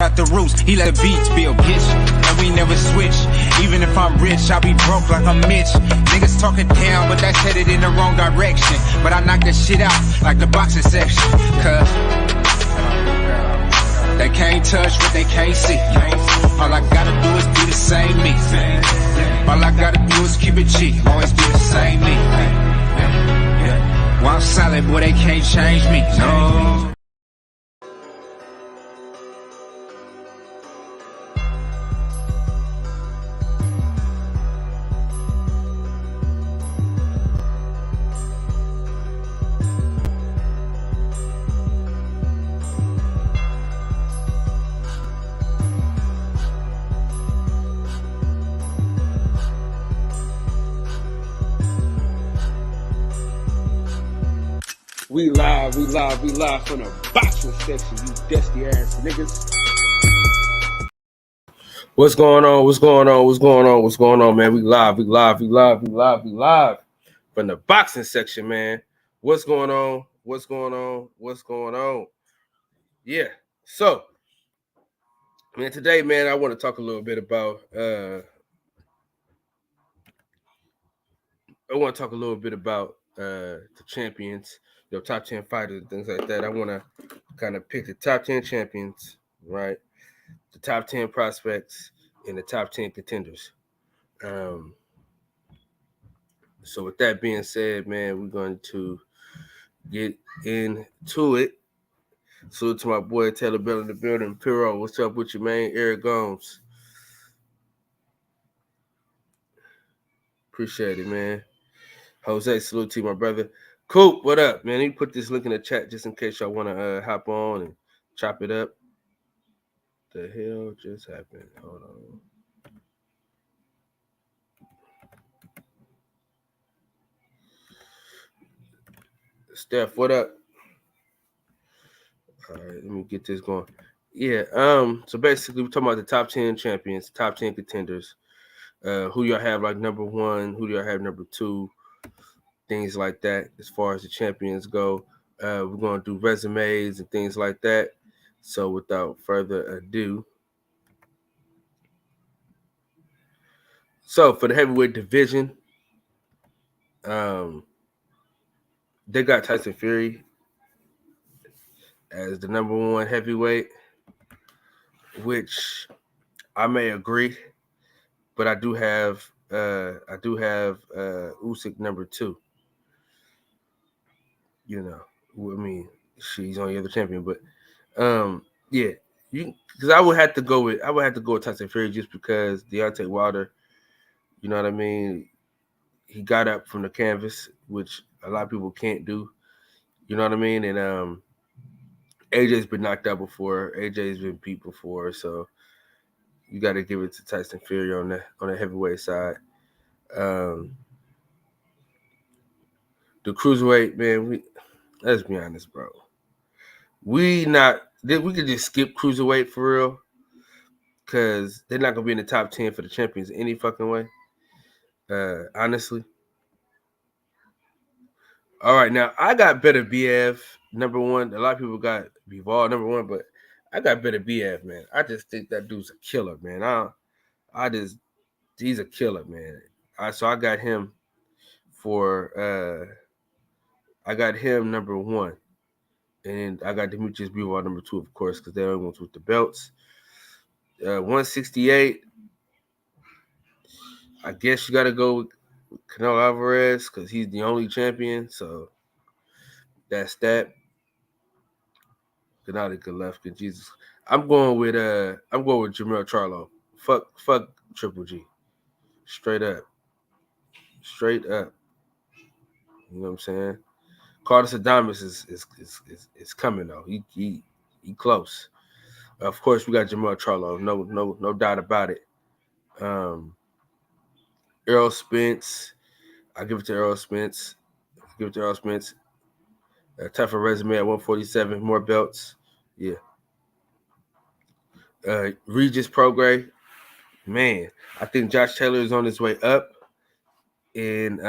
Out the roots, he let the beats build, bitch. And we never switch. Even if I'm rich, I'll be broke like I'm Mitch. Niggas talking down, but that's headed in the wrong direction. But I knock that shit out like the boxing section. Cause they can't touch what they can't see. All I gotta do is be the same me. All I gotta do is keep it G. Always be the same me. While I'm solid, boy, they can't change me. No. We live from the boxing section, you dusty ass niggas. What's going on, man? We live from the boxing section, man. What's going on? Yeah. So, man, today, man, I want to talk a little bit about the champions, your top 10 fighters and things like that. I want to kind of pick the top 10 champions, right? The top 10 prospects and the top 10 contenders. So with that being said, man, we're going to get into it. Salute to my boy Taylor Bell in the building. Piro, what's up with you, man? Eric Gomes. Appreciate it, man. Jose, salute to you, my brother. Coop, what up, man? You put this link in the chat just in case y'all want to hop on and chop it up. The hell just happened? Hold on. Steph, what up? All right, let me get this going. Yeah, so basically we're talking about the top 10 champions, top 10 contenders. Who y'all have like number one, who do y'all have number two, things like that as far as the champions go. We're going to do resumes and things like that. So without further ado. So for the heavyweight division, they got Tyson Fury as the number one heavyweight, which I may agree, but I do have Usyk number two. You know, I mean, she's only other champion, but yeah, because I would have to go with Tyson Fury just because Deontay Wilder, you know what I mean? He got up from the canvas, which a lot of people can't do. You know what I mean? And AJ's been knocked out before. AJ's been beat before, so you got to give it to Tyson Fury on the heavyweight side. The cruiserweight, man, let's be honest, bro. We could just skip cruiserweight for real, because they're not gonna be in the top 10 for the champions any fucking way. Honestly. All right, now I got better BF number one. A lot of people got Bivol number one, but I got better BF, man. I just think that dude's a killer, man. He's a killer, man. So I got him I got him number one. And I got Demetrius Bivol number two, of course, because they're the ones with the belts. 168. I guess you got to go with Canelo Alvarez because he's the only champion. So that's that. Gennady Golovkin, Jesus. I'm going with Jermell Charlo. Fuck Triple G. Straight up. You know what I'm saying? Carlos Adames is coming though. He close. Of course, we got Jermell Charlo. No doubt about it. Errol Spence. I give it to Errol Spence. Tougher resume at 147. More belts. Yeah. Regis Prograis. Man, I think Josh Taylor is on his way up. And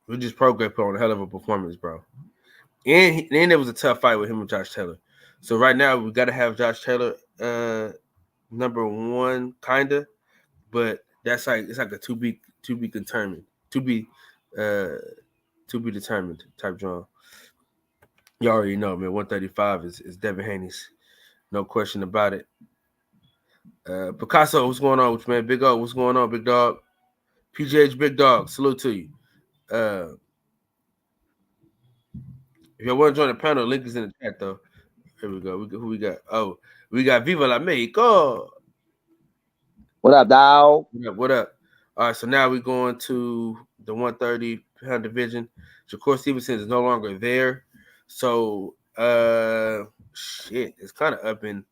Regis Prograis put on a hell of a performance, bro. And there was a tough fight with him and Josh Taylor. So right now we got to have Josh Taylor number one, kinda, but that's like it's like a to be determined uh to be determined type drum. You already know, man. 135 is Devin Haney's, no question about it. Picasso, what's going on with you, man? Big O, what's going on, big dog? PGH, big dog, salute to you. If y'all want to join the panel, link is in the chat though. Here we go. Who we got? Oh, we got Viva la Mexico. What up, dog? What up? What up? All right, so now we're going to the 130 pound division. Shakur Stevenson is no longer there. So shit, it's kind of up in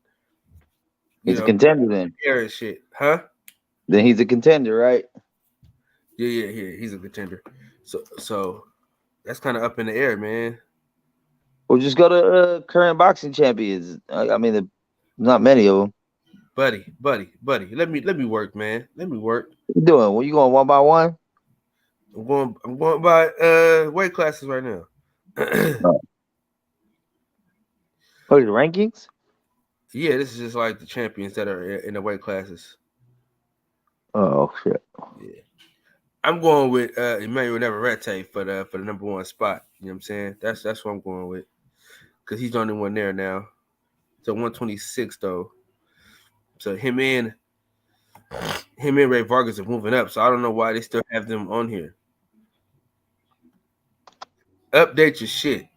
He's a contender then. air and shit. Huh? Then he's a contender, right? Yeah, he's a contender. So that's kind of up in the air, man. Well, just go to current boxing champions. I mean, not many of them. Buddy. Let me work, man. Let me work. What you doing? What you going one by one? I'm going by weight classes right now. Oh, the rankings? Yeah, this is just like the champions that are in the weight classes. Oh shit. Yeah. I'm going with Emmanuel Navarrete for the number one spot. You know what I'm saying? That's what I'm going with. Because he's the only one there now. So 126 though. So him and Ray Vargas are moving up. So I don't know why they still have them on here. Update your shit.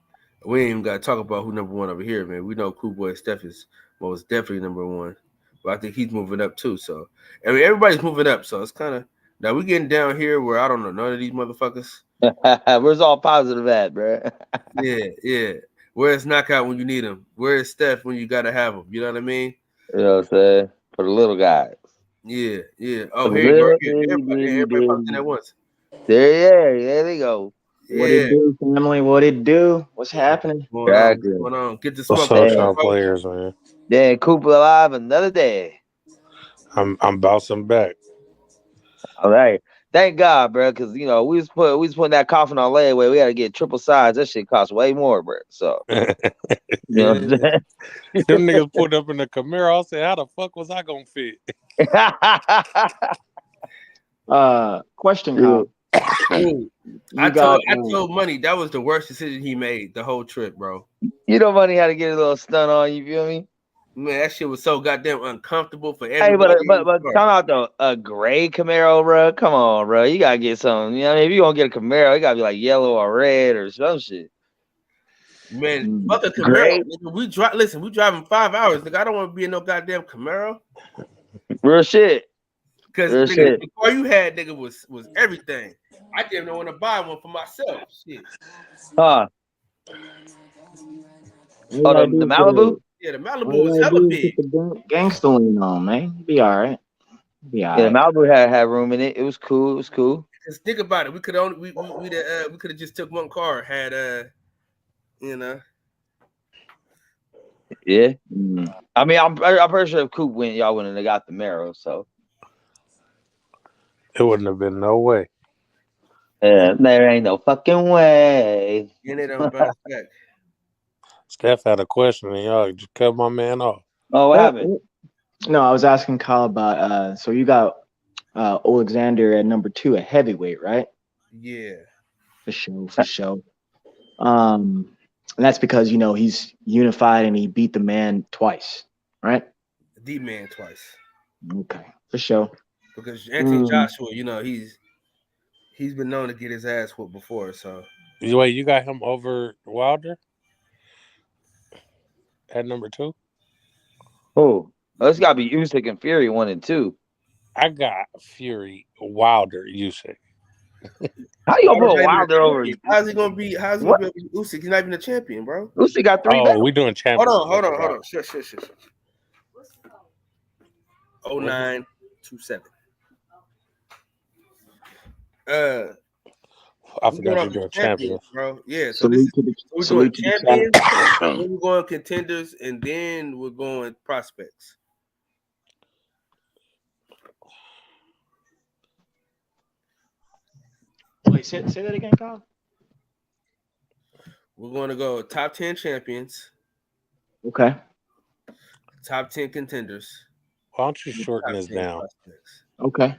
We ain't even got to talk about who number one over here, man. We know Cool Boy Steph is most definitely number one. But I think he's moving up too. So, I mean, everybody's moving up. So it's kind of, now we getting down here where I don't know none of these motherfuckers. Where's all positive at, bro? Yeah. Where's knockout when you need him? Where's Steph when you got to have him? You know what I mean? You know what I'm saying? For the little guys. Yeah. Oh, here you go. Everybody popped in at once. There they go. Yeah. What it do, family? What it do? What's happening? What's going on? Get the smoke. What's up, y'all players, man? Dan Cooper alive another day. I'm bouncing back. All right. Thank God, bro, because we was putting that coffin on layaway. We got to get triple size. That shit costs way more, bro. So Them niggas pulled up in the Camaro. I said, how the fuck was I gonna fit? Question, Kyle. I told Money that was the worst decision he made the whole trip, bro. Money had to get a little stun on you. Feel me? Man, that shit was so goddamn uncomfortable for everybody. Hey, but come out though, a gray Camaro, bro. Come on, bro. You gotta get something. You know, if you gonna get a Camaro, it gotta be like yellow or red or some shit. Man, fuck a Camaro. Nigga, we driving 5 hours. Nigga, I don't want to be in no goddamn Camaro. Real shit. Because the car you had, nigga, was everything. I didn't want to buy one for myself. Shit. Huh? Oh, the Malibu? Yeah, the Malibu was hella big. Gangster lean on, man. Be all right. Yeah, the Malibu had room in it. It was cool. Just think about it. We could have just took one car. Had Yeah. I mean, I'm pretty sure if Coop went, y'all wouldn't have got the Camaro. So it wouldn't have been no way. There ain't no fucking way. And it don't bounce back. Steph had a question, and y'all just cut my man off. Oh, what happened? No, I was asking Kyle about. So you got Alexander at number 2 at heavyweight, right? Yeah. For sure. And that's because he's unified and he beat the man twice, right? The man twice. Okay, for sure. Because Anthony Joshua, he's been known to get his ass whooped before. So wait, you got him over Wilder at number 2? Oh, it's got to be Usyk and Fury 1 and 2. I got Fury, Wilder, Usyk. How you gonna put Wilder over? How's he gonna be Usyk? He's not even a champion, bro. Usyk got 3 battles. We doing champions. Hold on. Shush. 0927. I forgot you're doing champions, bro. Yeah, so we're doing champions, then we're going contenders, and then we're going prospects. Wait, say that again, Kyle. We're going to go top 10 champions, Okay. Top 10 contenders. Why don't you shorten Top this 10 down? prospects. Okay.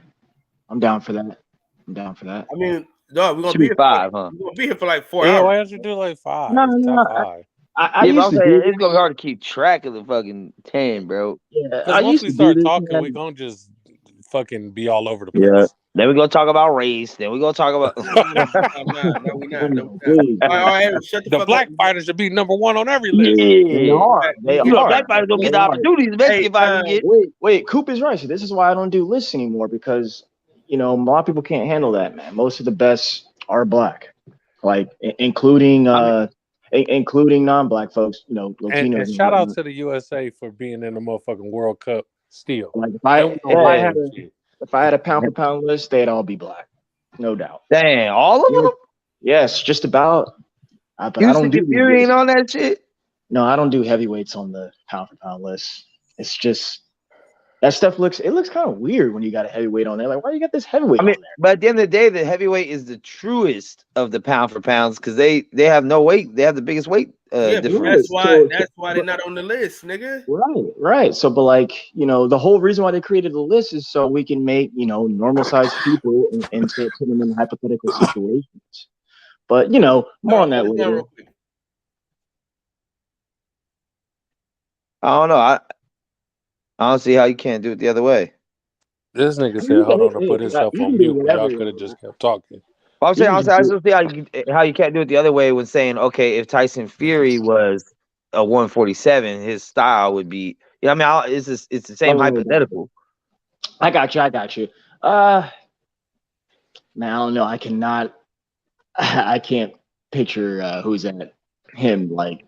I'm down for that. I'm down for that. I mean, dog, we're gonna Should be be here 5, huh? we're gonna be here for like 4 Yeah, hours. why don't you do like 5? No, no, Top no. 5. I Yeah, but used I'm to saying do it's this. gonna be hard to keep track of the fucking 10, bro. Yeah, Because I once used we to do start this. talking, Man. we gonna just fucking be all over the Yeah. place. Then we gonna talk about race. Then we gonna talk about. No, we not. No, we not. Please. All right, Harry, shut the The fuck black up. fighters should be number 1 on every list. They Yeah. are. They You know, are. black fighters don't They get the are. opportunities Mexican Hey, fighters get. Wait. Coop is right. So this is why I don't do lists anymore because a lot of people can't handle that, man. Most of the best are black, like including including non-black folks. Latinos And and shout out whatnot. to the USA for being in the motherfucking World Cup still. Like And we if gonna I love had them a shit. if I had a pound for pound list, they'd all be black, no doubt. Dang, all of them. Yes, just about. But I don't Houston do and Fury ain't on that shit. no, I don't do heavyweights on the pound for pound list. It's just that stuff looks kind of weird when you got a heavyweight on there. Like, why you got this heavyweight I mean, on there? but at the end of the day, the heavyweight is the truest of the pound for pounds because they have no weight. They have the biggest weight Yeah, but difference. that's why they're not on the list, nigga. Right. So, but the whole reason why they created the list is so we can make, normal sized people and to put them in hypothetical situations. But, more on that Hold it down later. real quick. I don't know. I don't see how you can't do it the other way. This nigga said, hold on to put himself You on can do mute, but whatever y'all you could have want. just kept talking. Well, I'm saying, I You still see how you can't do it the other way when saying, okay, if Tyson Fury was a 147, his style would be. I mean, it's the same hypothetical. I got you. Man, I don't know. I cannot. I can't picture who's in it. Him like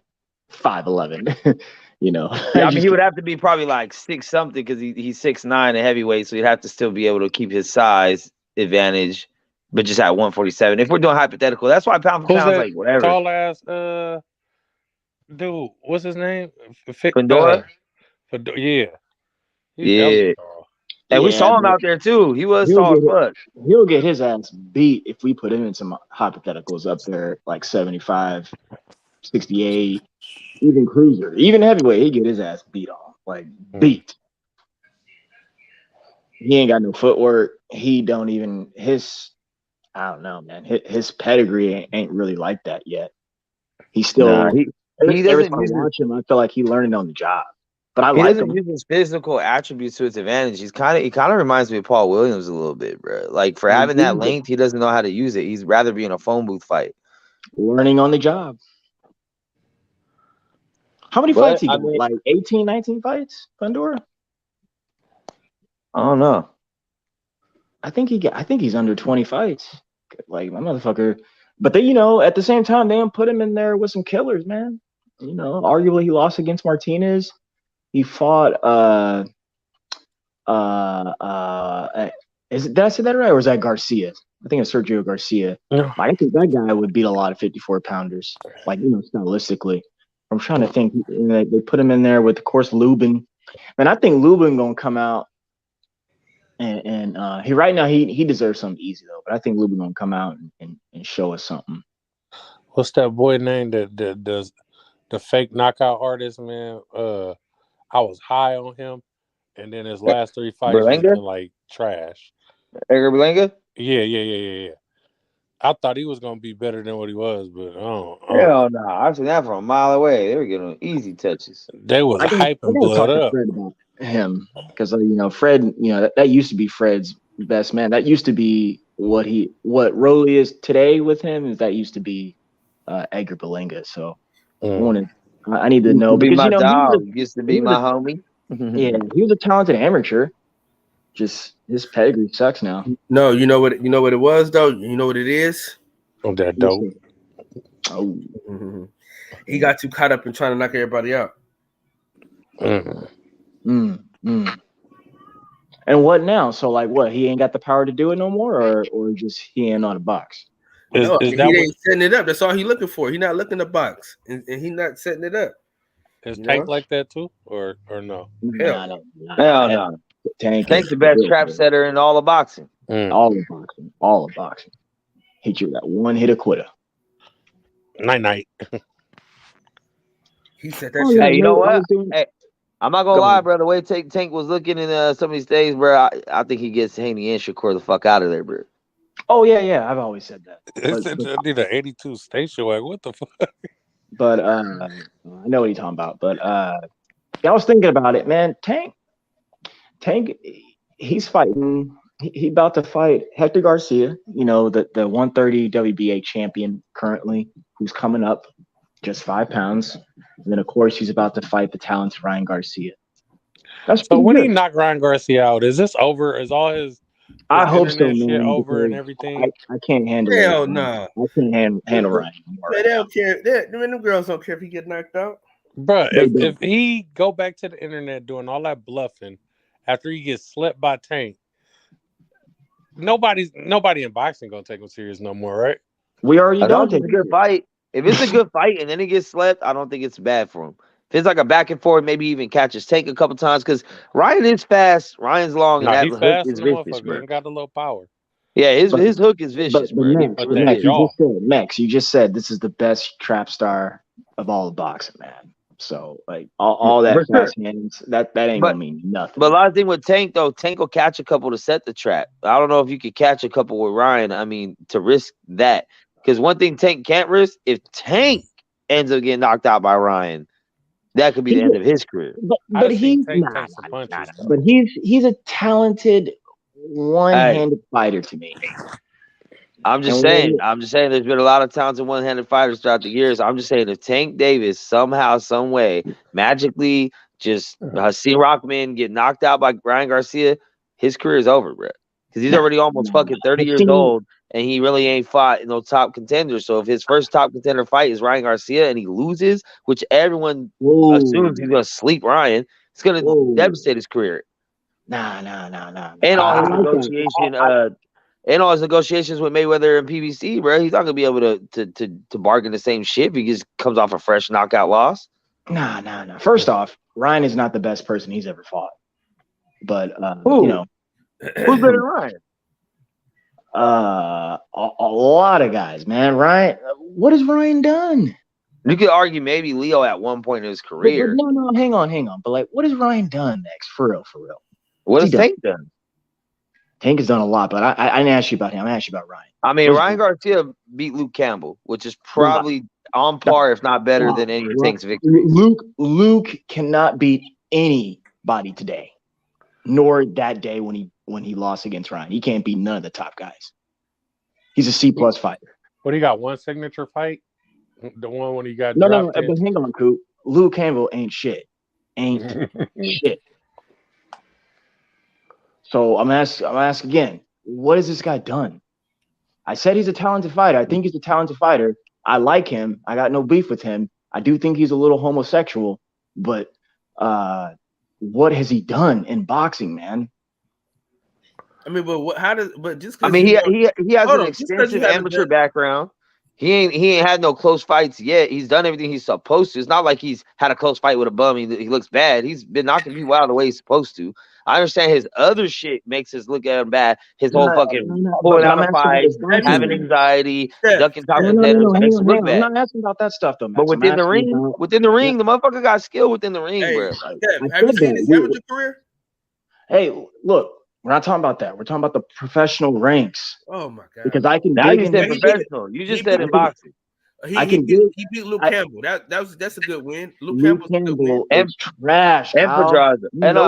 5'11". Yeah, I mean, he would have to be probably like 6 something because he's 6'9" in heavyweight, so he'd have to still be able to keep his size advantage, but just at 147. If we're doing hypothetical, that's why pound for pound is like whatever. Tall ass dude, what's his name? Pandora? Yeah. Yeah. And we saw him out there too. He was tall as fuck. He'll get his ass beat if we put him in some hypotheticals up there like 75, 68, even cruiser, even heavyweight. He get his ass beat off, like beat. He ain't got no footwork. He don't even I don't know, man. His pedigree ain't really like that yet. He's still. He every doesn't time I watch him, I feel like he learning on the job. But I he like doesn't him. use his physical attributes to his advantage. He kind of reminds me of Paul Williams a little bit, bro. Like for having that length, he doesn't know how to use it. He's rather be in a phone booth fight. Learning on the job. How many fights he got? Like 18, 19 fights, Pandora? I don't know. I think he's under 20 fights. Like my motherfucker. But they, at the same time, they didn't put him in there with some killers, man. Arguably he lost against Martinez. He fought did I say that right, or is that Garcia? I think it's Sergio Garcia. Yeah. I think that guy would beat a lot of 54 pounders, like stylistically. I'm trying to think. They put him in there with, of course, Lubin. Man, I think Lubin gonna come out and he right now he deserves something easy though. But I think Lubin gonna come out and show us something. What's that boy name that does the fake knockout artist, man? I was high on him, and then his last 3 fights has been like trash. Edgar Berlanga? Yeah. I thought he was gonna be better than what he was, but hell no. I've seen that from a mile away. They were getting easy touches. They was hyping blood up. Fred about him because Fred, that used to be Fred's best man. That used to be what Rolly is today with him. Is that used to be Edgar Berlanga? So I need to know because my dog used to be my homie. Yeah, he was a talented amateur. Just his pedigree sucks now. No, you know what it was though. You know what it is. Oh, that dope. Oh, he got too caught up in trying to knock everybody out. And what now? So what? He ain't got the power to do it no more, or just he ain't on a box. Is he ain't setting it up. That's all he looking for. He not looking to box, and he not setting it up. Is Tank like that too, or no? Hell no. Tank's the best trap setter in all of boxing. All of boxing. Hit you that one hit a quitter. Night. He said that shit. Hey, you know what? Hey, I'm not gonna lie, bro. The way Tank was looking in some of these days, bro, I think he gets Haney and Shakur the fuck out of there, bro. Oh yeah. I've always said that. I need an 82 station wagon. What the fuck? But I know what he's talking about. But I was thinking about it, man. Tank, he's fighting. He about to fight Hector Garcia. You know, the 130 WBA champion currently, who's coming up just 5 pounds. And then of course he's about to fight the talented Ryan Garcia. So when he knocked Ryan Garcia out, is this over? Is all his I hope so, man. shit over and everything? I can't handle it. Hell no. I can't handle Ryan anymore. They don't care. Them girls don't care if he get knocked out. Bro, if he go back to the internet doing all that bluffing after he gets slept by Tank, nobody in boxing gonna take him serious no more, right? We already don't take a good fight. If it's a good fight and then he gets slept, I don't think it's bad for him. If it's like a back and forth, maybe even catches Tank a couple times because Ryan is fast, Ryan's long, and that hook is vicious, bro. He got a little power. Yeah, his hook is vicious, bro. Max, you just said this is the best trap star of all of boxing, man. So like all that fast hands, that ain't gonna mean nothing. But a lot of thing with Tank though, Tank will catch a couple to set the trap. I don't know if you could catch a couple with Ryan. I mean, to risk that, because one thing Tank can't risk, if Tank ends up getting knocked out by Ryan, that could be the end of his career. But he's a talented one-handed fighter to me. I'm just saying there's been a lot of talented one-handed fighters throughout the years. I'm just saying if Tank Davis somehow, some way, magically just see Rockman get knocked out by Ryan Garcia, his career is over, bro. Because he's already almost fucking 30 years old, and he really ain't fought no top contenders. So if his first top contender fight is Ryan Garcia and he loses, which everyone assumes he's gonna sleep Ryan, it's gonna devastate his career. Nah. And all his negotiation, and all his negotiations with Mayweather and PBC, bro, he's not gonna be able to bargain the same shit if he just comes off a fresh knockout loss. Nah. First off, Ryan is not the best person he's ever fought. But you know, who's better than Ryan? A lot of guys, man. Ryan, what has Ryan done? You could argue maybe Leo at one point in his career. But no, hang on. But like, what has Ryan done next? For real. What has Tank done? Tank has done a lot, but I didn't ask you about him. I asked you about Ryan. I mean, Ryan Garcia beat Luke Campbell, which is probably on par, if not better, than any of Tank's victories. Luke cannot beat anybody today, nor that day when he lost against Ryan. He can't beat none of the top guys. He's a C+ fighter. What, he got one signature fight? The one when he got No, but hang on, Coop. Luke Campbell ain't shit. Shit. So I'm ask again, what has this guy done? I said he's a talented fighter. I think he's a talented fighter. I like him. I got no beef with him. I do think he's a little homosexual, but what has he done in boxing, man? I mean, but just I mean, he has an extensive amateur background. He ain't had no close fights yet. He's done everything he's supposed to. It's not like he's had a close fight with a bum. He looks bad. He's been knocking people out the way he's supposed to. I understand his other shit makes us look at him bad. His whole fucking pulling out of fights, having anxiety, ducking top contenders makes him look bad. I'm not asking about that stuff though, Max. But within the ring, the motherfucker got skill within the ring, bro. Have you seen his amateur career? Hey, look. We're not talking about that. We're talking about the professional ranks. Oh my god! Because I can. Now you said professional. You just said in boxing. He beat Luke Campbell. That's a good win. Luke Campbell is trash. And Pedraza. And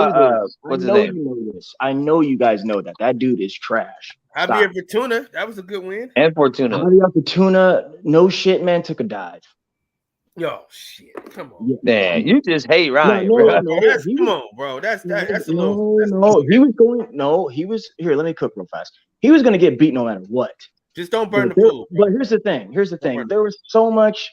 what's his name? You know this. I know you guys know that. That dude is trash. Javier Fortuna. That was a good win. And Fortuna. Javier Fortuna. No shit, man. Took a dive. Yo, shit. Come on. Man, you just hate Ryan, bro. Come on, bro. That's a little. He was here. Let me cook real fast. He was gonna get beat no matter what. Just don't burn the food. But here's the thing. There was so much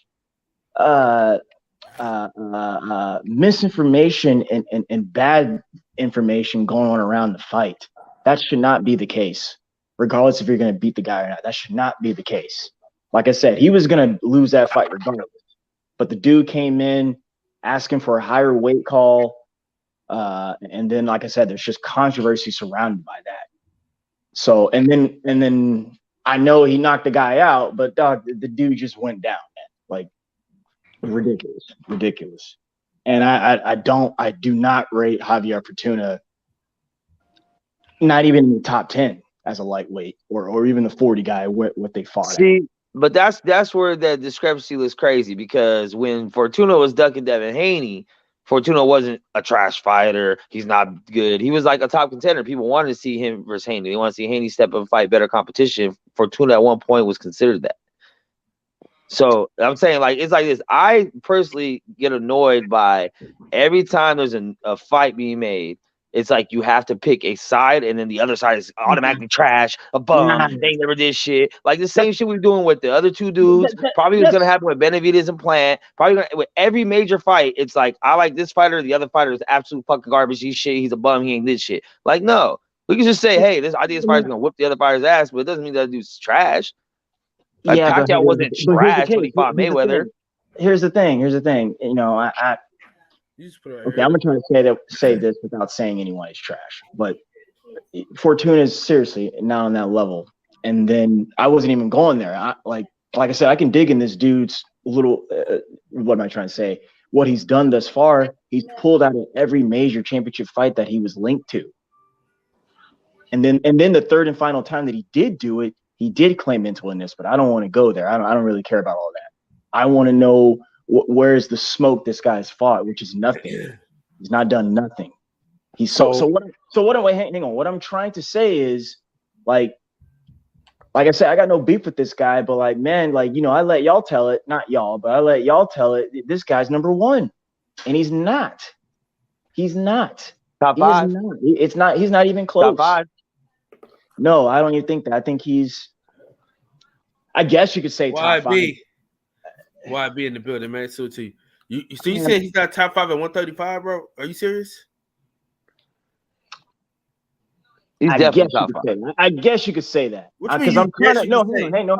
misinformation and bad information going on around the fight. That should not be the case, regardless if you're gonna beat the guy or not. That should not be the case. Like I said, he was gonna lose that fight regardless. But the dude came in asking for a higher weight call. And then, like I said, there's just controversy surrounded by that. So, and then I know he knocked the guy out, but dog, the dude just went down, man. Like, Ridiculous. And I do not rate Javier Fortuna, not even in the top 10 as a lightweight or even the 40 guy what they fought at. But that's where that discrepancy was crazy, because when Fortuna was ducking Devin Haney, Fortuna wasn't a trash fighter. He's not good. He was like a top contender. People wanted to see him versus Haney. They want to see Haney step up and fight better competition. Fortuna at one point was considered that. So I'm saying, like, it's like this. I personally get annoyed by every time there's a fight being made. It's like you have to pick a side, and then the other side is automatically trash, a bum. They never did shit. Like the same shit we're doing with the other two dudes. Probably what's gonna happen with Benavidez and Plant. Probably with every major fight. It's like, I like this fighter. The other fighter is absolute fucking garbage. He's shit. He's a bum. He ain't this shit. Like, no, we can just say, hey, I think this fighter's gonna whoop the other fighter's ass, but it doesn't mean that dude's trash. Like, Pacquiao wasn't trash when he fought Mayweather. Here's the thing. You know, okay, I'm gonna try to say this without saying anyone is trash, but Fortuna is seriously not on that level. And then I wasn't even going there. Like I said, I can dig in this dude's little. What am I trying to say? What he's done thus far, he's pulled out of every major championship fight that he was linked to. And then the third and final time that he did do it, he did claim mental illness. But I don't want to go there. I don't really care about all that. I want to know where's the smoke this guy's fought, which is nothing. He's not done nothing. Hang on. What I'm trying to say is, like I said, I got no beef with this guy, but like, man, like, you know, I let y'all tell it, not y'all, but I let y'all tell it. This guy's number one, and he's not. He's not. Top five. He's not even close. Top five. No, I don't even think that. I think he's. I guess you could say top five. YB in the building, man. So to you. So you said he's not top 5 at 135, bro? Are you serious? He's definitely top 5. I guess you could say that. Because I'm trying to hang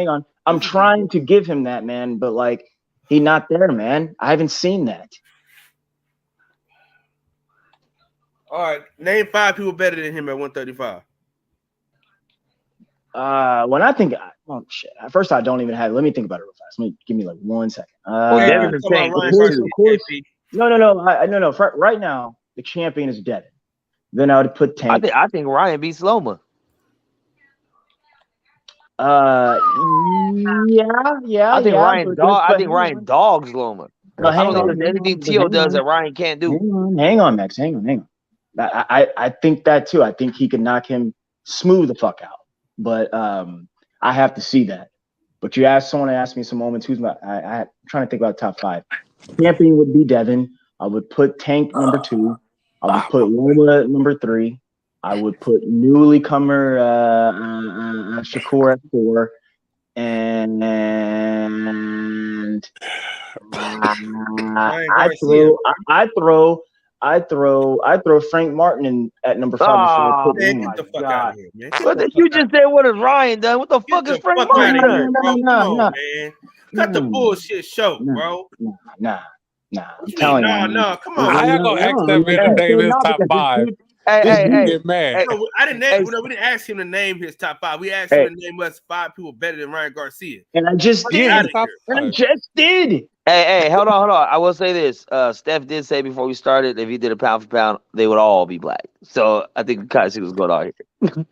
on. I'm trying to give him that, man, but like, he's not there, man. I haven't seen that. All right, name 5 people better than him at 135. When I think, oh shit. At first, I don't even have. Let me think about it real fast. Give me like 1 second. Devin's saying, of course. No. Right now, the champion is Devin. Then I would put Tank. I think Ryan beats Loma. Yeah. I think Ryan dogs Loma. No, I don't think there's anything Tio does that Ryan can't do. Hang on, Max. Hang on. I think that too. I think he can knock him smooth the fuck out. But I have to see that. But someone asked me some moments. I'm trying to think about top 5. Champion would be Devin. I would put Tank number 2. I would put Loma number 3. I would put newly comer Shakur at 4. And I throw Frank Martin in at number 5. Oh, man, get the fuck out of here, man. But you just said, what has Ryan done? What the fuck is Frank Martin done? No, man. Cut the bullshit show, bro. Nah. I'm telling you. No, come on. How y'all gonna ask that man to name his top 5? Hey, get mad. I didn't ask him to name his top 5. We asked him to name us 5 people better than Ryan Garcia. And I just did. Hey, hold on. I will say this. Steph did say before we started, if he did a pound for pound, they would all be black. So I think we kind of see what's going on here.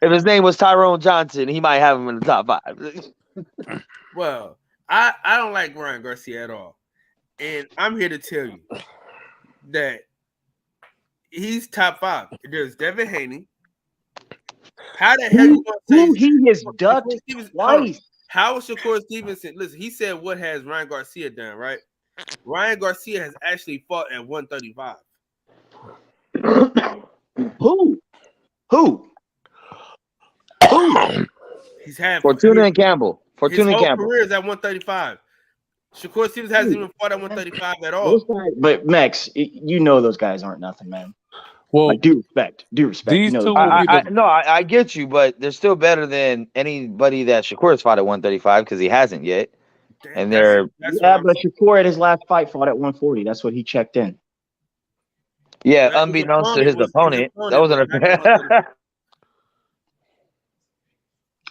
If his name was Tyrone Johnson, he might have him in the top 5. Well, I don't like Ryan Garcia at all. And I'm here to tell you that he's top 5. There's Devin Haney. How the hell you gonna say he has ducked twice? How is Shakur Stevenson? Listen, he said, what has Ryan Garcia done, right? Ryan Garcia has actually fought at 135. Who? He's had Fortuna and Campbell. His whole career is at 135. Shakur Stevens hasn't even fought at 135 at all. But Max, you know those guys aren't nothing, man. Well, like, due respect. These two I get you, but they're still better than anybody that Shakur has fought at 135 because he hasn't yet. And but Shakur at his last fight fought at 140. That's what he checked in. Yeah, unbeknownst to his opponent. That wasn't a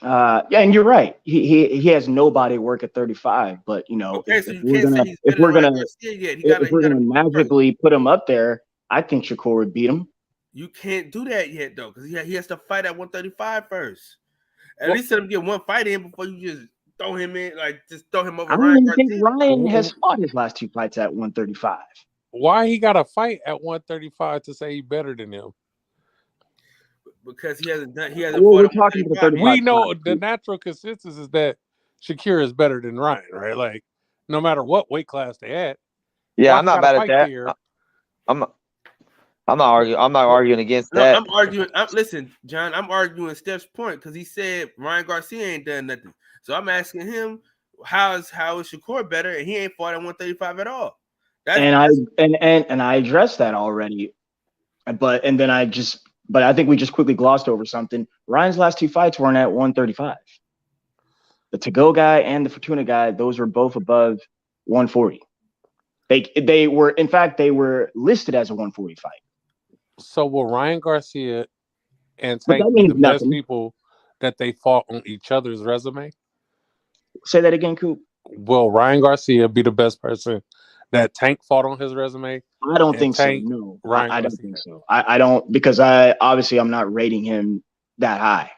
Yeah, and you're right. He has nobody work at 35. But Okay, so you can't say he's if better we're than Ryan gonna Garcia yet. if He we're got to gonna be first. magically put him up there, I think Shakur would beat him. You can't do that yet though, because he has to fight at 135 first. At least let him get one fight in before you just throw him in, like just throw him over I don't Ryan even think Garcia. Ryan has fought his last 2 fights at 135. Why he got to fight at 135 to say he's better than him? Because he hasn't fought We're at talking about 135 the 35. We know the natural consensus is that Shakir is better than Ryan, right? Like, no matter what weight class they at. Yeah, Why I'm he not gotta mad at fight that. there? I'm not arguing. I'm not arguing against No, that. I'm arguing. Listen, John, I'm arguing Steph's point because he said Ryan Garcia ain't done nothing. So I'm asking him how is Shakur better, and he ain't fought at 135 at all. And I addressed that already, but I think we just quickly glossed over something. Ryan's last 2 fights weren't at 135. The to-go guy and the Fortuna guy, those were both above 140. They were, in fact, they were listed as a 140 fight. So will Ryan Garcia and But that Tank be means the best nothing. people that they fought on each other's resume? Say that again, Coop. Will Ryan Garcia be the best person that Tank fought on his resume? I don't think Tank, so. No, Ryan I don't Garcia. think so. I don't, because I'm not rating him that high.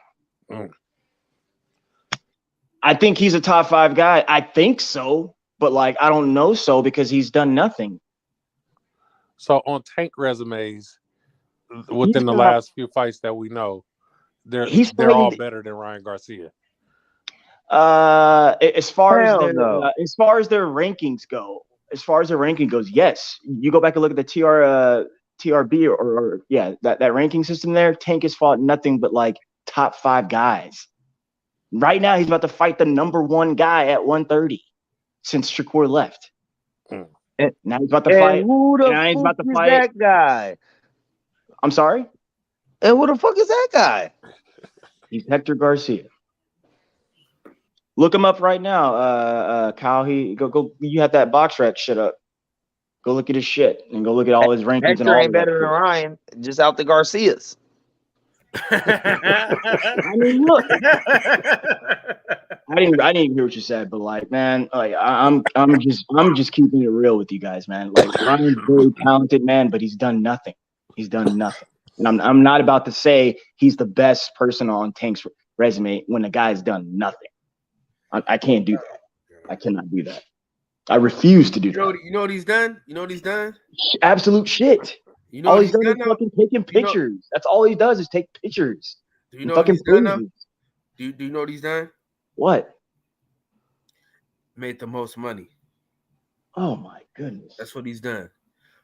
I think he's a top 5 guy. I think so, but I don't know so because he's done nothing. So on Tank resumes, within the last few fights that we know, they're all better than Ryan Garcia. As far as their rankings go, yes. You go back and look at the TRB or that ranking system there. Tank has fought nothing but top 5 guys. Right now, he's about to fight the number 1 guy at 130 since Shakur left. Now he's about to fight. Who the fuck is that guy? I'm sorry? And who the fuck is that guy? He's Hector Garcia. Look him up right now, Kyle. Go. You have that box rec shit up. Go look at his shit and go look at all his rankings. Hector and all ain't better than Ryan. Just out the Garcias. I mean, look. I didn't hear what you said, but man, I'm just keeping it real with you guys, man. Ryan's very talented, man, but he's done nothing. And I'm not about to say he's the best person on Tank's resume when the guy's done nothing. I can't do that. I cannot do that. I refuse to do that. You know what he's done? Absolute shit. All he's done is fucking taking pictures. That's all he does is take pictures. Do you know what he's done now? Do you know what he's done? What? Made the most money. Oh my goodness. That's what he's done.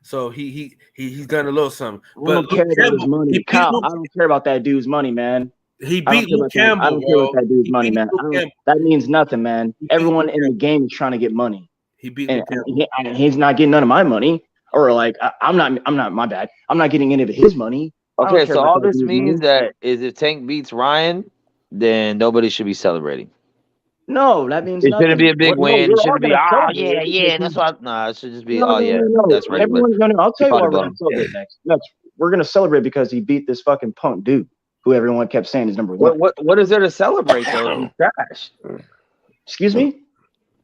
So he's done a little something. I don't care about his money. Kyle, I don't care about that dude's money, man. He beat Luke Campbell. I don't care about that dude's money, man. That means nothing, man. Everyone in the game is trying to get money. He beat Luke Campbell. And he's not getting none of my money. Or I'm not my bad. I'm not getting any of his money. Okay, so all this means that is if Tank beats Ryan, then nobody should be celebrating. No, that means it shouldn't be a big win. It shouldn't be that's what. It should just be that's right. I'll tell you what we're gonna celebrate next. We're gonna celebrate because he beat this fucking punk dude who everyone kept saying is number 1. What is there to celebrate though? He's trash. Excuse me?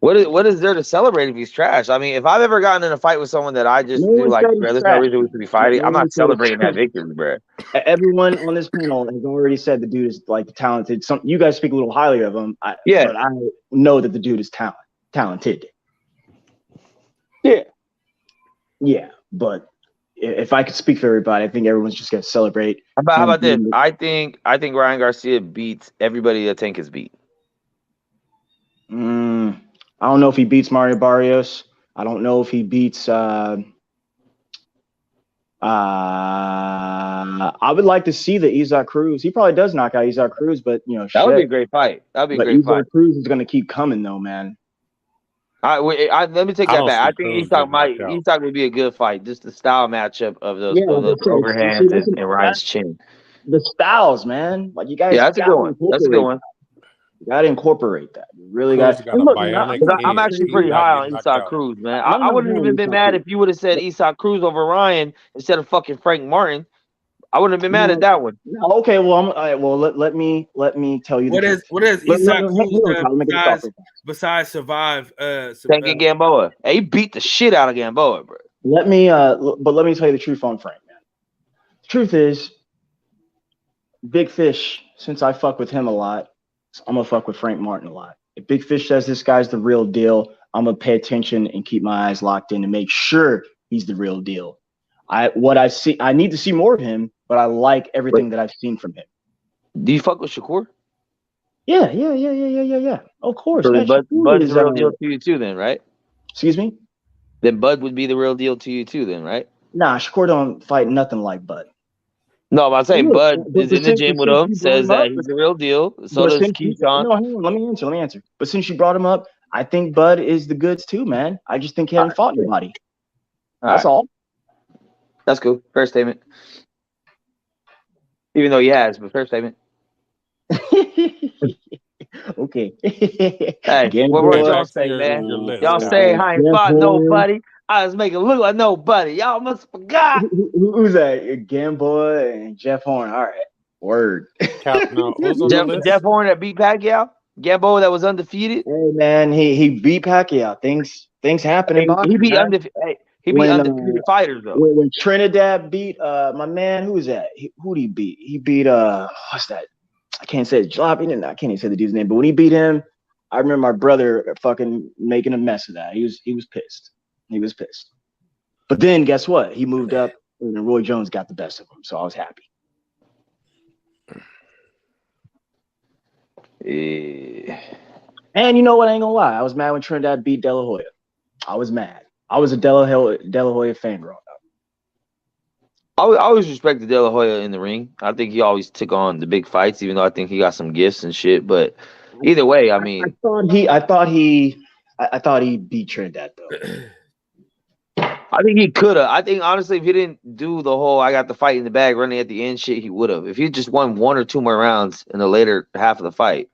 What is there to celebrate if he's trash? I mean, if I've ever gotten in a fight with someone that I just do there's no reason we should be fighting, I'm not celebrating that victory, bro. Everyone on this panel has already said the dude is talented. You guys speak a little highly of him. But I know that the dude is talented. Yeah. But if I could speak for everybody, I think everyone's just gonna celebrate. How about this? I think Ryan Garcia beats everybody that Tank has beat. I don't know if he beats Mario Barrios. I don't know if he beats. I would like to see the Isaac Cruz. He probably does knock out Isaac Cruz, but that would be a great fight. That'd be a great fight. Isaac Cruz is going to keep coming though, man. Let me take that back. I think Isaac would be a good fight. Just the style matchup of those overhands and Ryan's chin. The styles, man. You guys. Yeah, that's a good one. That's a good one. You got to incorporate that. You really got to. I'm actually pretty high on Isaac Cruz, man. I wouldn't even been mad if you would have said Isaac Cruz over Ryan instead of fucking Frank Martin. I wouldn't have been mad at that one. Okay, well, let me tell you. What is Isak besides survive? Tanking Gamboa. Hey, he beat the shit out of Gamboa, bro. Let me tell you the truth on Frank, man. The truth is, Big Fish. Since I fuck with him a lot, I'm gonna fuck with Frank Martin a lot. If Big Fish says this guy's the real deal, I'm gonna pay attention and keep my eyes locked in to make sure he's the real deal. I need to see more of him, but I like everything that I've seen from him. Do you fuck with Shakur? Yeah. Of course. So then Bud is the real deal to you too, then, right? Excuse me? Then Bud would be the real deal to you too, then, right? Nah, Shakur don't fight nothing like Bud. No, I'm saying Bud is in the gym with him, says that he's the real deal. So does Keyshawn. No, hang on, let me answer. But since you brought him up, I think Bud is the goods too, man. I just think he hasn't fought anybody. That's all. That's cool. Fair statement. Even though he has, but fair statement. Okay. Hey, what were y'all saying, man? Y'all saying I ain't fought nobody. I was making look like nobody. Y'all must forgot. Who's that? Gamboa and Jeff Horn. All right. Word. Jeff Horn that beat Pacquiao? Gamboa that was undefeated? Hey, man, he beat Pacquiao. Things happen in boxing. He beat undefeated. He beat undefeated fighters though. When Trinidad beat my man, who is that? Who did he beat? He beat what's that? I can't say it. I can't even say the dude's name. But when he beat him, I remember my brother fucking making a mess of that. He was pissed. He was pissed. But then guess what? He moved up and Roy Jones got the best of him. So I was happy. Yeah. And you know what? I ain't gonna lie. I was mad when Trinidad beat De La Hoya. I was mad. I was a De La Hoya fan growing up. I always respected De La Hoya in the ring. I think he always took on the big fights, even though I think he got some gifts and shit. But either way, I mean, I thought he beat Trinidad though. I think he could have. I think honestly, if he didn't do the whole "I got the fight in the bag" running at the end shit, he would have. If he just won one or two more rounds in the later half of the fight,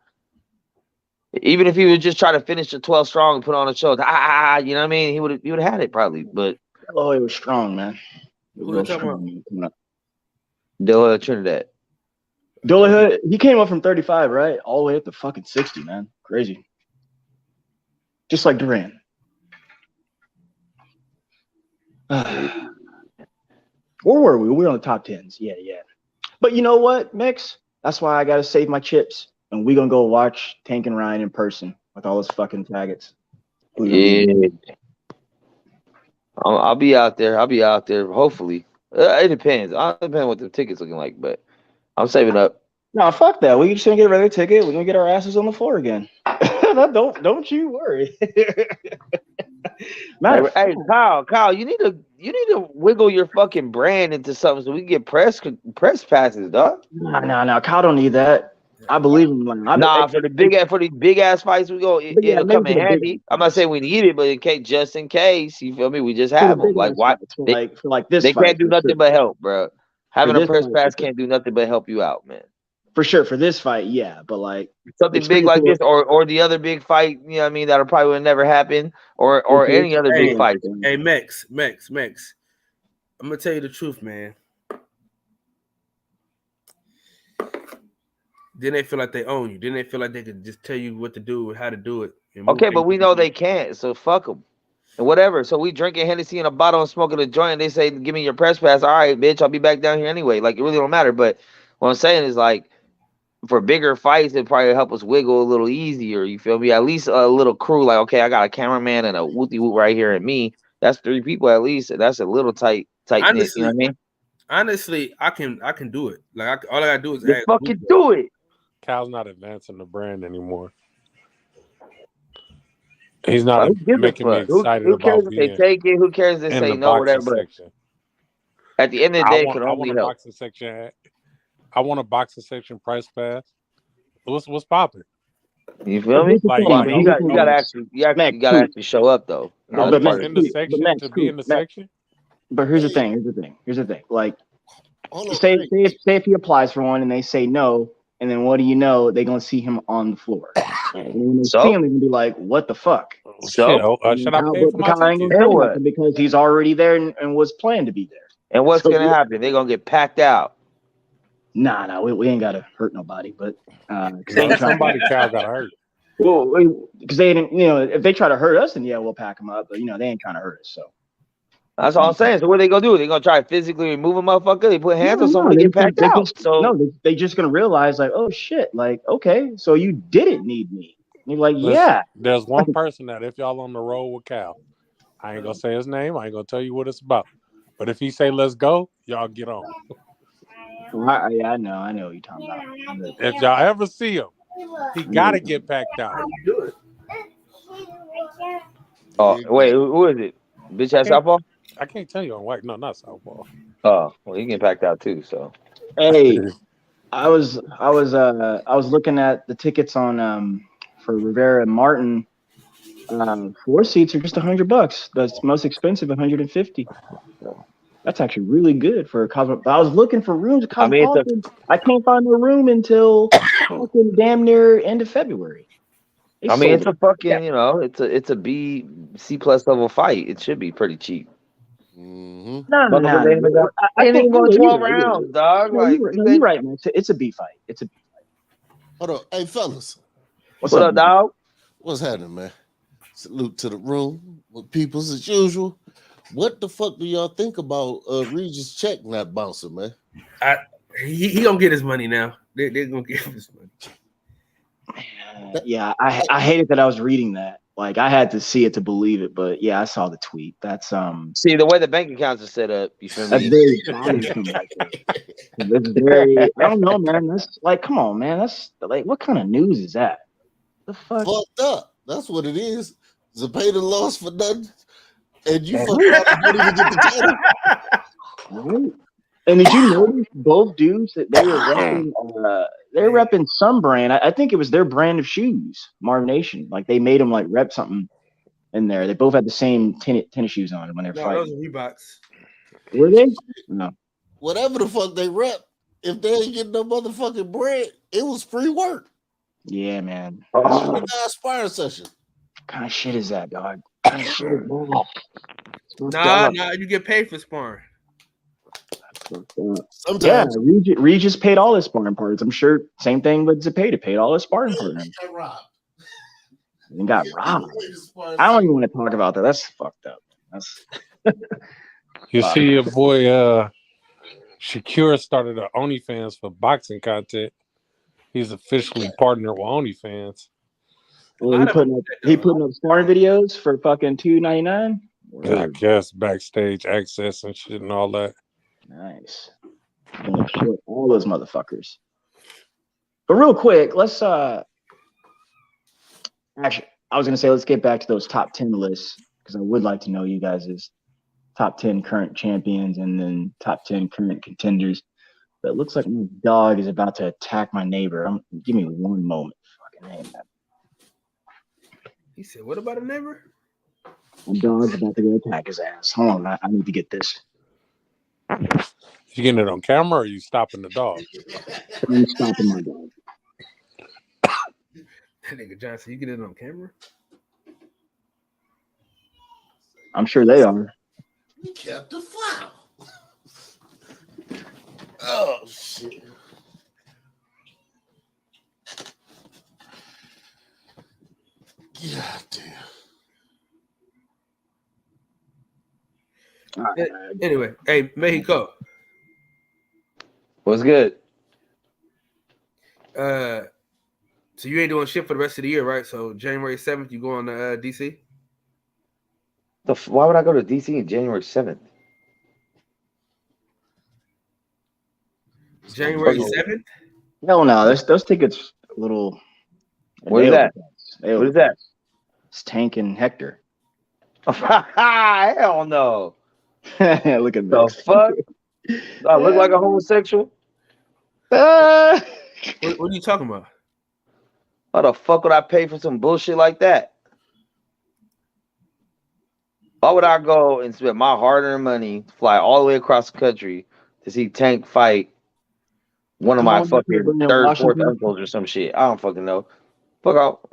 even if he would just try to finish the 12 strong and put on a show, you know what I mean? He would have had it probably. But De La Hoya was strong, man. Who are talking about? De La Hoya Trinidad. De La Hoya, he came up from 35, right? All the way up to fucking 60, man. Crazy. Just like Durant. Where were we? We were on the top 10s. Yeah. But you know what, Mix? That's why I gotta save my chips. And we're gonna go watch Tank and Ryan in person with all those fucking faggots. Yeah. I'll be out there. Hopefully. It depends. I depend what the ticket's looking like, but I'm saving up. No, fuck that. We just gonna get a regular ticket. We're gonna get our asses on the floor again. Don't you worry. Hey, Kyle, you need to wiggle your fucking brand into something so we can get press passes, dog. No, Kyle don't need that. I believe him. For the big ass fights, it'll come in handy. I'm not saying we need it, but just in case, you feel me? We just have them. Like why? This they fight, can't do nothing but help, bro. Having a press pass can't do nothing but help you out, man. For sure, for this fight, yeah, but like something big like this, or the other big fight, you know what I mean, that'll probably would never happen, or any other big fight. Hey, Mex, I'm gonna tell you the truth, man. Then they feel like they own you. Then they feel like they can just tell you what to do and how to do it. Okay, but we know they can't, so fuck them. And whatever. So we drinking Hennessy in a bottle and smoking a joint, and they say, give me your press pass. All right, bitch, I'll be back down here anyway. Like, it really don't matter. But what I'm saying is, like, for bigger fights, it probably help us wiggle a little easier. You feel me? At least a little crew, like, okay, I got a cameraman and a wooty woot right here and me. That's 3 people at least. And that's a little tight knit. You know what I mean? Honestly, I can do it. Like, all I gotta do is just fucking do it. Kyle's not advancing the brand anymore. He's not making me excited who cares about if they take it? Who cares if they say no, whatever? But at the end of the day, it can only help. I want a boxing section price pass. What's popping? You feel me? Like, you gotta actually show up though. In the section to be in the section. But here's the thing. Like, say if he applies for one and they say no, and then what do you know? They're gonna see him on the floor. And when they see him, they're gonna be like, "What the fuck?" So should I pay for my ticket? Because he's already there and was planned to be there. And what's gonna happen? They're gonna get packed out. Nah, we ain't gotta hurt nobody, but somebody cow got hurt. Well, because they didn't, if they try to hurt us, then yeah, we'll pack them up. But they ain't trying to hurt us, so. That's all I'm saying. So what are they gonna do? They gonna try to physically remove a motherfucker? They put hands on someone to get packed out. They just gonna realize like, oh shit, like okay, so you didn't need me. And you're like, Listen, there's one person that if y'all on the road with Cal, I ain't gonna say his name. I ain't gonna tell you what it's about. But if he say let's go, y'all get on. I know what you're talking about. If y'all ever see him, he gotta get packed out. Oh wait, who is it? Bitch ass Southpaw? I can't tell you on white. No, not Southpaw. Oh, well, he getting packed out too. So, hey, I was looking at the tickets on for Rivera and Martin. 4 seats are just $100. That's most expensive, $150. That's actually really good for a Cosmopolitan. I was looking for rooms at Cosmopolitan. I can't find a room until fucking damn near end of February. It's a fucking, it's a B, C+ level fight. It should be pretty cheap. No. I didn't even go 12 rounds, dog. You're right, man. It's a B fight. It's a B fight. Hold on. Hey, fellas. What's up, dog? What's happening, man? Salute to the room with peoples as usual. What the fuck do y'all think about Regis' check not bouncing, man? He gonna get his money now. They're gonna give him his money. Yeah, I hated that I was reading that. Like I had to see it to believe it, but yeah, I saw the tweet. That's See the way the bank accounts are set up. You feel me? That's very bothersome. That's very. I don't know, man. That's like, come on, man. That's like, what kind of news is that? The fuck? Fucked up. That's what it is. Zapata lost for nothing, and you fucked up and don't even get the title. Right. And did you notice both dudes that they were repping? They're repping some brand. I think it was their brand of shoes, Marv Nation. Like they made them like rep something in there. They both had the same tennis shoes on when they're fighting. Those are Reeboks. Were they? No. Whatever the fuck they rep, if they ain't getting no motherfucking bread, it was free work. Yeah, man. Sparring session. What kind of shit is that, dog? What kind of shit is that? Nah, you get paid for sparring. Sometimes, yeah, Regis paid all his sparring partners. I'm sure same thing with Zapata, paid all his sparring partners. And got robbed. I don't even want to talk about that. That's fucked up. That's you see your boy Shakur started an OnlyFans for boxing content. He's officially partnered with OnlyFans. Well, he putting up sparring videos for fucking $2.99. I guess backstage access and shit and all that. Nice. Gonna kill all those motherfuckers. But real quick, let's actually I was gonna say let's get back to those top 10 lists because I would like to know you guys' top 10 current champions and then top 10 current contenders. But it looks like my dog is about to attack my neighbor. Give me one moment. Fucking name that. He said, "What about a neighbor?" My dog's about to go attack his ass. Hold on, I need to get this. You getting it on camera or are you stopping the dog? I'm stopping my dog. That nigga Johnson, you get it on camera? I'm sure they are. You kept the file. Oh shit. God damn. Anyway, hey, Mexico. What's good? So you ain't doing shit for the rest of the year, right? So January 7th, you go on to DC? Why would I go to DC on January 7th? January 7th? No, those tickets a little. What is that? What is that? It's Tank and Hector. Hell no. Look at the this. fuck. I look like a homosexual. What are you talking about? Why the fuck would I pay for some bullshit like that? Why would I go and spend my hard-earned money, fly all the way across the country to see Tank fight one of my fucking third, fourth uncles or some shit? I don't fucking know. Fuck out.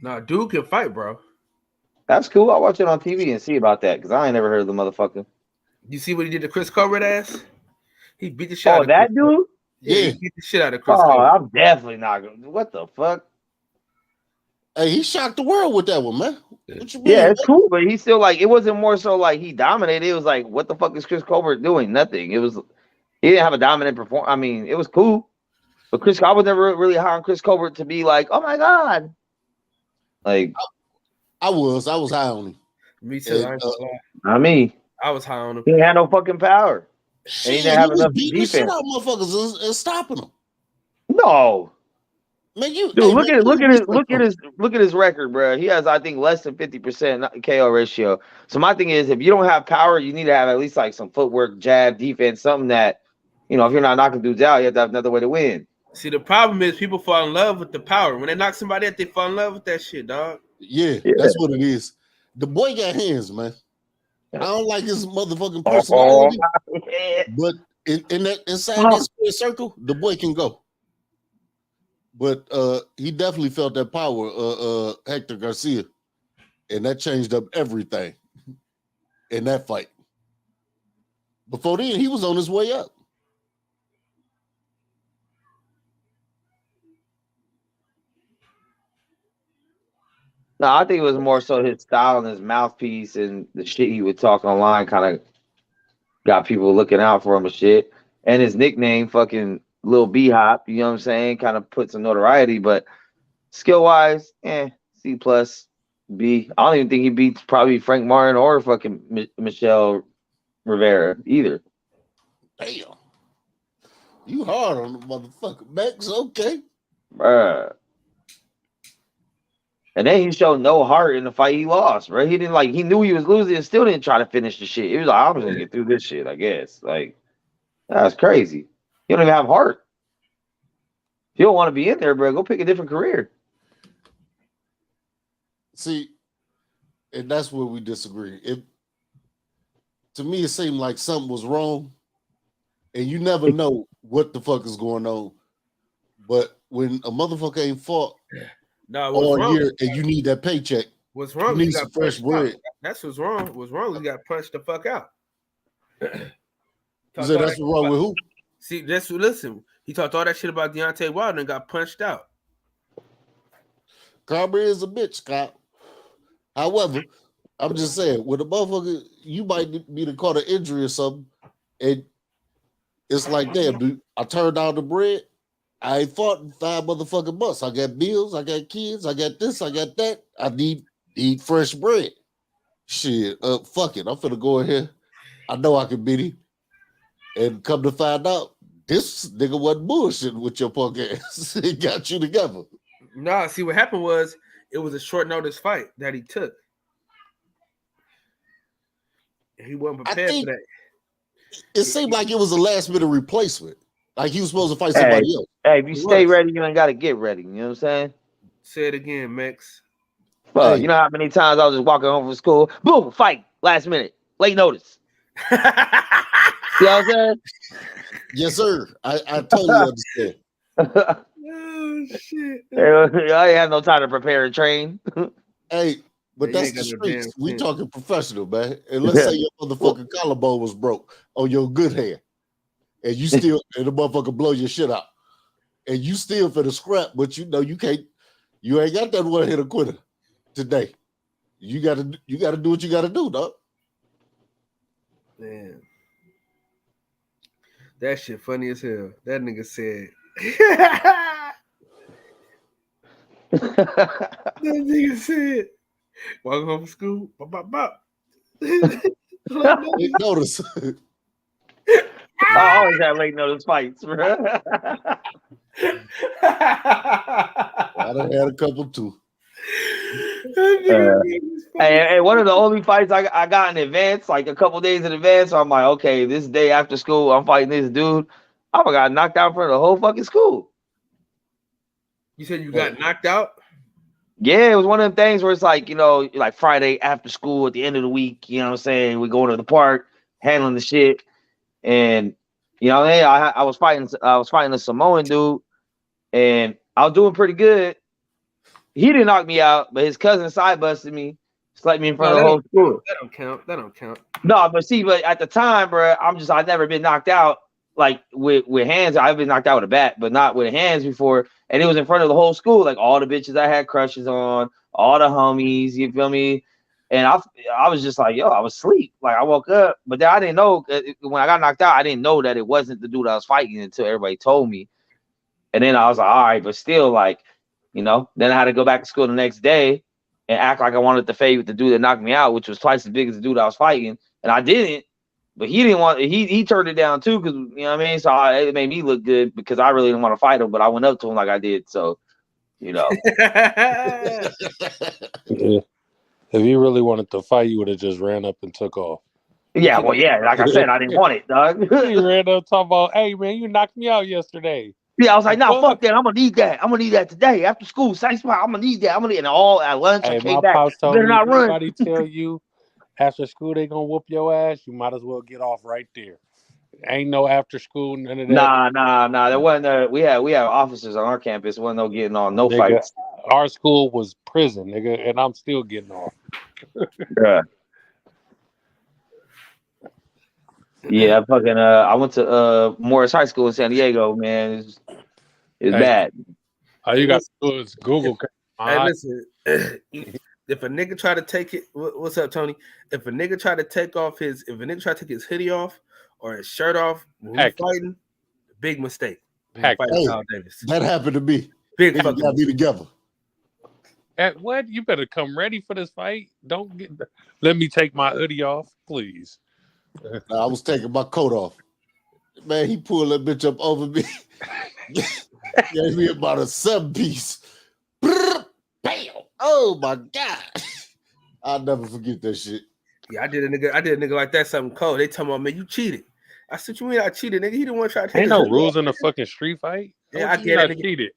Nah, dude can fight, bro. That's cool. I'll watch it on TV and see about that because I ain't never heard of the motherfucker. You see what he did to Chris Colbert ass? He beat the shit out of that dude? Yeah, Yeah. he beat the shit out of Chris Oh, Colbert. I'm definitely not gonna. What the fuck? Hey, he shocked the world with that one, man. What you mean? Yeah, it's man? cool, but he still like it wasn't more so like he dominated. It was like, what the fuck is Chris Colbert doing? Nothing. It was he didn't have a dominant performance. I mean, it was cool, but I was never really high on Chris Colbert to be like, oh my god, like I was high on him. Me too. And, I ain't gonna lie. not me. I was high on him. He didn't have no fucking power. And he shit, didn't have was enough beating the shit defense. out of motherfuckers and stopping them. No, Man, you dude, hey, look man, at you look at his record, bro. He has, I think, less than 50% KO ratio. So my thing is, if you don't have power, you need to have at least like some footwork, jab, defense, something that, you know, if you're not knocking dudes out, you have to have another way to win. See, the problem is people fall in love with the power. When they knock somebody out, they fall in love with that shit, dog. Yeah, that's what it is. The boy got hands, man. I don't like his motherfucking personality, but in that inside that square circle, the boy can go. But he definitely felt that power, Hector Garcia, and that changed up everything in that fight. Before then, he was on his way up. No, I think it was more so his style and his mouthpiece and the shit he would talk online kind of got people looking out for him and shit. And his nickname, fucking Lil B Hop, you know what I'm saying, kind of put some notoriety. But skill wise, C plus, B. I don't even think he beats probably Frank Martin or fucking Michelle Rivera either. Damn, you hard on the motherfucker, Max. Okay, Bruh. And then he showed no heart in the fight he lost, bro. He didn't like, he knew he was losing and still didn't try to finish the shit. He was like, I'm just gonna get through this shit, I guess. Like, that's crazy. You don't even have heart. If you don't want to be in there, bro, go pick a different career. see, and that's where we disagree. To me, it seemed like something was wrong, and you never know what the fuck is going on. But when a motherfucker ain't fought all year and you need that paycheck, what's wrong? You need some fresh bread. That's what's wrong. What's wrong? We got punched the fuck out. You said that's what's wrong with who? See, listen. He talked all that shit about Deontay Wilder and got punched out. Carver is a bitch, Scott. However, I'm just saying, with a motherfucker, you might be to caught an injury or something, and it's like, damn, dude, I turned down the bread. I ain't fought in 5 motherfucking months. I got bills, I got kids, I got this, I got that. I need fresh bread. Shit, fuck it. I'm finna go in here. I know I can beat him. And come to find out, this nigga wasn't bullshitting with your punk ass. He got you together. Nah, see what happened was it was a short notice fight that he took. He wasn't prepared for that. It seemed like it was a last minute replacement. Like he was supposed to fight somebody else. Hey, if you stay ready, you ain't got to get ready. You know what I'm saying? Say it again, Max. Well, hey. You know how many times I was just walking home from school, boom, fight, last minute, late notice. You know what I'm saying? Yes, sir. I totally understand. Oh, shit. I ain't had no time to prepare and train. Hey, but that's the streets. We talking professional, man. And let's say your motherfucking collarbone was broke on your good hand. And you still, and the motherfucker blow your shit out. And you still for the scrap, but you know you can't, you ain't got that one hit a quitter today. You gotta do what you gotta do, dog. Man. That shit funny as hell. That nigga said. That nigga said, walk home from school. Bop, bop, bop. Notice. I always have late notice fights, bro. I done had a couple too. Hey, one of the only fights I got in advance, like a couple days in advance, so I'm like, okay, this day after school, I'm fighting this dude. I got knocked out in front of the whole fucking school. You said you got knocked out? Yeah, it was one of them things where it's like, you know, like Friday after school at the end of the week, you know what I'm saying? We going to the park, handling the shit. And, you know, hey, I was fighting a Samoan dude, and I was doing pretty good. He didn't knock me out, but his cousin side busted me, slapped me in front of the whole school. That don't count. No, but at the time, bro, I've never been knocked out. like with hands. I've been knocked out with a bat, but not with hands before. And it was in front of the whole school, like all the bitches I had crushes on, all the homies. You feel me? And I was just like, yo, I was asleep. Like I woke up, but then I didn't know when I got knocked out. I didn't know that it wasn't the dude I was fighting until everybody told me. And then I was like, all right, but still, like, you know. Then I had to go back to school the next day and act like I wanted to fade with the dude that knocked me out, which was twice as big as the dude I was fighting, and I didn't. But he didn't want. He turned it down too, because you know what I mean. So it made me look good because I really didn't want to fight him, but I went up to him like I did. So, you know. Yeah. If you really wanted to fight, you would have just ran up and took off. Yeah, well, yeah. Like I said, I didn't want it, dog. He ran up talking about, "Hey, man, you knocked me out yesterday." Yeah, I was like, "Nah, fuck that. I'm gonna need that. I'm gonna need that today after school. Same spot. I'm gonna need that. I'm gonna need." And all at lunch, Hey, I came my back. pops told Better me, not if run. anybody tell you after school they gonna whoop your ass, you might as well get off right there. Ain't no after school, none of that. Nah. There wasn't. We have officers on our campus. Wasn't no getting on, no Nigga, fights. our school was prison, nigga, and I'm still getting off. Yeah. Yeah, fucking. I went to Morris High School in San Diego. Man, it's Hey, bad. all you got to do is Google. Hey, listen. If a nigga try to take it, what's up, Tony? If a nigga try to take his hoodie off or his shirt off when he's fighting, big mistake. Hey, that happened to me. Big fucking got me together. At what? You better come ready for this fight. Don't get. Let me take my hoodie off, please. I was taking my coat off. Man, he pulled that bitch up over me. Gave me about a 7-piece. Bam! Oh my God. I'll never forget that shit. Yeah, I did a nigga like that, something cold. They tell me, man, you cheated. I said, you mean I cheated, nigga? He didn't want to try to take Ain't no rules in a fucking street fight. Yeah, I get it. Cheated.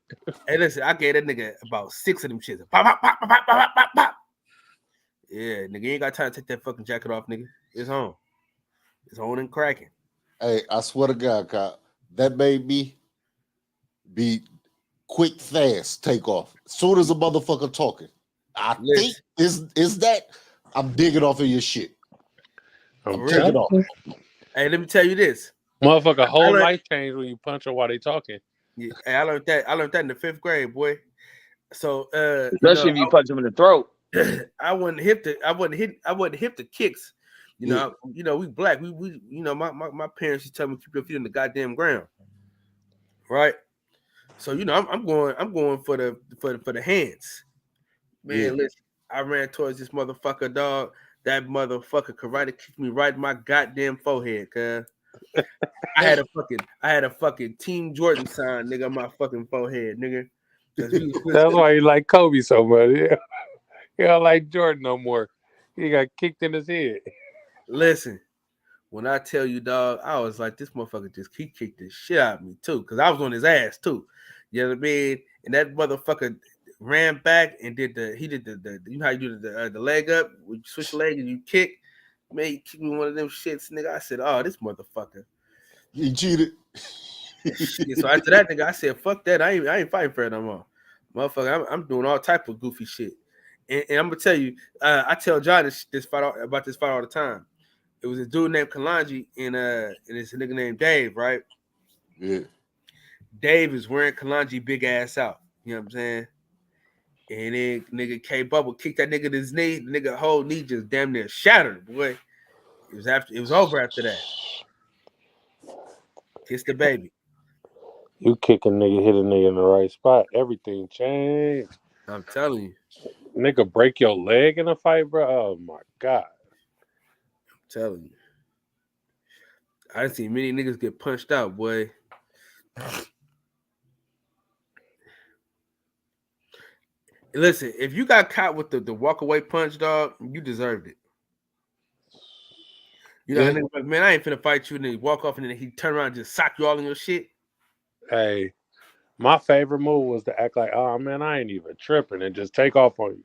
Hey, listen, I gave that nigga about 6 of them shits. Pop, pop, pop, pop, pop, pop, pop. Yeah, nigga, you ain't got time to take that fucking jacket off, nigga. It's on. It's on and cracking. Hey, I swear to God, Kyle, that made me be quick, fast takeoff. As soon as a motherfucker talking, I think is that I'm digging off of your shit. I'm taking off. Hey, let me tell you this. Motherfucker, whole life change when you punch her while they talking. Yeah, hey, I learned that in the 5th grade, boy. So especially if you punch him in the throat. I wasn't hip to kicks. You know, we black. We my parents used to tell me keep your feet on the goddamn ground. Right? So I'm going for the hands. Man, listen, I ran towards this motherfucker, dog. That motherfucker karate kicked me right in my goddamn forehead, cuz. I had a fucking Team Jordan sign, nigga, on my fucking forehead, nigga. That's why you like Kobe so much. Yeah. He don't like Jordan no more. He got kicked in his head. Listen, when I tell you, dog, I was like, this motherfucker he kicked the shit out of me too, because I was on his ass too. You know what I mean? And that motherfucker ran back and did the you know how you do the leg up, you switch the leg and you kick. Man, he kicked me one of them shits, nigga. I said, oh, this motherfucker. He cheated. So after that, nigga, I said, fuck that. I ain't fighting for it no more. Motherfucker, I'm doing all type of goofy shit. And I'm gonna tell you, I tell John about this fight all the time. It was a dude named Kalanji and it's a nigga named Dave, right? Yeah. Dave is wearing Kalanji big ass out. You know what I'm saying? And then nigga K Bubble kicked that nigga to his knee. The nigga whole knee just damn near shattered, boy. It was over after that. Kiss the baby. You kick a nigga, hit a nigga in the right spot, everything changed. I'm telling you. Nigga break your leg in a fight, bro. Oh my God. I'm telling you. I done seen many niggas get punched out, boy. Listen, if you got caught with the walk away punch, dog, you deserved it. You know, nigga, like, man, I ain't finna fight you, and then he walk off, and then he turn around and just sock you all in your shit. Hey, my favorite move was to act like, oh man, I ain't even tripping, and just take off on you.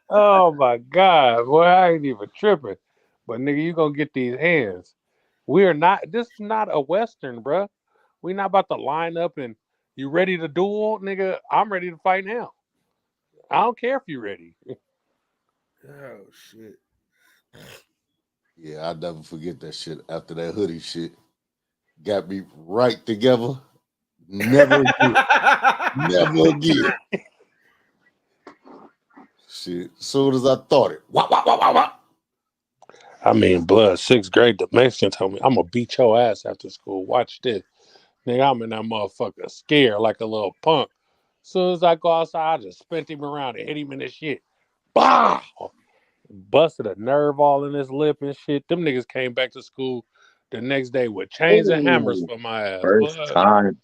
Oh my God, boy, I ain't even tripping. But nigga, you gonna get these hands. This is not a Western, bro. We not about to line up and you ready to duel, nigga. I'm ready to fight now. I don't care if you're ready. Oh shit. Yeah, I'll never forget that shit after that hoodie shit. Got me right together. Never again. Never again. Shit. As soon as I thought it. Wah, wah, wah, wah, wah. I mean, blood, 6th grade, the Mexican told me, I'm going to beat your ass after school. Watch this. Nigga, I'm in that motherfucker scared like a little punk. As soon as I go outside, I just spent him around and hit him in the shit. Bah! Busted a nerve all in his lip and shit. Them niggas came back to school the next day with chains and hammers Ooh, for my ass. first Blood. time.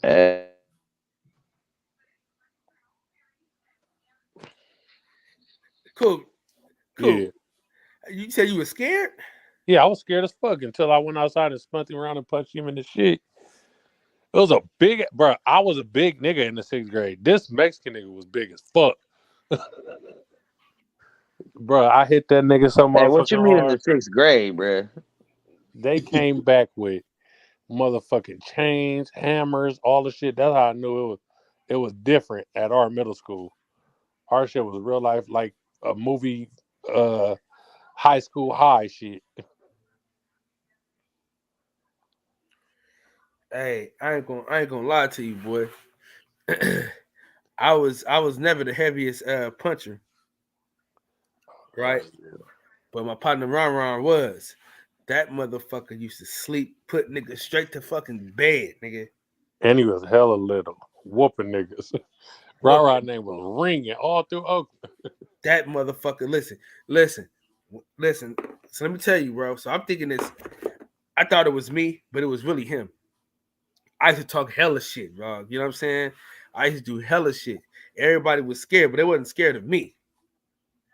Cool. Yeah. You said you were scared? Yeah, I was scared as fuck until I went outside and spun him around and punched him in the shit. It was a big, bro. I was a big nigga in the 6th grade. This Mexican nigga was big as fuck. Bro, I hit that nigga so Hey, what you motherfucking mean in the hard. 6th grade, bro? They came back with motherfucking chains, hammers, all the shit. That's how I knew it was different at our middle school. Our shit was real life, like a movie, high school high shit. Hey, I ain't gonna lie to you, boy. I was never the heaviest puncher, right? But my partner Ron Ron was. That motherfucker used to sleep, put niggas straight to fucking bed, nigga. And he was hella little, whooping niggas. Rah name was ringing all through Oakland. That motherfucker. Listen. So let me tell you, bro. So I'm thinking this. I thought it was me, but it was really him. I used to talk hella shit, bro. You know what I'm saying? I used to do hella shit. Everybody was scared, but they wasn't scared of me.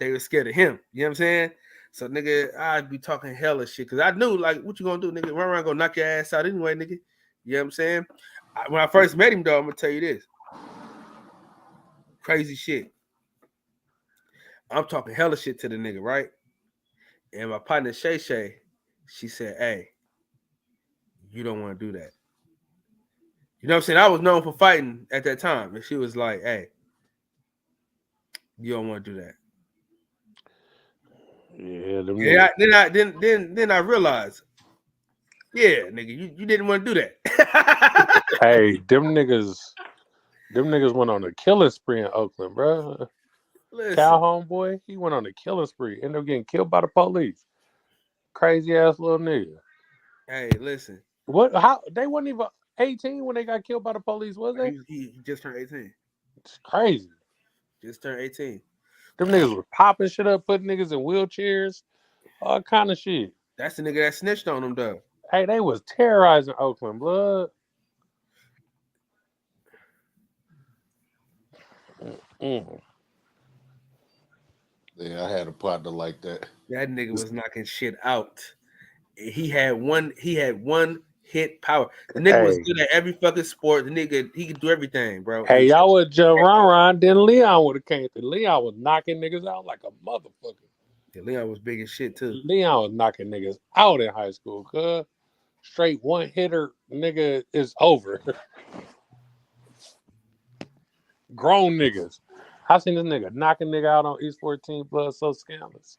They were scared of him. You know what I'm saying? So, nigga, I'd be talking hella shit because I knew, like, what you gonna do, nigga? Run around, gonna knock your ass out anyway, nigga. You know what I'm saying? When I first met him, though, I'm gonna tell you this. Crazy shit. I'm talking hella shit to the nigga, right? And my partner Shay Shay, she said, "Hey, you don't want to do that." You know what I'm saying? I was known for fighting at that time, and she was like, "Hey, you don't want to do that." Yeah, them Yeah. niggas. Then I realized, yeah, nigga, you didn't want to do that. Hey, them niggas went on a killing spree in Oakland, bro. Listen, Calhoun boy, he went on a killing spree. Ended up getting killed by the police. Crazy ass little nigga. hey, listen. What? How? They weren't even 18 when they got killed by the police, was they? He just turned 18. It's crazy. Just turned 18. Them niggas was popping shit up, putting niggas in wheelchairs, all kind of shit. That's the nigga that snitched on him, though. Hey, they was terrorizing Oakland, blood. Mm. Yeah, I had a partner like that. That nigga was knocking shit out. He had one hit power. The nigga was good at every fucking sport. The nigga, he could do everything, bro. Hey, y'all would jump Ron, then Leon would have came through. Leon was knocking niggas out like a motherfucker. Yeah, Leon was big as shit too. Leon was knocking niggas out in high school, cuz straight one hitter, nigga is over. Grown niggas. I seen this nigga knocking nigga out on East 14 blood, so scandalous.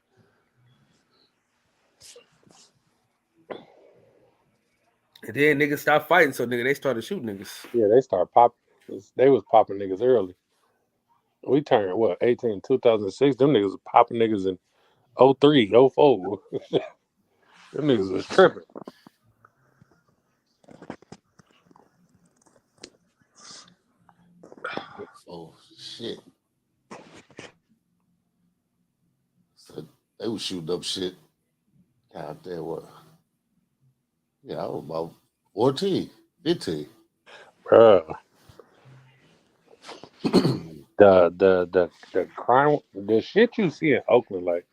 And then niggas stopped fighting, so nigga they started shooting niggas. Yeah, they started popping. They was popping niggas early. We turned what 18 in 2006. Them niggas was popping niggas in 03, 04. Them niggas was tripping. Oh shit! So they was shooting up shit. God damn, what? Yeah, I was about 14, 15. Bruh. the crime, the shit you see in Oakland, like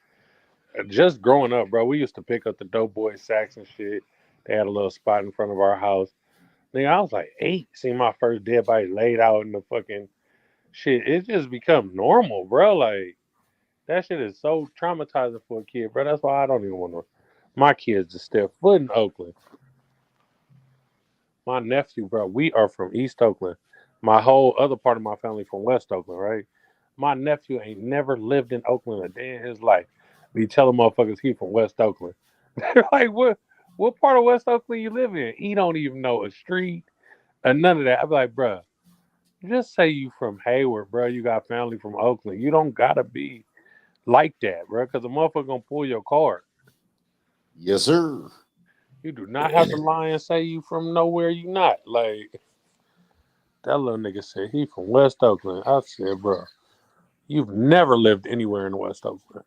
just growing up, bro. We used to pick up the dope boy sacks and shit. They had a little spot in front of our house. Nigga, I was like 8, seeing my first dead body laid out in the fucking shit. It just become normal, bro. Like that shit is so traumatizing for a kid, bro. That's why I don't even want to. My kids to step foot in Oakland. My nephew, bro, we are from East Oakland. My whole other part of my family from West Oakland, right? My nephew ain't never lived in Oakland a day in his life. Be telling motherfuckers he from West Oakland. They're like, what part of West Oakland you live in? He don't even know a street or none of that. I'd be like, bro, just say you from Hayward, bro. You got family from Oakland. You don't gotta be like that, bro, because a motherfucker gonna pull your card. Yes, sir. You do not have to lie and say you from nowhere you not. Like, that little nigga said he from West Oakland. I said, bro, you've never lived anywhere in West Oakland.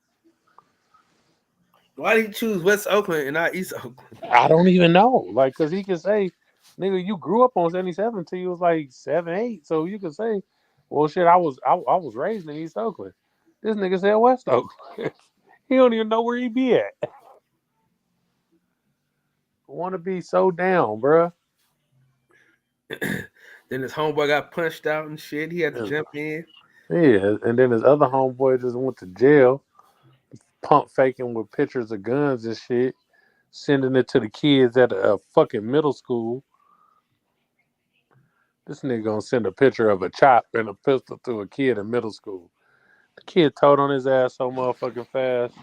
Why do you choose West Oakland and not East Oakland? I don't even know. Like, because he could say, nigga, you grew up on 77 till you was like 7, 8. So you could say, well, shit, I was raised in East Oakland. This nigga said West Oakland. He don't even know where he be at. Want to be so down, bro. Then his homeboy got punched out and shit. He had to jump in. Yeah, and then his other homeboy just went to jail, pump faking with pictures of guns and shit, sending it to the kids at a fucking middle school. This nigga gonna send a picture of a chop and a pistol to a kid in middle school. The kid told on his ass so motherfucking fast.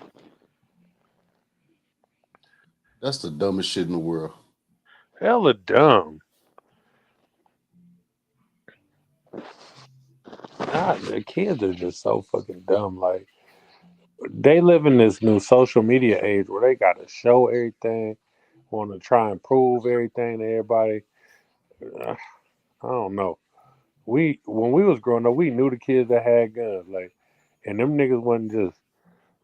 That's the dumbest shit in the world. Hella dumb. God, the kids are just so fucking dumb. Like, they live in this new social media age where they gotta show everything, want to try and prove everything to everybody. I don't know. When we was growing up, we knew the kids that had guns, like, and them niggas wasn't just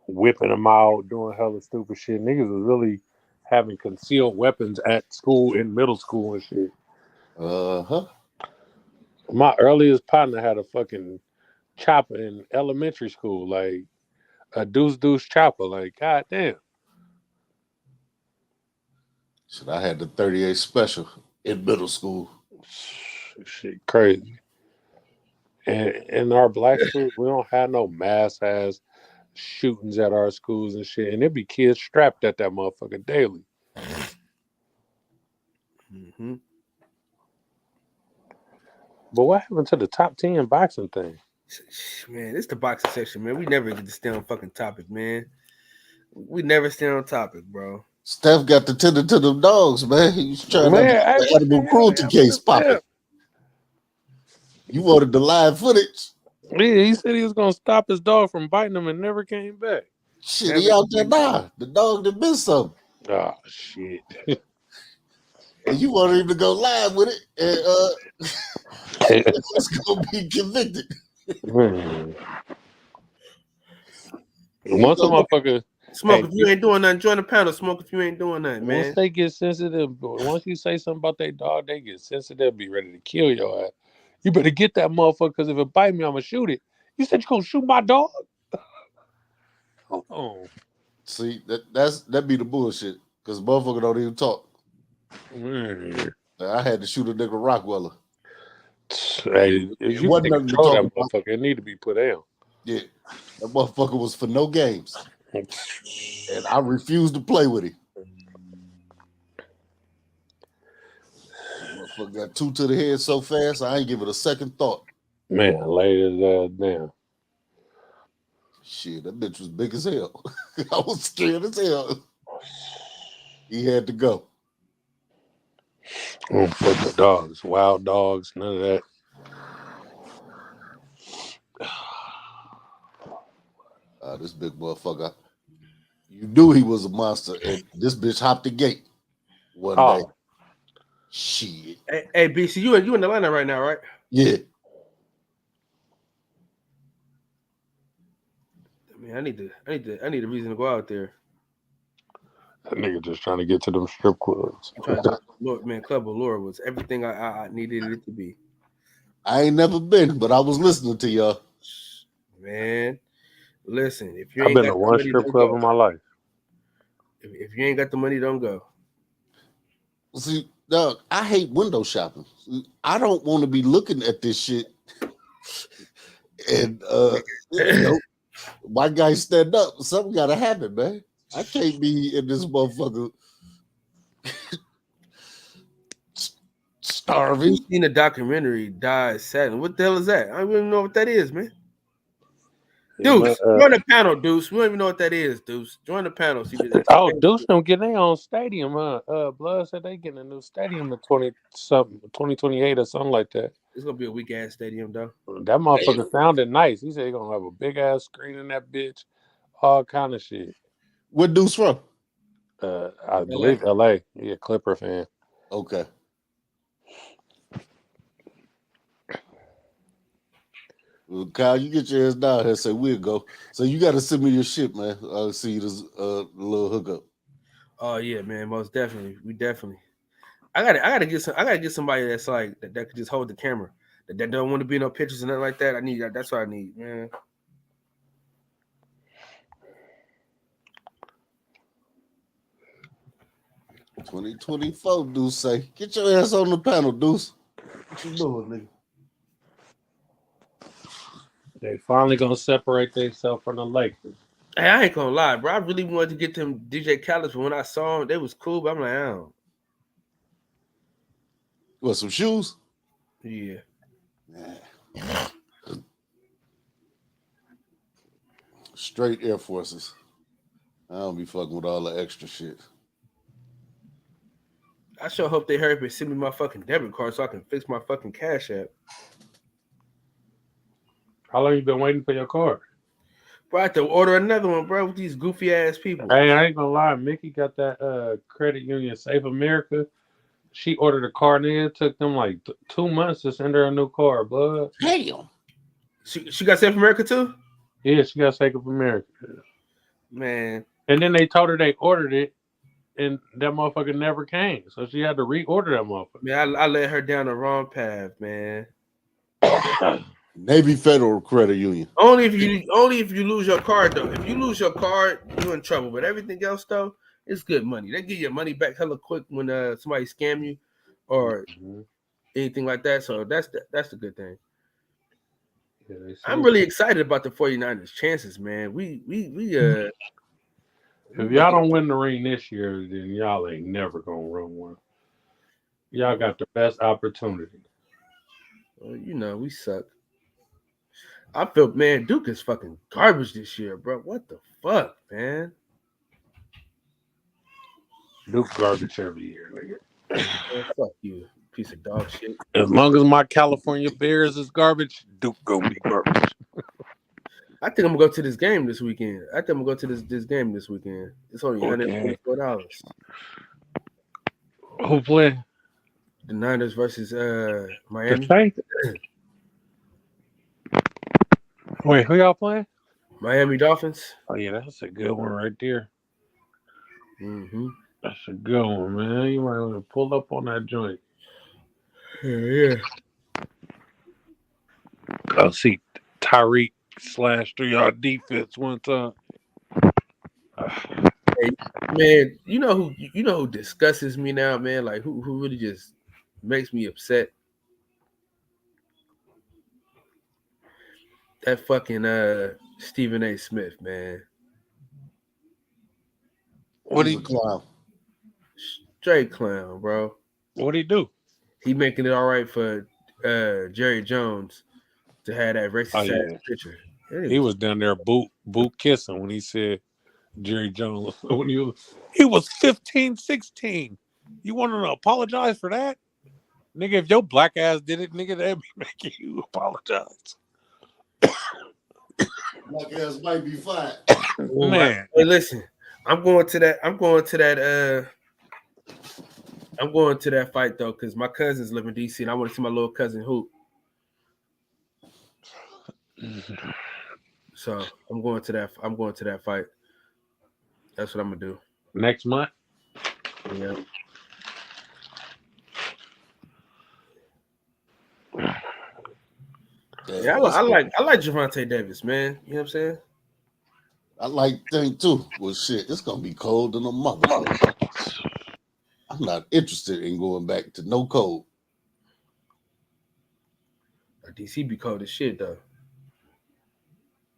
whipping them out, doing hella stupid shit. Niggas was really having concealed weapons at school, in middle school and shit. Uh-huh. My earliest partner had a fucking chopper in elementary school, like a deuce chopper. Like, goddamn. Shit, I had the 38 special in middle school. Shit crazy. And in our black schools, we don't have no mass ass shootings at our schools and shit. And there be kids strapped at that motherfucker daily. Mm-hmm. But what happened to the top 10 boxing thing? Man, it's the boxing section, man. We never get to stay on fucking topic, man. We never stay on topic, bro. Steph got to tend to them dogs, man. He was trying to have an animal cruelty case popping. You wanted the live footage. Yeah, he said he was gonna stop his dog from biting him and never came back. Shit, he out there now. The dog done missed something. Oh shit. And you wanted him to go live with it, and it's gonna be convicted. Once a motherfucker Smoke, if you ain't doing nothing, join the panel. Smoke if you ain't doing nothing, man. Once they get sensitive, once you say something about their dog, they get sensitive, be ready to kill your ass. You better get that motherfucker, because if it bite me, I'm gonna shoot it. You said you gonna shoot my dog? Hold on. See, that be the bullshit, because motherfucker don't even talk. I had to shoot a nigga Rockweller. Hey, if you can't control that motherfucker, it need to be put down. Yeah, that motherfucker was for no games. And I refused to play with him. Motherfucker got 2 to the head so fast, I ain't give it a second thought. Man, laid his ass down. Shit, that bitch was big as hell. I was scared as hell. He had to go. I don't fuck with dogs, wild dogs, none of that. This big motherfucker. You knew he was a monster, and this bitch hopped the gate one day. Shit. Hey, BC, you in Atlanta right now, right? Yeah. Man, I need a reason to go out there. That nigga just trying to get to them strip clubs. Lord, man, Club Allure was everything I needed it to be. I ain't never been, but I was listening to y'all. Man, listen, if you I've ain't been got to the one money, strip don't club go. in my life. If you ain't got the money, don't go. See, dog, I hate window shopping. I don't want to be looking at this shit. And you know, white guy stand up. Something gotta happen, man. I can't be in this motherfucker starving. You seen a documentary, Die Satin. What the hell is that? I don't even know what that is, man. Deuce, join the panel, Deuce. We don't even know what that is, Deuce. Join the panel. See Oh, Deuce them getting their own stadium, huh? Blood said they getting a new stadium in 2028 or something like that. It's gonna be a weak ass stadium, though. That motherfucker sounded nice. He said he gonna have a big ass screen in that bitch, all kind of shit. Where Deuce from? I believe LA. He a Clipper fan. Okay. Well, Kyle, you get your ass down here. Say we'll go. So you got to send me your shit, man. I'll see you this little hookup. Oh yeah, man, most definitely. We definitely. I gotta get somebody that's like that could just hold the camera. That don't want to be no pictures and nothing like that. I need that. That's what I need, man. $2024, Deuce say. Get your ass on the panel, Deuce. What you doing, nigga? They finally gonna separate themselves from the Lakers. Hey, I ain't gonna lie, bro. I really wanted to get them DJ Khaled, but when I saw them, they was cool. But I'm like, I don't. What, some shoes? Yeah. Straight Air Forces. I don't be fucking with all the extra shit. I sure hope they hurry up and send me my fucking debit card so I can fix my fucking Cash App. How long you been waiting for your card? Bro, I have to order another one, bro, with these goofy ass people. Hey, I ain't gonna lie. Mickey got that credit union Safe America. She ordered a card and it took them like 2 months to send her a new card, blood. Damn. She got Safe America too? Yeah, she got Safe America. Man. And then they told her they ordered it and that motherfucker never came. So she had to reorder that motherfucker. Man, I led her down the wrong path, man. Navy Federal Credit Union. Only if you lose your card though. If you lose your card, you're in trouble. But everything else though, it's good money. They give your money back hella quick when somebody scam you or anything like that. So that's the good thing. Yeah, I'm really excited about the 49ers chances, man. We if y'all don't win the ring this year, then y'all ain't never gonna run one. Y'all got the best opportunity. Well, you know, we suck. I feel, man, Duke is fucking garbage this year, bro. What the fuck, man? Duke garbage every year, nigga. Man, fuck you, piece of dog shit. As long as my California Bears is garbage, Duke gonna be garbage. I think I'm gonna go to this game this weekend. I think I'm gonna go to this game this weekend. It's only $144. Who play? The Niners versus Miami. Wait, who y'all playing? Miami Dolphins. Oh yeah, that's a good one right there. Mm-hmm. That's a good one, man. You might want to pull up on that joint. Yeah. I'll see Tyreek slash 3-yard defense one time. Hey, man, you know who disgusts me now, man? Like who really just makes me upset? That fucking Stephen A. Smith, man. What he clown? Straight clown, bro. What'd he do? He making it all right for Jerry Jones to have that racist picture. He was down there boot kissing when he said Jerry Jones. When he was 15, 16. You want to apologize for that? Nigga, if your black ass did it, nigga, that'd be making you apologize. Black ass might be fine. Man. Hey, listen, I'm going to that fight though, because my cousins live in DC and I want to see my little cousin hoop. So I'm going to that fight. That's what I'm gonna do. Next month? Yeah. Yeah, I like Javante Davis, man. You know what I'm saying? I like thing too. Well, shit, it's gonna be cold in a motherfucker. I'm not interested in going back to no cold. DC be cold as shit though.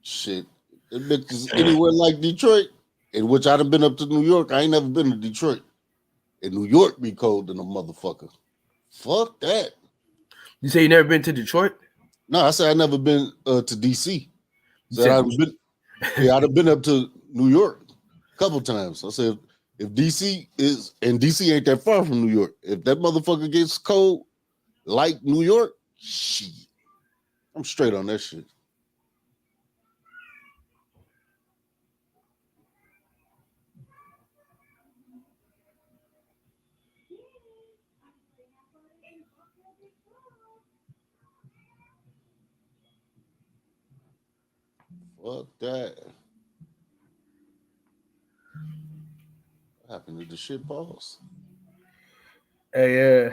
Shit, it bitches anywhere like Detroit, in which I'd have been up to New York. I ain't never been to Detroit. And New York be cold in a motherfucker. Fuck that. You say you never been to Detroit? No, I said I never been to DC. Said I'd have been up to New York a couple times. I said, if DC ain't that far from New York, if that motherfucker gets cold like New York, shit, I'm straight on that shit. Fuck that. What happened to the shit pause? Hey,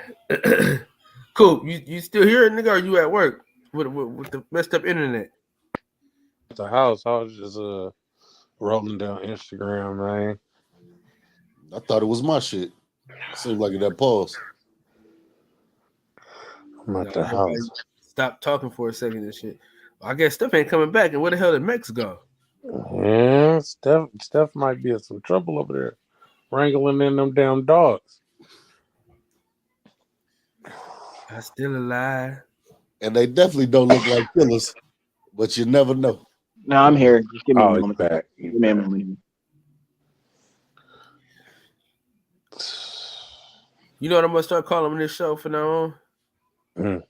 cool. You still here, nigga? Or are you at work with the messed up internet? At the house, I was just rolling down Instagram, man. I thought it was my shit. Seemed like that pause. I'm at the house. Stop talking for a second and shit. I guess Steph ain't coming back. And where the hell did Mex go? Yeah, Steph might be in some trouble over there, wrangling in them damn dogs. I'm still alive. And they definitely don't look like killers, but you never know. No, I'm here. Just give me a He's moment. back. Give me a moment. You know what I'm gonna start calling this show from now on?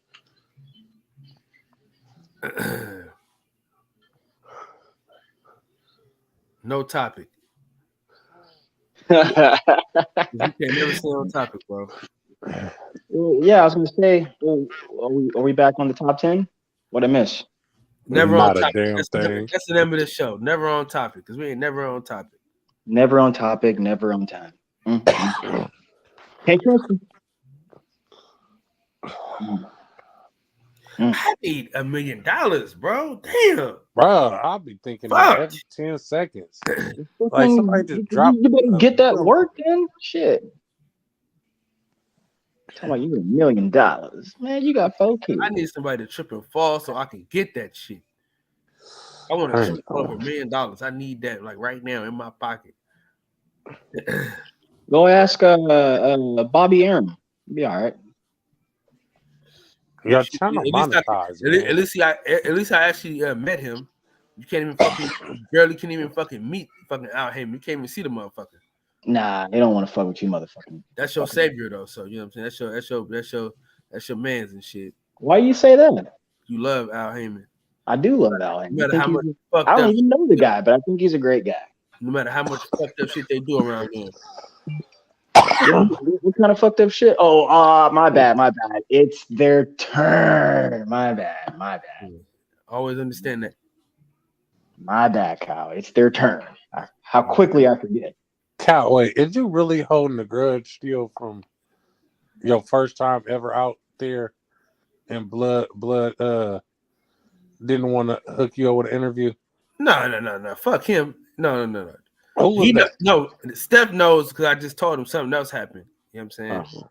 No topic. You can't never stay on topic, bro. Well, yeah, I was gonna say, are we back on the top 10? What I miss? Never Not on a topic. damn That's thing. the name of the show. Never on topic, because we ain't never on topic. Never on topic, never on time. Mm-hmm. Can't trust me. I need $1 million, bro. Damn. Bro, I'll be thinking that every 10 seconds. Like somebody just dropped. You better get that work then. Shit. Talking about you $1 million. Man, you got 4 kids. I need somebody to trip and fall so I can get that shit. I want to trip over $1 million. I need that like right now in my pocket. Go ask Bobby Aaron. Be all right. Your channel monetized. At least I actually met him. You can't even barely can even fucking meet fucking out him. You can't even see the motherfucker. Nah, they don't want to fuck with you, motherfucker. That's your savior though, so you know what I'm saying. That's your man's and shit. Why you say that? You love Al Heyman. I do love Al Heyman. No matter how much I don't even know the guy, but I think he's a great guy. No matter how much fucked up shit they do around here. What kind of fucked up shit? Oh, my bad. It's their turn. My bad. Always understand that. My bad, Kyle. It's their turn. How quickly I forget. Kyle, wait, is you really holding a grudge still from your first time ever out there and blood didn't want to hook you up with an interview? No. Fuck him. No. No, Steph knows because I just told him something else happened. You know what I'm saying?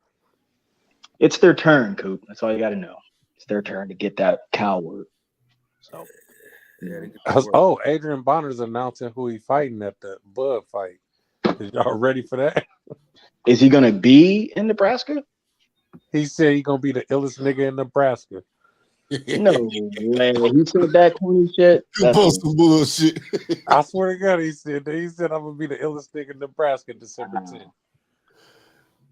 It's their turn, Coop. That's all you got to know. It's their turn to get that cow work. So, Adrian Bonner's announcing who he's fighting at the Bud fight. Is y'all ready for that? Is he gonna be in Nebraska? He said he's gonna be the illest nigga in Nebraska. No way. He said that corny shit. That's some bullshit. I swear to God, he said I'm gonna be the illest nigga in Nebraska December 10th.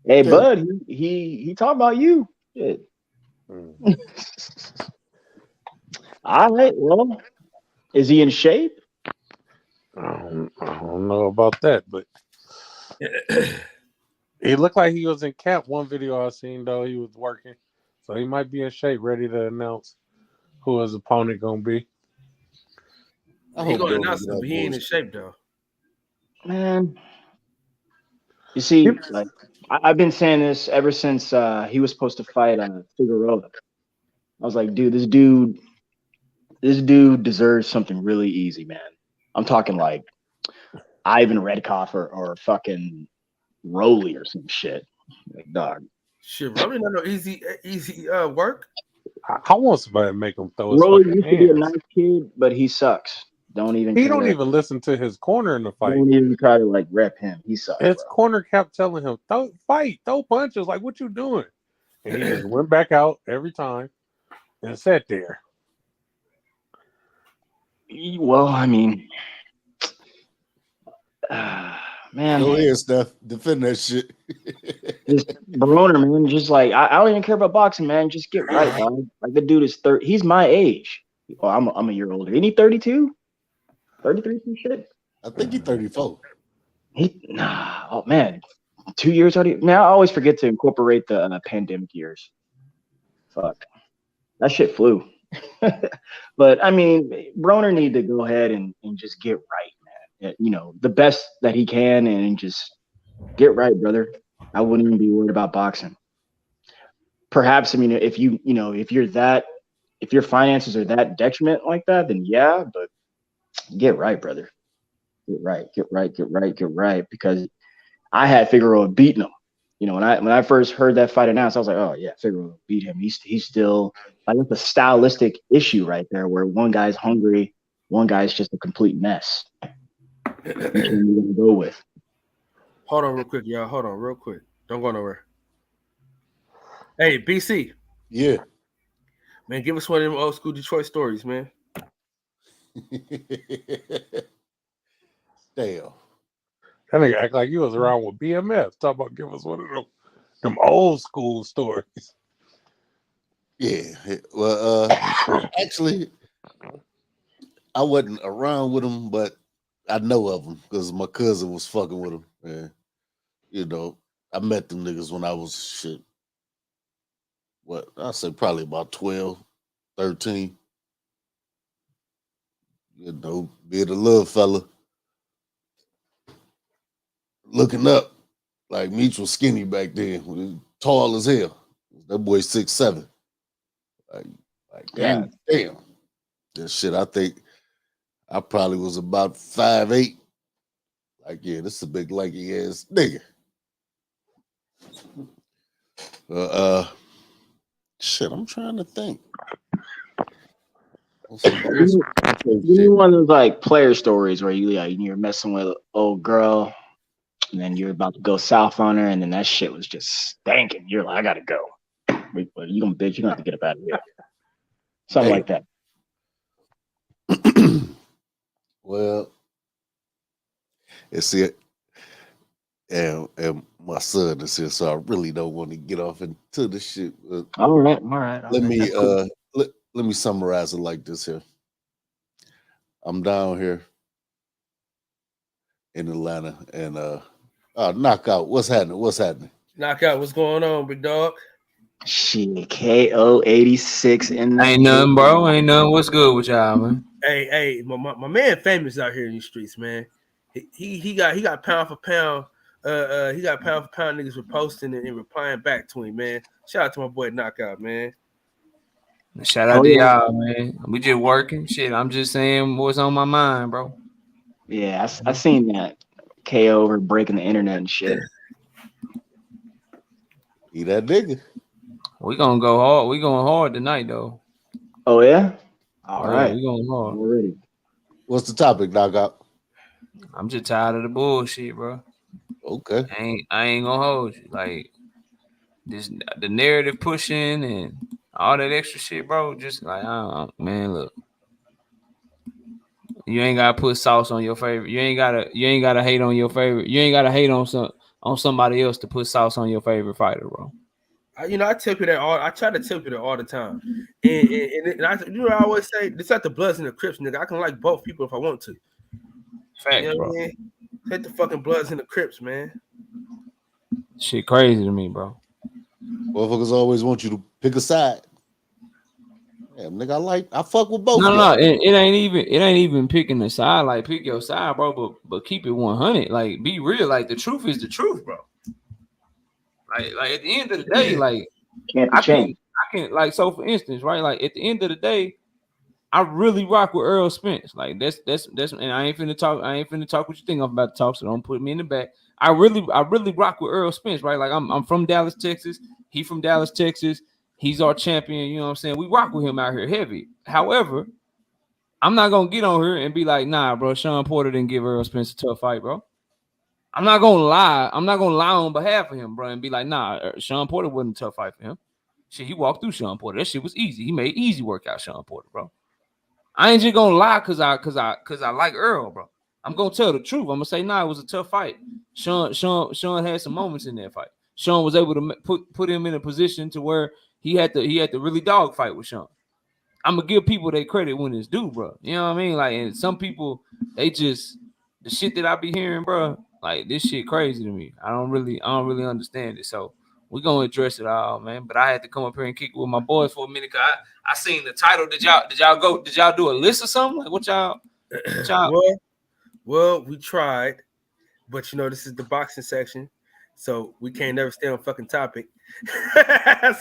Hey, Bud, he talked about you. Shit. All right. Well, is he in shape? I don't know about that, but he looked like he was in camp. One video I seen though, he was working, so he might be in shape, ready to announce who his opponent gonna be. He gonna announce it, but he ain't in shape though. Man, you see, like I've been saying this ever since he was supposed to fight Figueroa. I was like, dude, this dude deserves something really easy, man. I'm talking like Ivan Redkov or fucking Rolly or some shit. Like, dog. Shit, Rolly not no easy work. I want somebody to make him throw his Rolly fucking used to be a nice kid, but he sucks. He don't even listen to his corner in the fight. Don't even try to like rep him. He sucks. His corner kept telling him, throw punches, like what you doing? And he just went back out every time and sat there. Well, I mean, man, Go ahead, Steph. Defend that shit. just Broner, man. Just like I don't even care about boxing, man. Just get right, dog. Like the dude is 30. He's my age. Oh, I'm a year older. Isn't he 32? 33 some shit? I think he's 34. Oh man, 2 years already. Man, I always forget to incorporate the pandemic years. Fuck, that shit flew. But I mean, Broner need to go ahead and just get right, man. You know, the best that he can and just get right, brother. I wouldn't even be worried about boxing. Perhaps, I mean, if if your finances are that detriment like that, then yeah, but get right, brother. Get right, get right, get right, get right. Because I had Figueroa beating him. You know, when I first heard that fight announced, I was like, oh yeah, Figueroa beat him. He's still like it's a stylistic issue right there where one guy's hungry, one guy's just a complete mess. Which one are you gonna go with? Hold on real quick, y'all. Hold on real quick. Don't go nowhere. Hey, BC. Yeah. Man, give us one of them old school Detroit stories, man. Damn. That nigga act like you was around with BMF. Talk about give us one of them old school stories. Yeah. Well, actually, I wasn't around with him, but I know of him because my cousin was fucking with him. And, you know, I met them niggas when I was I say probably about 12, 13. You know, being a little fella. Looking up, like Meech was skinny back then, when he was tall as hell. That boy 6'7". Like God damn. That shit, I think I probably was about 5'8". Like, yeah, this is a big lanky ass nigga. Shit, I'm trying to think. Give me one of those like player stories where you're messing with an old girl and then you're about to go south on her and then that shit was just stinking. You're like, I gotta go. But you gonna bitch, you're gonna have to get up out of here. Something like that. Well, it's it. And my son is here, so I really don't want to get off into the shit. All right. Let me summarize it like this here. I'm down here in Atlanta and Knockout. What's happening? Knockout, what's going on, big dog? Shit, KO 86 in the Ain't nothing, bro. Ain't nothing. What's good with y'all, man? Hey, my man famous out here in these streets, man. He got pound for pound. He got pound for pound niggas reposting and replying back to him, man. Shout out to my boy Knockout, man. Shout out to y'all, man. We just working. Shit, I'm just saying what's on my mind, bro. Yeah, I seen that KO over breaking the internet and shit. He that nigga. We gonna go hard. We going hard tonight, though. Oh yeah. All right. We going hard. Already. What's the topic, Knockout? I'm just tired of the bullshit, bro. Okay. I ain't gonna hold you. Like the narrative pushing and all that extra shit, bro. Just like, man, look. You ain't gotta put sauce on your favorite. You ain't gotta hate on your favorite. You ain't gotta hate on somebody else to put sauce on your favorite fighter, bro. I tell you that all. I try to tell you that all the time, and I, I always say, it's like the Bloods and the Crips, nigga. I can like both people if I want to. Facts, you know bro. What I mean? Hit the fucking Bloods and the Crips, man. Shit crazy to me, bro. Motherfuckers always want you to pick a side. Yeah, nigga, I fuck with both. No, it ain't even picking a side. Like, pick your side, bro, but keep it 100. Like, be real. Like, the truth is the truth, bro. Like at the end of the day, like I can like, so for instance, right? Like at the end of the day, I really rock with Earl Spence. Like that's and I ain't finna talk what you think I'm about to talk, so don't put me in the back. I really rock with Earl Spence, right? Like I'm from Dallas, Texas. He from Dallas, Texas. He's our champion, you know what I'm saying? We rock with him out here heavy. However, I'm not gonna get on here and be like, nah, bro, Sean Porter didn't give Earl Spence a tough fight, bro. I'm not gonna lie. I'm not gonna lie on behalf of him, bro, and be like, nah, Sean Porter wasn't a tough fight for him. Shit, he walked through Sean Porter. That shit was easy. He made easy work out Sean Porter, bro. I ain't just gonna lie because I like Earl, bro. I'm gonna tell the truth. I'm gonna say, nah, it was a tough fight. Sean had some moments in that fight. Sean was able to put him in a position to where he had to really dog fight with Sean. I'm gonna give people their credit when it's due, bro. You know what I mean? Like, and some people, they just the shit that I be hearing, bro. Like, this shit crazy to me. I don't really understand it. So we're gonna address it all, man. But I had to come up here and kick it with my boys for a minute. Cause I seen the title. Did y'all do a list or something? Like, what y'all? Well, we tried, but you know this is the boxing section, so we can't never stay on fucking topic. It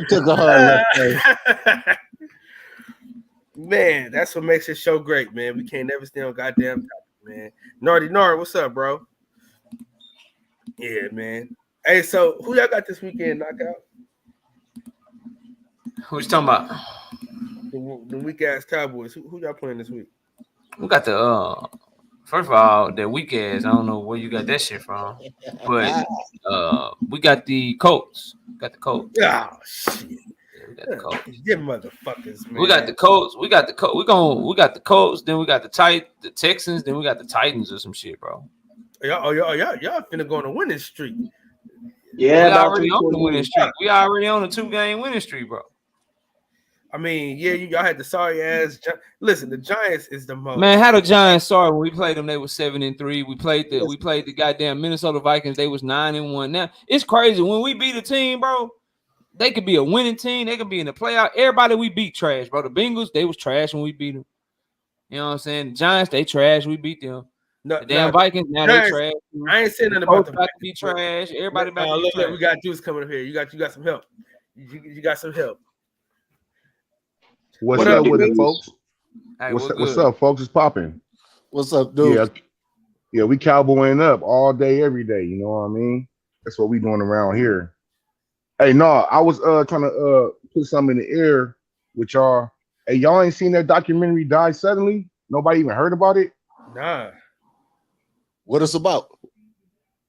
took a hard left. Man, that's what makes this show great, man. We can't never stay on goddamn topic, man. Nardy, what's up, bro? Yeah, man. Hey, so who y'all got this weekend knockout? Who you talking about? The weak ass Cowboys. Who y'all playing this week? We got the first of all, the weak ass. I don't know where you got that shit from, but we got the Colts. Got the Colts. Oh shit. Yeah, we got the Colts. Them motherfuckers, man. We got the Colts. We got the Colts. Then we got the Texans. Then we got the Titans or some shit, bro. Y'all finna go on a winning streak. Yeah, we already on the winning streak. We already on a 2-game winning streak, bro. I mean, yeah, y'all had the sorry ass. Listen, the Giants is the most. Man, how the Giants sorry when we played them? They were 7-3. We played the goddamn Minnesota Vikings. They was 9-1. Now it's crazy when we beat a team, bro. They could be a winning team. They could be in the playoff. Everybody we beat trash, bro. The Bengals, they was trash when we beat them. You know what I'm saying? The Giants, they trash. We beat them. The damn Vikings, now they trash. I ain't saying nothing about the Vikings. Be trash. Everybody about to be trash. We got Juice coming up here. You got some help. You got some help. What's up with it, folks? Hey, what's up, folks? It's popping. What's up, dude? Yeah, we cowboying up all day, every day. You know what I mean? That's what we doing around here. Hey, no, I was trying to put something in the air with y'all. Hey, y'all ain't seen that documentary Die Suddenly? Nobody even heard about it? Nah. What it's about?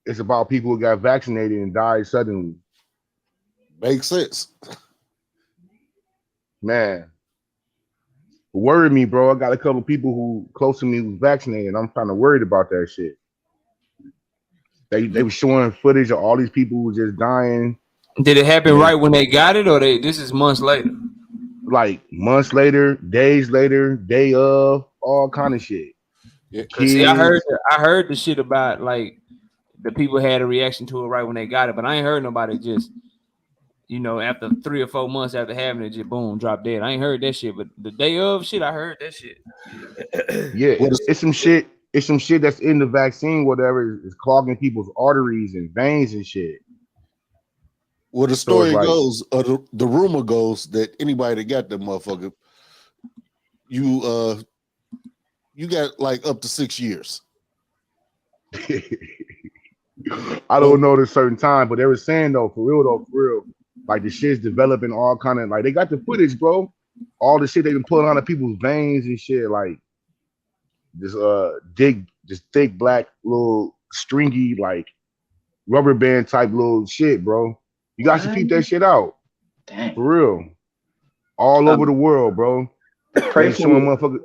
It's about people who got vaccinated and died suddenly. Makes sense. Man. Worried me, bro. I got a couple people who close to me was vaccinated. I'm kind of worried about that shit. They were showing footage of all these people who were just dying. Did it happen right when they got it, or this is months later? Like months later, days later, day of, all kind of shit. Yeah, see, I heard the shit about like the people had a reaction to it right when they got it, but I ain't heard nobody just, you know, after 3 or 4 months after having it, just boom, drop dead. I ain't heard that shit, but the day of shit, I heard that shit. Yeah, it's some shit. It's some shit that's in the vaccine, whatever, is clogging people's arteries and veins and shit. Well, the story goes, or the rumor goes that anybody that got that motherfucker, you got like up to 6 years. I don't know the certain time, but they were saying though, for real, like the shit's developing all kind of like they got the footage, bro. All the shit they been pulling out of people's veins and shit, like this thick black little stringy like rubber band type little shit, bro. You got to keep that shit out. Dang. For real. All over the world, bro. Pray for me.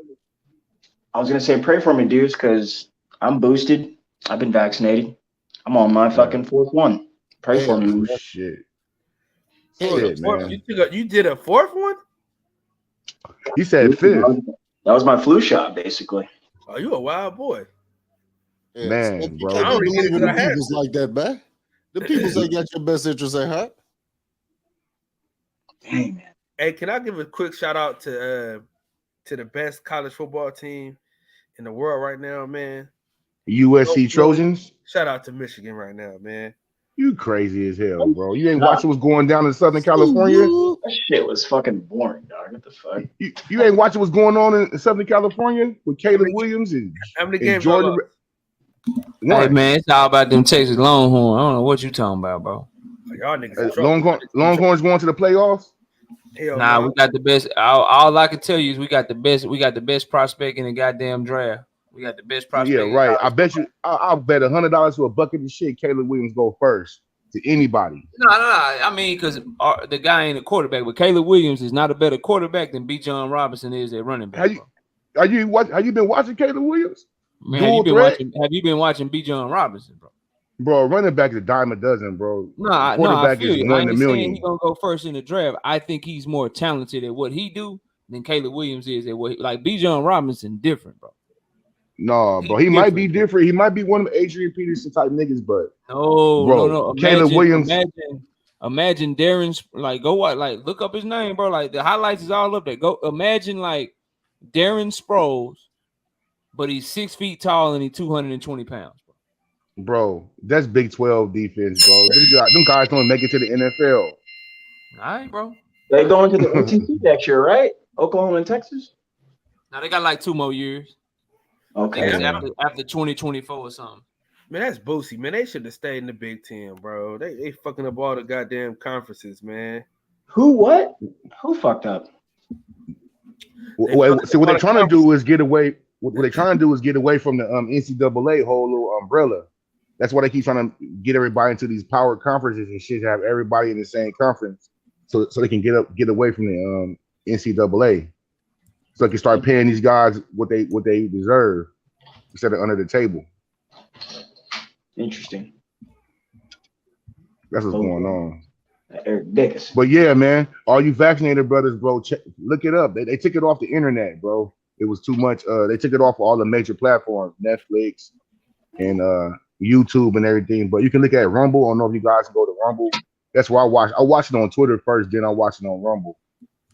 I was gonna say pray for me, dudes, because I'm boosted. I've been vaccinated. I'm on my fucking 4th one. Pray for me. Shit. Shit, man. You did a 4th one? He said 5th. That was my flu shot, basically. Oh, you a wild boy. Yeah, man, bro. I don't believe in the peoples like that, man. The peoples ain't got your best interest at heart. Dang, man. Hey, can I give a quick shout out to the best college football team in the world right now, man? USC Trojans. Shout out to Michigan right now, man. You crazy as hell, bro. You ain't watching what's going down in Southern California? That shit was fucking boring, dog. What the fuck? You ain't watching what's going on in Southern California with Caleb Williams and how many games Jordan? Hey, man, it's all about them Texas Longhorns. I don't know what you talking about, bro. Y'all niggas Longhorns going to the playoffs? Nah, we got the best. All I can tell you is we got the best prospect in the goddamn draft. We got the best prospect. Yeah, right. I bet you. I'll bet $100 to a bucket of shit. Caleb Williams go first. to anybody. No. I mean, because the guy ain't a quarterback, but Caleb Williams is not a better quarterback than B. John Robinson is at running back. Have you been watching Caleb Williams? Man, have you been watching B. John Robinson, bro? Bro, running back is a dime a dozen, bro. I feel is you. 1 I in a ain't saying million. he's gonna go first in the draft. I think he's more talented at what he do than Caleb Williams is at what like B. John Robinson different, bro. No, bro, he might be different. He might be one of Adrian Peterson type niggas, but no. Caleb Williams. Imagine Darren, like go what, like look up his name, bro. Like the highlights is all up there. Go imagine like Darren Sproles, but he's 6 feet tall and he's 220 pounds. Bro, that's Big 12 defense, bro. Them guys don't make it to the NFL. All right, bro. They going to the ACC next year, right? Oklahoma and Texas. Now they got like 2 more years. Okay. After 2024 or something. Man, that's Boosie, man. They should have stayed in the Big Ten, bro. They fucking up all the goddamn conferences, man. Who fucked up? See, what they're trying to do is get away. What they're trying to do is get away from the NCAA whole little umbrella. That's why they keep trying to get everybody into these power conferences and shit. Have everybody in the same conference, so they can get away from the NCAA, so they can start paying these guys what they deserve instead of under the table. Interesting. That's what's going on. Eric Dickerson. But yeah, man, all you vaccinated brothers, bro, look it up. They took it off the internet, bro. It was too much. They took it off all the major platforms, Netflix and YouTube and everything. But you can look at Rumble. I don't know if you guys can go to Rumble. That's where I watch. I watched it on Twitter first, then I watched it on Rumble.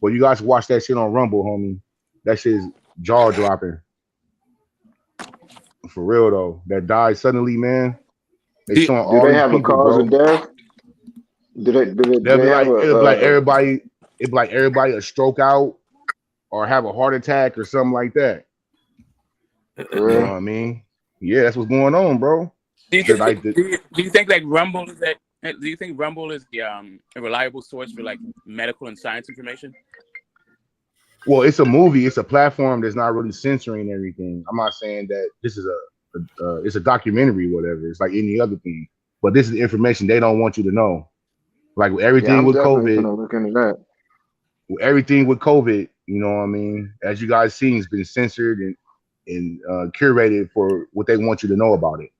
But you guys watch that shit on Rumble, homie. That shit is jaw dropping. For real though, that died suddenly, man. They showing all do they these have people, a cause bro. of death? It'd be like everybody a stroke out or have a heart attack or something like that. You know what I mean? Yeah, that's what's going on, bro. Do you think like Rumble is that? Do you think Rumble is a reliable source for like medical and science information? Well, it's a movie. It's a platform that's not really censoring everything. I'm not saying that this is it's a documentary, whatever. It's like any other thing. But this is the information they don't want you to know. Like everything with COVID. Look into that. Everything with COVID, you know what I mean? As you guys seen, it's been censored and curated for what they want you to know about it.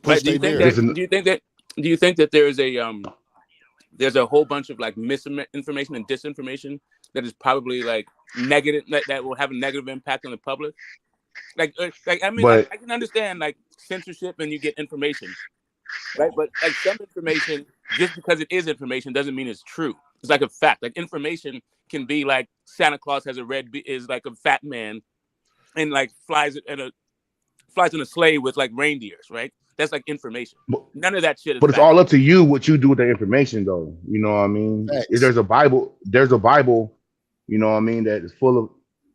Right, do you think that there's a whole bunch of like misinformation and disinformation that is probably like negative that will have a negative impact on the public? I can understand like censorship and you get information, right? But like some information, just because it is information doesn't mean it's true. It's like a fact. Like information can be like Santa Claus is like a fat man and like flies in a sleigh with like reindeers, right? That's like information. None of that shit is. But it's all up to you what you do with the information, though. You know what I mean? If there's a Bible, you know what I mean, that is full of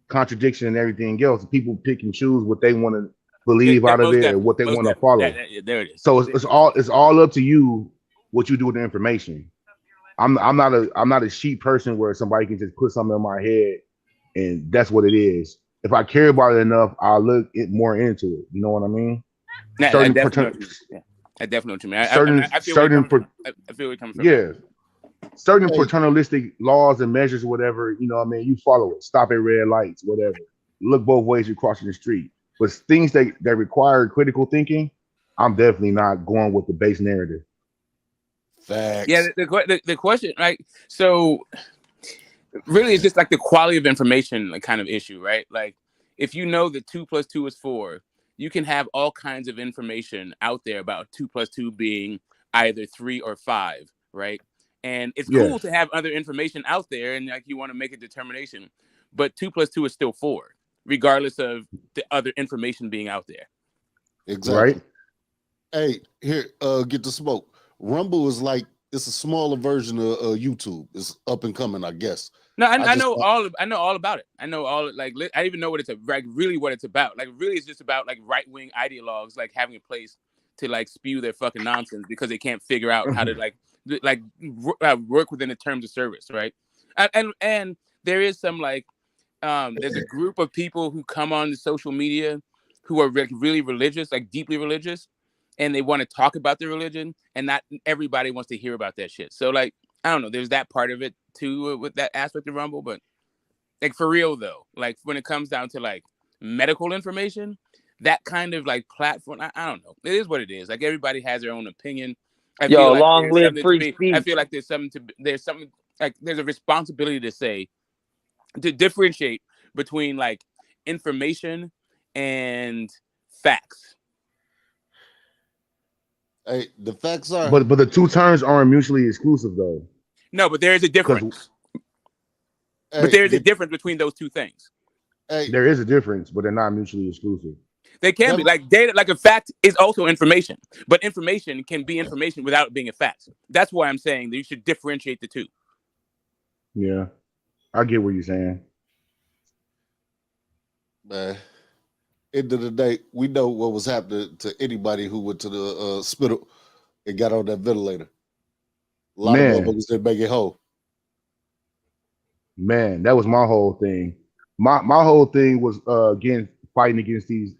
contradiction and everything else. People pick and choose what they want to believe out of it and what they want to follow. There it is. So it's all up to you what you do with the information. I'm not a sheep person where somebody can just put something in my head and that's what it is. If I care about it enough, I'll look more into it. You know what I mean? I definitely know what you mean. I feel where you're coming from. Yeah. Certain paternalistic laws and measures, whatever, you know what I mean? You follow it. Stop at red lights, whatever. Look both ways you're crossing the street. But things that require critical thinking, I'm definitely not going with the base narrative. Facts. Yeah, the question, right? So really it's just like the quality of information like kind of issue, right? Like if you know that 2 + 2 is 4, you can have all kinds of information out there about 2 + 2 being either 3 or 5, right? And it's cool to have other information out there and like you want to make a determination, but 2 + 2 is still 4, regardless of the other information being out there. Exactly. Right. Hey, here, get the smoke. Rumble is like it's a smaller version of YouTube. It's up and coming, I guess. No, I know all about it. I know all like I even know what it's really what it's about. Like really, it's just about like right-wing ideologues like having a place to like spew their fucking nonsense because they can't figure out how to work within the terms of service, right? And there is some like there's a group of people who come on the social media who are really religious, like deeply religious, and they want to talk about their religion, and not everybody wants to hear about that shit. So like, I don't know, there's that part of it too with that aspect of Rumble, but like for real though, like when it comes down to like medical information, that kind of like platform, I don't know. It is what it is. Like everybody has their own opinion. I Yo, feel like long there's live something free to be. speech. I feel like there's something like there's a responsibility to say, to differentiate between like information and facts. Hey, the facts are. But the two terms aren't mutually exclusive though. No, but there is a difference. But there is a difference between those two things. There is a difference, but they're not mutually exclusive. They can be like data, like a fact is also information, but information can be information without it being a fact. That's why I'm saying that you should differentiate the two. Yeah, I get what you're saying. Man, end of the day, we know what was happening to anybody who went to the hospital and got on that ventilator. A lot of motherfuckers didn't make it home. Man, that was my whole thing. My whole thing was again fighting against these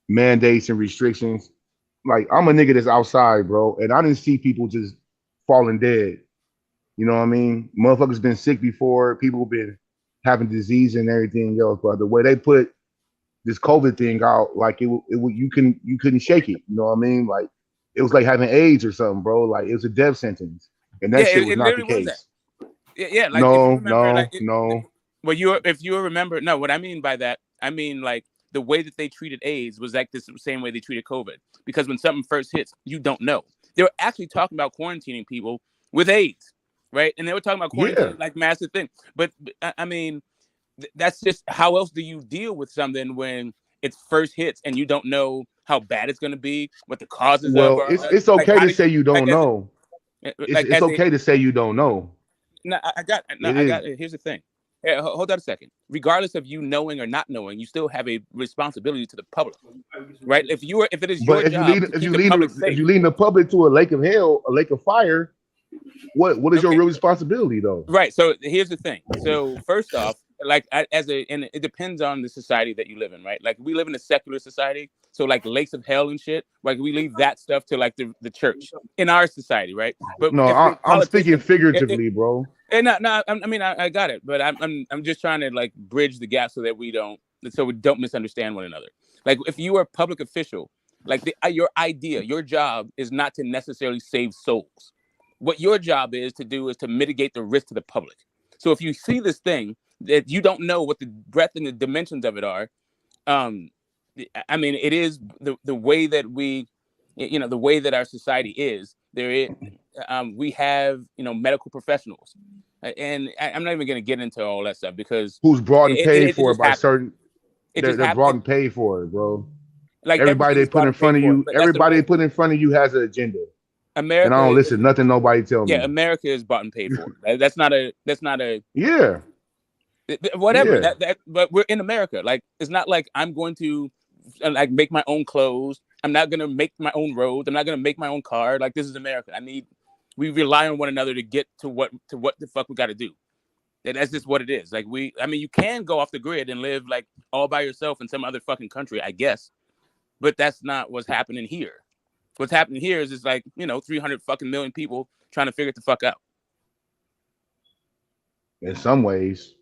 mandates and restrictions. Like I'm a nigga that's outside, bro, and I didn't see people just falling dead. You know what I mean? Motherfuckers been sick before. People been having disease and everything else, but the way they put this COVID thing out, like you couldn't shake it. You know what I mean? Like it was like having AIDS or something, bro. Like it was a death sentence, and that shit was not the case. Yeah, like no. Well, if you remember, no, what I mean by that, I mean like the way that they treated AIDS was like the same way they treated COVID. Because when something first hits, you don't know. They were actually talking about quarantining people with AIDS, right? And they were talking about quarantining like massive thing. But I mean, that's just how else do you deal with something when it first hits and you don't know how bad it's going to be, what the causes of are. It's okay to say you don't know. It's okay to say you don't know. No, I got. Here's the thing. Hold on a second. Regardless of you knowing or not knowing, you still have a responsibility to the public, right? If it is your job to keep the public safe, if you lead the public to a lake of hell, a lake of fire, what is your real responsibility though? Right. So here's the thing. So first off, like and it depends on the society that you live in, right? Like we live in a secular society, so like lakes of hell and shit, like we leave that stuff to like the church in our society, right? But no, I'm speaking figuratively, bro. And no, I mean I got it, but I'm just trying to like bridge the gap so we don't misunderstand one another. Like if you are a public official, like your job is not to necessarily save souls. What your job is to do is to mitigate the risk to the public. So if you see this thing that you don't know what the breadth and the dimensions of it are, I mean, it is the way that the way that our society is. We have medical professionals, and I'm not even going to get into all that stuff because who's brought and paid for by certain. They're brought and paid for it, bro. Like everybody they put in front of you, has an agenda. America, and I don't listen nothing nobody tell me. Yeah, America is bought and paid for. That's not a yeah. Whatever. Yeah. But we're in America. Like it's not like I'm going to like make my own clothes. I'm not gonna make my own roads. I'm not gonna make my own car. Like this is America. We rely on one another to get to what the fuck we got to do. That's just what it is. Like you can go off the grid and live like all by yourself in some other fucking country, I guess. But that's not what's happening here. What's happening here is like 300 fucking million people trying to figure it the fuck out. In some ways,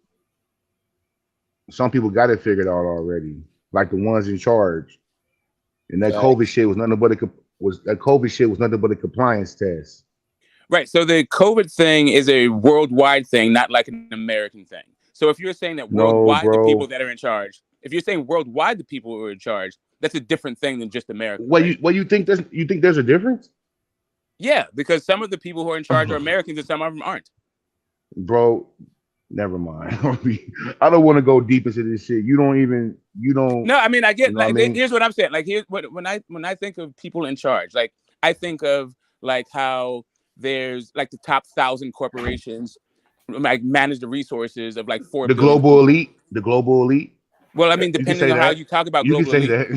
some people got it figured out already, like the ones in charge. And that COVID shit was nothing but a compliance test. Right. So the COVID thing is a worldwide thing, not like an American thing. So if you're saying that worldwide the people that are in charge, if you're saying worldwide the people who are in charge, that's a different thing than just America. You think there's a difference? Yeah, because some of the people who are in charge are Americans and some of them aren't. Bro, never mind. I don't want to go deep into this shit. You don't. No, I mean I get here's what I'm saying. Like when I think of people in charge, like I think of like how there's like the top 1,000 corporations like manage the resources of like 4 billion. The global elite. Well, I mean, depending on how you talk about global elite.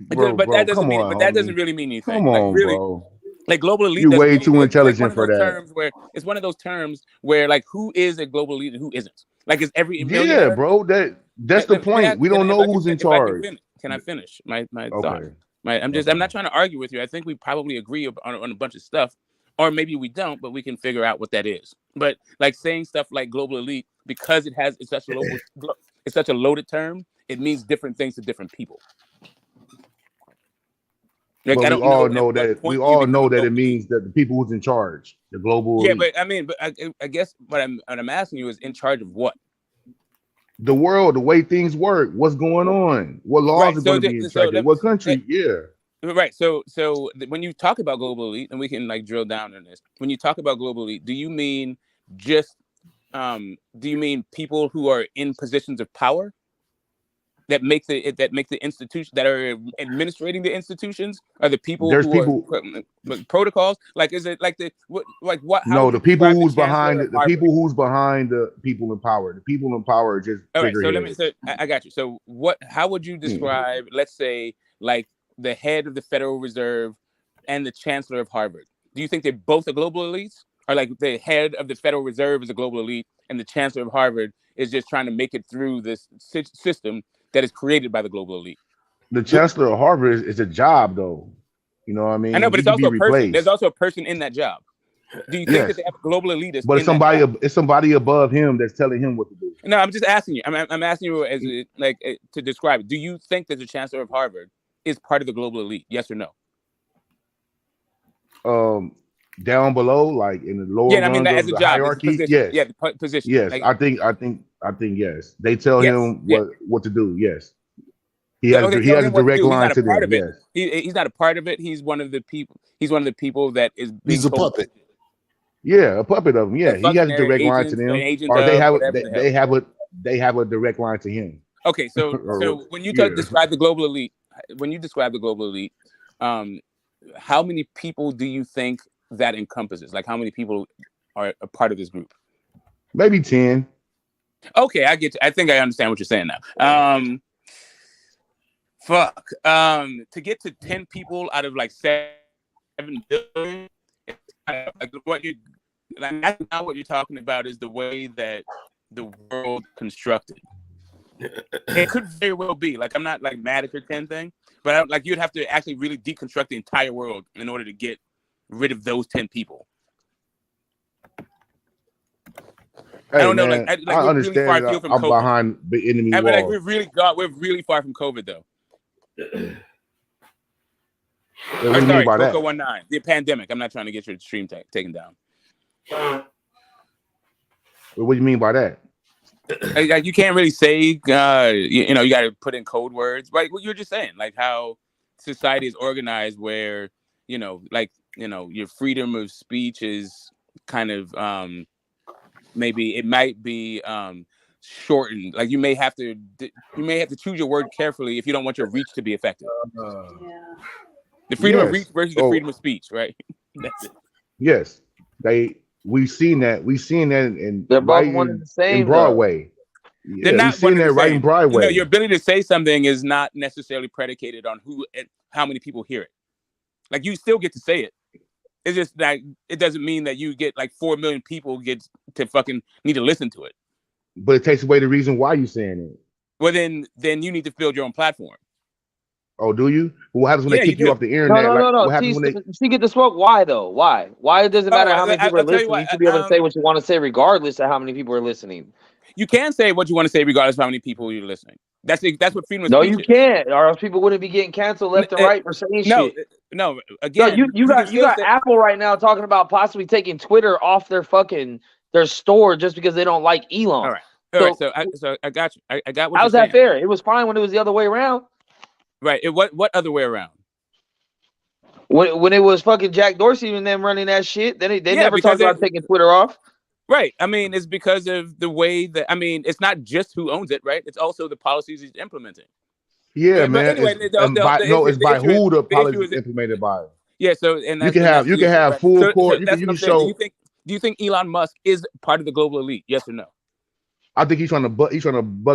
But that doesn't really mean anything. Come on, really, bro. Like global elite. You're way too intelligent for that. It's one of those terms where like who is a global elite and who isn't. Like is every bro. That's the point. We don't know who's in charge. Can I finish my thought? right? I'm not trying to argue with you. I think we probably agree on a bunch of stuff, or maybe we don't, but we can figure out what that is. But like saying stuff like global elite, because it's such a loaded term, it means different things to different people. Like, but I don't know at what we point you all become know a that it global elite. means that the people who's in charge, the global Yeah, elite. but I mean, but I guess what I'm asking you is in charge of what? The world, the way things work, what's going on, what laws Right. are So, going to be enacted, what country, right. So when you talk about global elite, and we can like drill down on this, when you talk about global elite, do you mean just do you mean people who are in positions of power that make the institution, that are administrating the institutions, are the people there's who are people. protocols? Like, is it like what? How No, would the you people describe the who's chancellor behind of it, the Harvard? people who's behind the people in power. The people in power are just All right, so figureheads. I got you. So how would you describe, let's say, like the head of the Federal Reserve and the chancellor of Harvard? Do you think they're both a global elites? Or like the head of the Federal Reserve is a global elite and the chancellor of Harvard is just trying to make it through this system that is created by the global elite? The chancellor of Harvard is a job, though. You know what I mean? I know, but He it's could be also a person. There's replaced. also a person in that job. Do you think that Yes, they have global elitists but in that job? it's somebody above him that's telling him what to do. No, I'm just asking you. I'm asking you as to describe it. Do you think that the chancellor of Harvard is part of the global elite? Yes or no? Down below, like in the lower Yeah, I mean rungs as of a the job, as a hierarchy, position. yes, Yeah, the position. yes. Like, I think yes. They tell yes, him yeah. what to do. Yes, he So has they he tell has a him what to direct do. He's line not a to part them. of it. Yes, He's not a part of it. He's one of the people. He's one of the people that is being He's a told. puppet. yeah, a puppet of them. A Yeah, he has a functionary, direct line to agent, an them, agent or they of have whatever the hell. they have a direct line to him. Okay, so Or- when you yeah. describe the global elite, how many people do you think that encompasses? Like, how many people are a part of this group? Maybe 10. Okay, I get you. I think I understand what you're saying now. To get to 10 people out of like 7 billion, it's kind of like that's not what you're talking about. Is the way that the world constructed. It could very well be. Like, I'm not like mad at your 10 thing, but like you'd have to actually really deconstruct the entire world in order to get rid of those 10 people. Hey, I don't know, man, like I we're really far understand afield that from I'm COVID. behind the enemy But wall. like we're really far from COVID though. What do you mean by that? Coco 19, the pandemic. I'm not trying to get your stream taken down. What do you mean by that? Like you can't really say, you got to put in code words, right? What you're just saying, like how society is organized, where your freedom of speech is kind of maybe it might be shortened. Like you may have to choose your word carefully if you don't want your reach to be affected. The freedom of reach versus the freedom of speech, right? That's it. Yes, we've seen that. We've seen that in they're both one and the same in Broadway. Yeah, they're not we've seen that right in Broadway. Your ability to say something is not necessarily predicated on who and how many people hear it. Like you still get to say it. It's just that it doesn't mean that you get like 4 million people get to fucking need to listen to it. But it takes away the reason why you're saying it. Well, then you need to build your own platform. Oh, do you? What happens when they kick you off the internet? No. What happens when she get the smoke? Why though? Why? Why it doesn't matter how many people are listening? You should be able to say what you want to say, regardless of how many people are listening. You can say what you want to say, regardless of how many people you're listening. That's what freedom of speech is. No, you can't, or else people wouldn't be getting canceled left and right for saying shit. No. Again, you got Apple right now talking about possibly taking Twitter off their store just because they don't like Elon. All right. So I got you. I got what how's that fair? It was fine when it was the other way around. Right. What other way around? When it was fucking Jack Dorsey and them running that shit, they never talked about taking Twitter off. Right. I mean, it's because of the way that it's not just who owns it, right? It's also the policies he's implementing. Yeah, man. Anyway, it's by who the policy is implemented by. Yeah. So you can have full court. You can show. Do you think Elon Musk is part of the global elite? Yes or no? I think he's trying to buck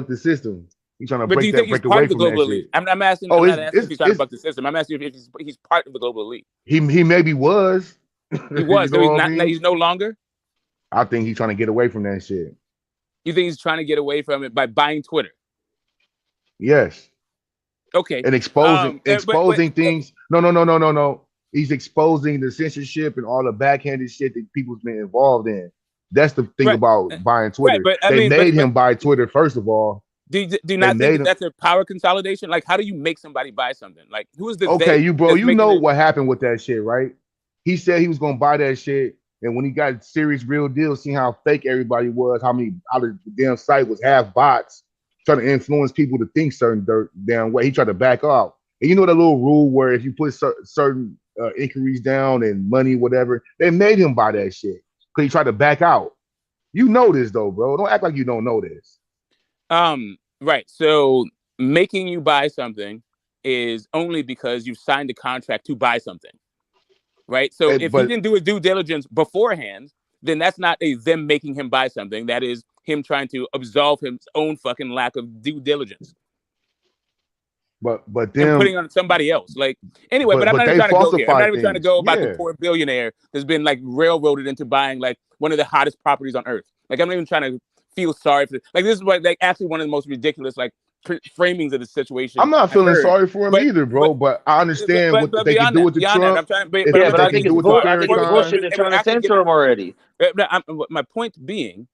the system. He's trying to break away from the global elite? I'm asking. I'm not asking if he's trying to buck the system. I'm asking if he's part of the global elite. He maybe was. He was. So he's no longer. I think he's trying to get away from that shit. You think he's trying to get away from it by buying Twitter? Yes. Okay. And exposing things. No. He's exposing the censorship and all the backhanded shit that people's been involved in. That's the thing about buying Twitter. Right, but They made him buy Twitter, first of all. Do you not think that's a power consolidation? Like, how do you make somebody buy something? Like, who is the you know what happened with that shit, right? He said he was gonna buy that shit, and when he got serious, real deal, seeing how fake everybody was, how the damn site was half bots trying to influence people to think certain damn way. He tried to back off, and you know that little rule where if you put certain inquiries down and money, whatever, they made him buy that shit because he tried to back out. You know this though, bro. Don't act like you don't know this. Right. So making you buy something is only because you've signed a contract to buy something. Right. So if he didn't do his due diligence beforehand, then that's not them making him buy something. That is him trying to absolve his own fucking lack of due diligence. But then putting on somebody else. Like anyway, but I'm not even trying to go here. I'm not even trying to go about the poor billionaire that's been like railroaded into buying like one of the hottest properties on earth. Like I'm not even trying to feel sorry for like this is what like actually one of the most ridiculous like framings of the situation. I'm not feeling sorry for him either, bro. But I understand what they can do with the Trump. I think it's bullshit to try to censor him already. My point being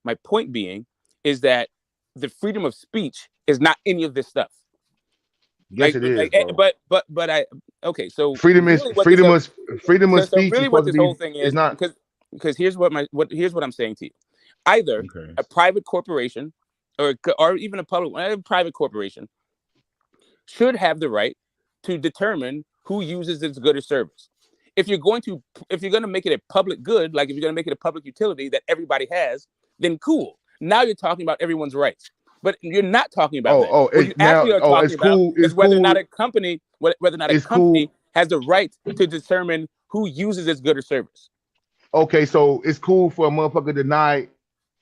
is that the freedom of speech is not any of this stuff. Yes, it is. But I okay. So freedom of speech. Really, what this whole thing is not because here's what I'm saying to you. Either a private corporation or even a private corporation should have the right to determine who uses its good or service. If you're going to make it a public good, like if you're going to make it a public utility that everybody has, then cool. Now you're talking about everyone's rights, but you're not talking about that. What you actually are talking about is whether or not a company, has the right to determine who uses its good or service. Okay, so it's cool for a motherfucker to deny.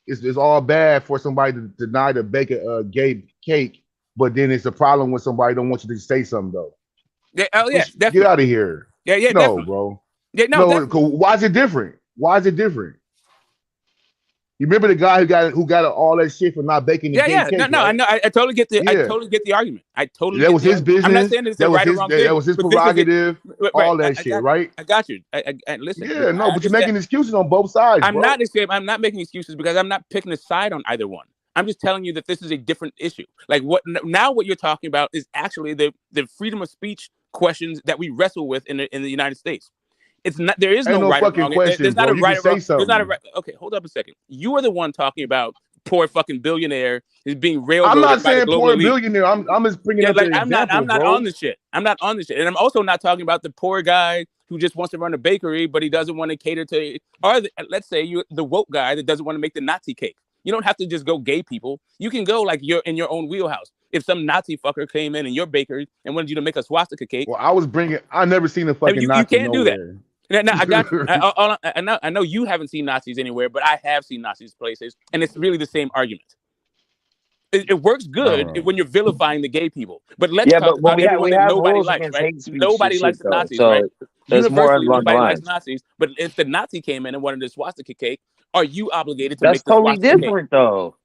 It's all bad for somebody to deny to bake a gay cake, but then it's a problem when somebody don't want you to say something though. Yeah, definitely. Get out of here. Yeah, no, definitely. Bro. Yeah, no. Why is it different? You remember the guy who got all that shit for not baking the gay cake? No, I know. I totally get the. I totally get the argument. That was his business. I'm not saying it's right or wrong thing. That was his prerogative. All that shit, right? I got you. And listen. Yeah, no, but you're making excuses on both sides. I'm not making excuses because I'm not picking a side on either one. I'm just telling you that this is a different issue. Like what you're talking about is actually the freedom of speech questions that we wrestle with in the United States. It's not. There is no right or wrong. There's not a right or wrong. There's not a right. Okay, hold up a second. You are the one talking about poor fucking billionaire is being railroaded. I'm not by saying the global poor elite. Billionaire. I'm just bringing up an example. I'm not on this shit. I'm not on this shit, and I'm also not talking about the poor guy who just wants to run a bakery, but he doesn't want to cater to. Or let's say you the woke guy that doesn't want to make the Nazi cake. You don't have to just go gay people. You can go like you're in your own wheelhouse. If some Nazi fucker came in your bakery and wanted you to make a swastika cake, well, I never seen a fucking Nazi. You can't do that. No, I got you. I know you haven't seen Nazis anywhere, but I have seen Nazis places, and it's really the same argument. It works good when you're vilifying the gay people, but let's talk about everyone that nobody likes, right? Nobody likes the Nazis, right? Universally, nobody likes Nazis, but if the Nazi came in and wanted a swastika cake, are you obligated to make the swastika cake? That's totally different, though.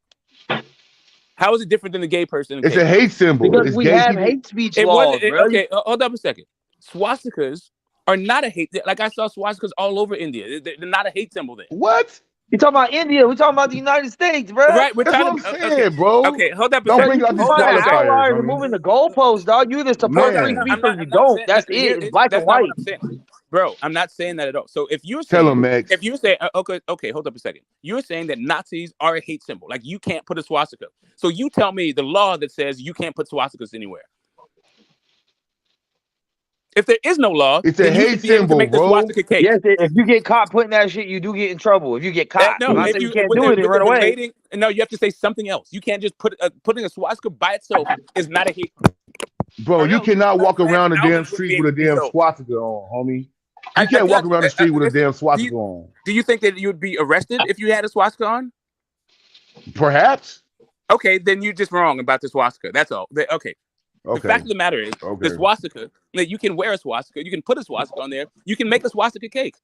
How is it different than the gay person? It's a hate symbol. Because we have hate speech laws, okay, hold up a second. Swastikas are not a hate. Like I saw swastikas all over India. They're not a hate symbol then. What? You talking about India? We talking about the United States, bro. Right, that's what I'm saying, bro. Okay, hold up. Don't bring out these outliers. We're moving the goalposts, dog. You either support free speech or you don't. That's it. It's black and white. Bro, I'm not saying that at all. So if you're saying, tell him, Max. If you say, okay, hold up a second. You're saying that Nazis are a hate symbol. Like you can't put a swastika. So you tell me the law that says you can't put swastikas anywhere. If there is no law, it's a hate symbol, bro. Yes, if you get caught putting that shit, you do get in trouble. If you get caught, no, if you can't do it, run away. No, you have to say something else. You can't just putting a swastika by itself is not a hate. Bro, you cannot walk around the damn street with a damn swastika on, homie. You can't walk around the street with a damn swastika on. Do you think that you would be arrested if you had a swastika on? Perhaps. Okay, then you're just wrong about the swastika. That's all. Okay. The fact of the matter is, the swastika, that you can wear a swastika, you can put a swastika on there, you can make a swastika cake.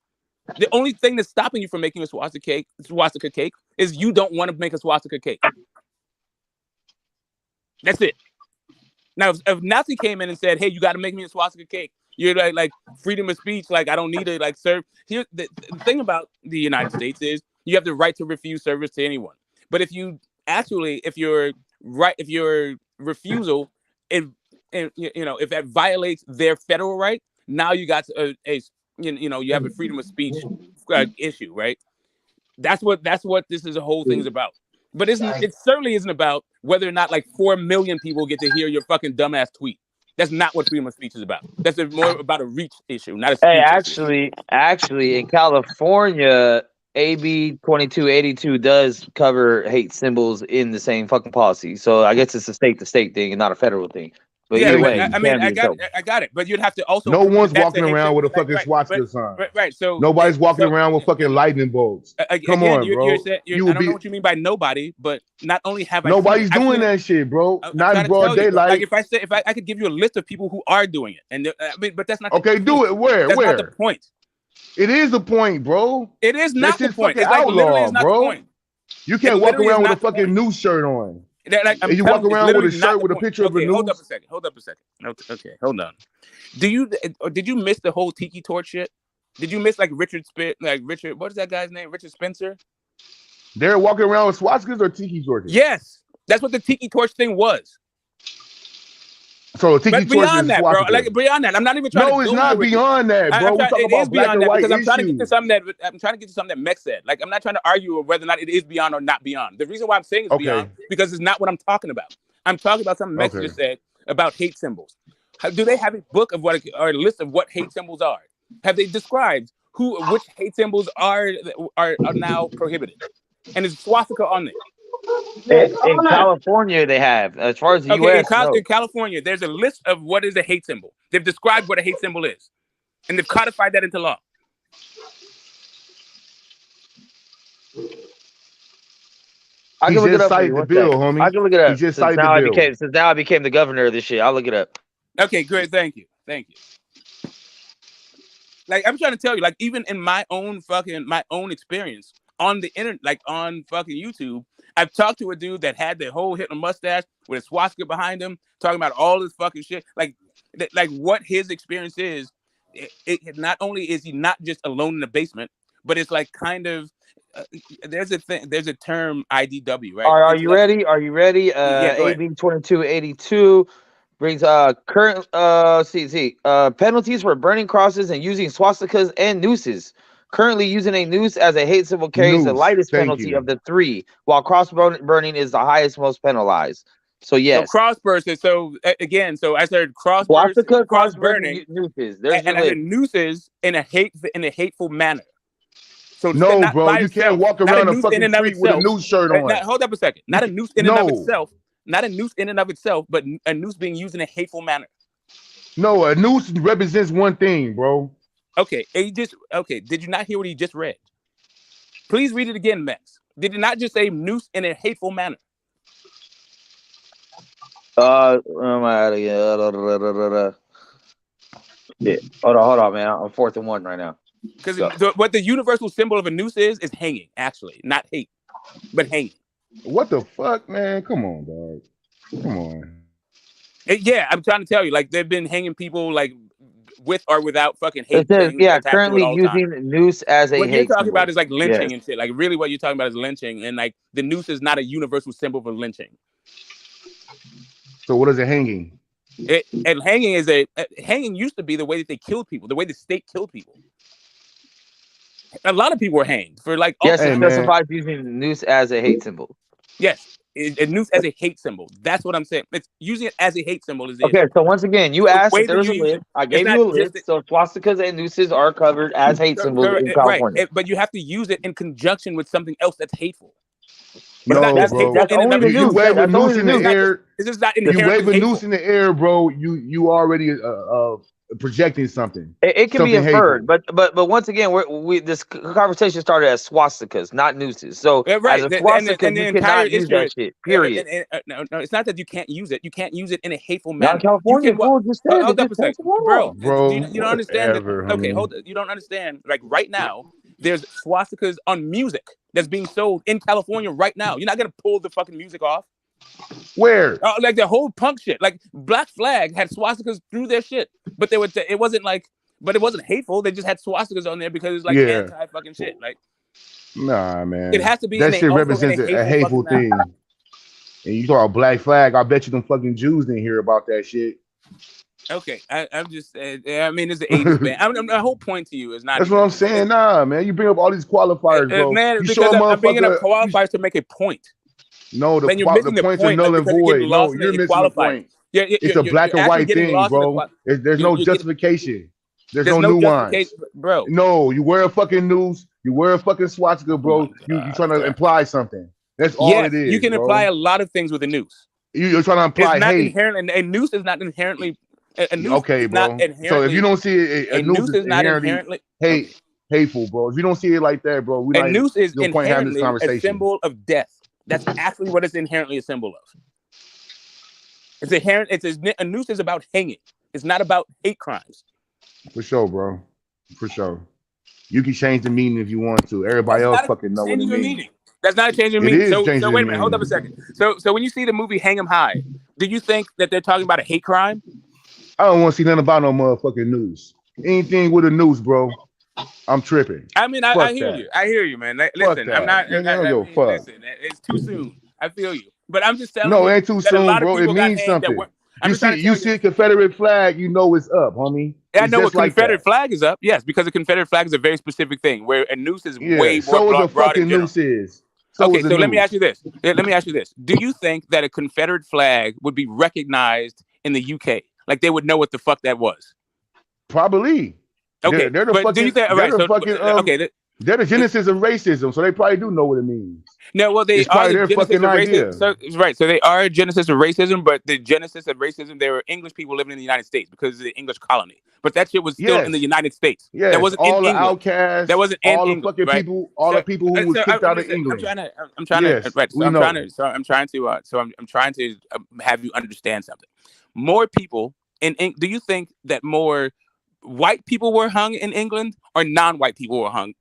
The only thing that's stopping you from making a swastika cake is you don't want to make a swastika cake. That's it. Now, if Nazi came in and said, "Hey, you got to make me a swastika cake," you're like freedom of speech. Like, I don't need to like serve. Here, the thing about the United States is you have the right to refuse service to anyone. But if your refusal, if that violates their federal right, now you got you have a freedom of speech issue, right? That's what this is. A whole thing is about. But it certainly isn't about whether or not like 4 million people get to hear your fucking dumbass tweet. That's not what freedom of speech is about. That's more about a reach issue, not a speech issue. Actually, in California, AB 2282 does cover hate symbols in the same fucking policy. So I guess it's a state-to-state thing and not a federal thing. But yeah, either way, I got it. But you'd have to also. No one's walking around with a fucking swastika sign. Right. So nobody's walking around with fucking lightning bolts. Come on, bro. I don't know what you mean by nobody, but not only have nobody's doing that shit, bro. Not in broad daylight. Like if I could give you a list of people who are doing it, and but that's not okay. Do it. Where? That's not the point. It is the point, bro. It is not the point. It's like outlaw, bro. You can't walk around with a fucking news shirt on. And you walk around with a shirt with a picture of a news. Hold up a second. Okay, hold on. Did you miss the whole tiki torch shit? Did you miss like Richard? What is that guy's name? Richard Spencer. They're walking around with swastikas or tiki torches. Yes, that's what the tiki torch thing was. So tiki torch beyond is that, swastika. bro. Like beyond that, I'm not even trying. No, it's not beyond that, bro. It is beyond that because I'm trying to get to something that Mex said. Like I'm not trying to argue whether or not it is beyond or not beyond. The reason why I'm saying it's beyond because it's not what I'm talking about. I'm talking about something Mex just said about hate symbols. Do they have a book of or a list of what hate symbols are? Have they described which hate symbols are now prohibited? And is swastika on there? In California, they have. As far as the U.S., in California, there's a list of what is a hate symbol. They've described what a hate symbol is, and they've codified that into law. I can look it up. The bill, homie. I can look it up. He just cited the bill. Since now I became the governor of this shit, I'll look it up. Okay, great. Thank you. Like I'm trying to tell you, like even in my own experience on the internet, like on fucking YouTube, I've talked to a dude that had the whole Hitler mustache with a swastika behind him, talking about all this fucking shit. Like what his experience is. It not only is he not just alone in the basement, but it's like kind of there's a term IDW, right? Are you ready? Are you ready? AB 2282 brings current penalties for burning crosses and using swastikas and nooses. Currently, using a noose as a hate symbol carries the lightest penalty of the three, while cross burning is the highest, most penalized. So yes, so cross burning. So again, I said cross burning, nooses. And I said nooses in a hateful manner. So no, bro, you can't walk around a fucking street with a noose shirt on. Hold up a second. Not a noose in and of itself. Not a noose in and of itself, but a noose being used in a hateful manner. No, a noose represents one thing, bro. Okay, did you not hear what he just read? Please read it again, Max. Did he not just say noose in a hateful manner? Yeah. Hold on, man. I'm 4th and 1 right now. Because what the universal symbol of a noose is hanging, actually, not hate, but hanging. What the fuck, man? Come on, dog. Come on. Yeah, I'm trying to tell you, like they've been hanging people like with or without fucking hate. It says, currently using noose as a hate. What you're talking about is like lynching and shit. Like really, what you're talking about is lynching, and like the noose is not a universal symbol for lynching. So what is it hanging? Hanging used to be the way that they killed people, the way the state killed people. A lot of people were hanged for like. Yes, it specifies using noose as a hate symbol. Yes, a noose as a hate symbol. That's what I'm saying. It's using it as a hate symbol. Okay, so once again, you asked if there was a list. I gave you a list. So swastikas and nooses are covered as hate symbols in California. Right, but you have to use it in conjunction with something else that's hateful. No, bro. You wave a noose in the air. It's just not you wave a noose in the air, bro. You already projecting something. It can be inferred, but once again, this conversation started as swastikas, not nooses. So as a swastika, you cannot use that shit. Period. No, it's not that you can't use it. You can't use it in a hateful manner. Not California, just said. Hold up a second, bro. You don't understand. Okay, hold. You don't understand. Like right now, there's swastikas on music that's being sold in California right now. You're not gonna pull the fucking music off. Where? Oh, like the whole punk shit. Like Black Flag had swastikas through their shit, but they would. It wasn't like, but it wasn't hateful. They just had swastikas on there because it's like anti fucking shit. Like, nah, man, it has to be. that in shit also in represents a a hateful fucking thing. And you talk about Black Flag, I bet you them fucking Jews didn't hear about that shit. Okay, I'm just. I mean, it's the 80s band. My whole point to you is not. That's what I'm saying. Nah, man, you bring up all these qualifiers, bro. Man, you because I'm bringing up qualifiers to make a point. No, the points are null and void. No, you're missing the point. Yeah, it's a black and white thing, bro. There's no justification. There's no nuance, bro. No, you wear a fucking noose. You wear a fucking swastika, bro. You trying to imply something. That's all it is. You can imply a lot of things with a noose. You're trying to imply hate. A noose is not inherently. Okay, bro. So if you don't see it, a noose is not inherently hateful, bro. If you don't see it like that, bro, a noose is inherently a symbol of death. That's actually what it's inherently a symbol of. It's inherent. A noose is about hanging. It's not about hate crimes. For sure, bro. For sure. You can change the meaning if you want to. Everybody else fucking know what it means. That's not a change in meaning. So wait a minute. Hold up a second. So when you see the movie Hang 'em High, do you think that they're talking about a hate crime? I don't want to see nothing about no motherfucking news. Anything with a noose, bro. I'm tripping. I mean, I hear you. I hear you, man. Listen, I'm not. Listen, it's too soon. I feel you, but I'm just telling you. No, it ain't too soon, bro. It means something. You see a Confederate flag, you know it's up, homie. I know a Confederate flag is up. Yes, because a Confederate flag is a very specific thing, where a noose is way more so is a fucking noose is. Okay, so let me ask you this. Do you think that a Confederate flag would be recognized in the UK? Like they would know what the fuck that was? Probably. Okay, they're the fucking. They're the genesis of racism, so they probably do know what it means. No, well, they are the genesis of racism. Right, so they are a genesis of racism, but the genesis of racism, they were English people living in the United States because of the English colony. But that shit was still in the United States. Yeah, that wasn't all in the England. Outcasts. That wasn't in England. Fucking right? people, all the people who was kicked out of England. I'm trying to have you understand something. More people do you think that more white people were hung in England or non-white people were hanged?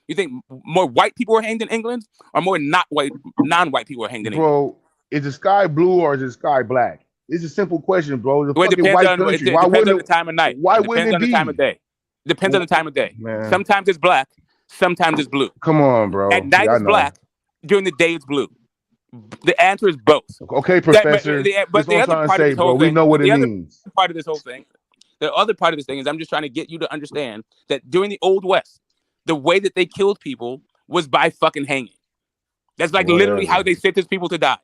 You think more white people were hanged in England or more non-white people were hanged in England? Bro, is the sky blue or is the sky black? It's a simple question, bro. It depends on the time of night. Why wouldn't it be? Depends on the time of day. Depends on the time of day. Man. Sometimes it's black. Sometimes it's blue. Come on, bro. At night it's black. During the day it's blue. The answer is both. Okay, Professor. But the other part of this whole thing, we know what it means. Part of this whole thing. The other part of this thing is I'm just trying to get you to understand that during the Old West, the way that they killed people was by fucking hanging. That's like literally how they sentenced people to die.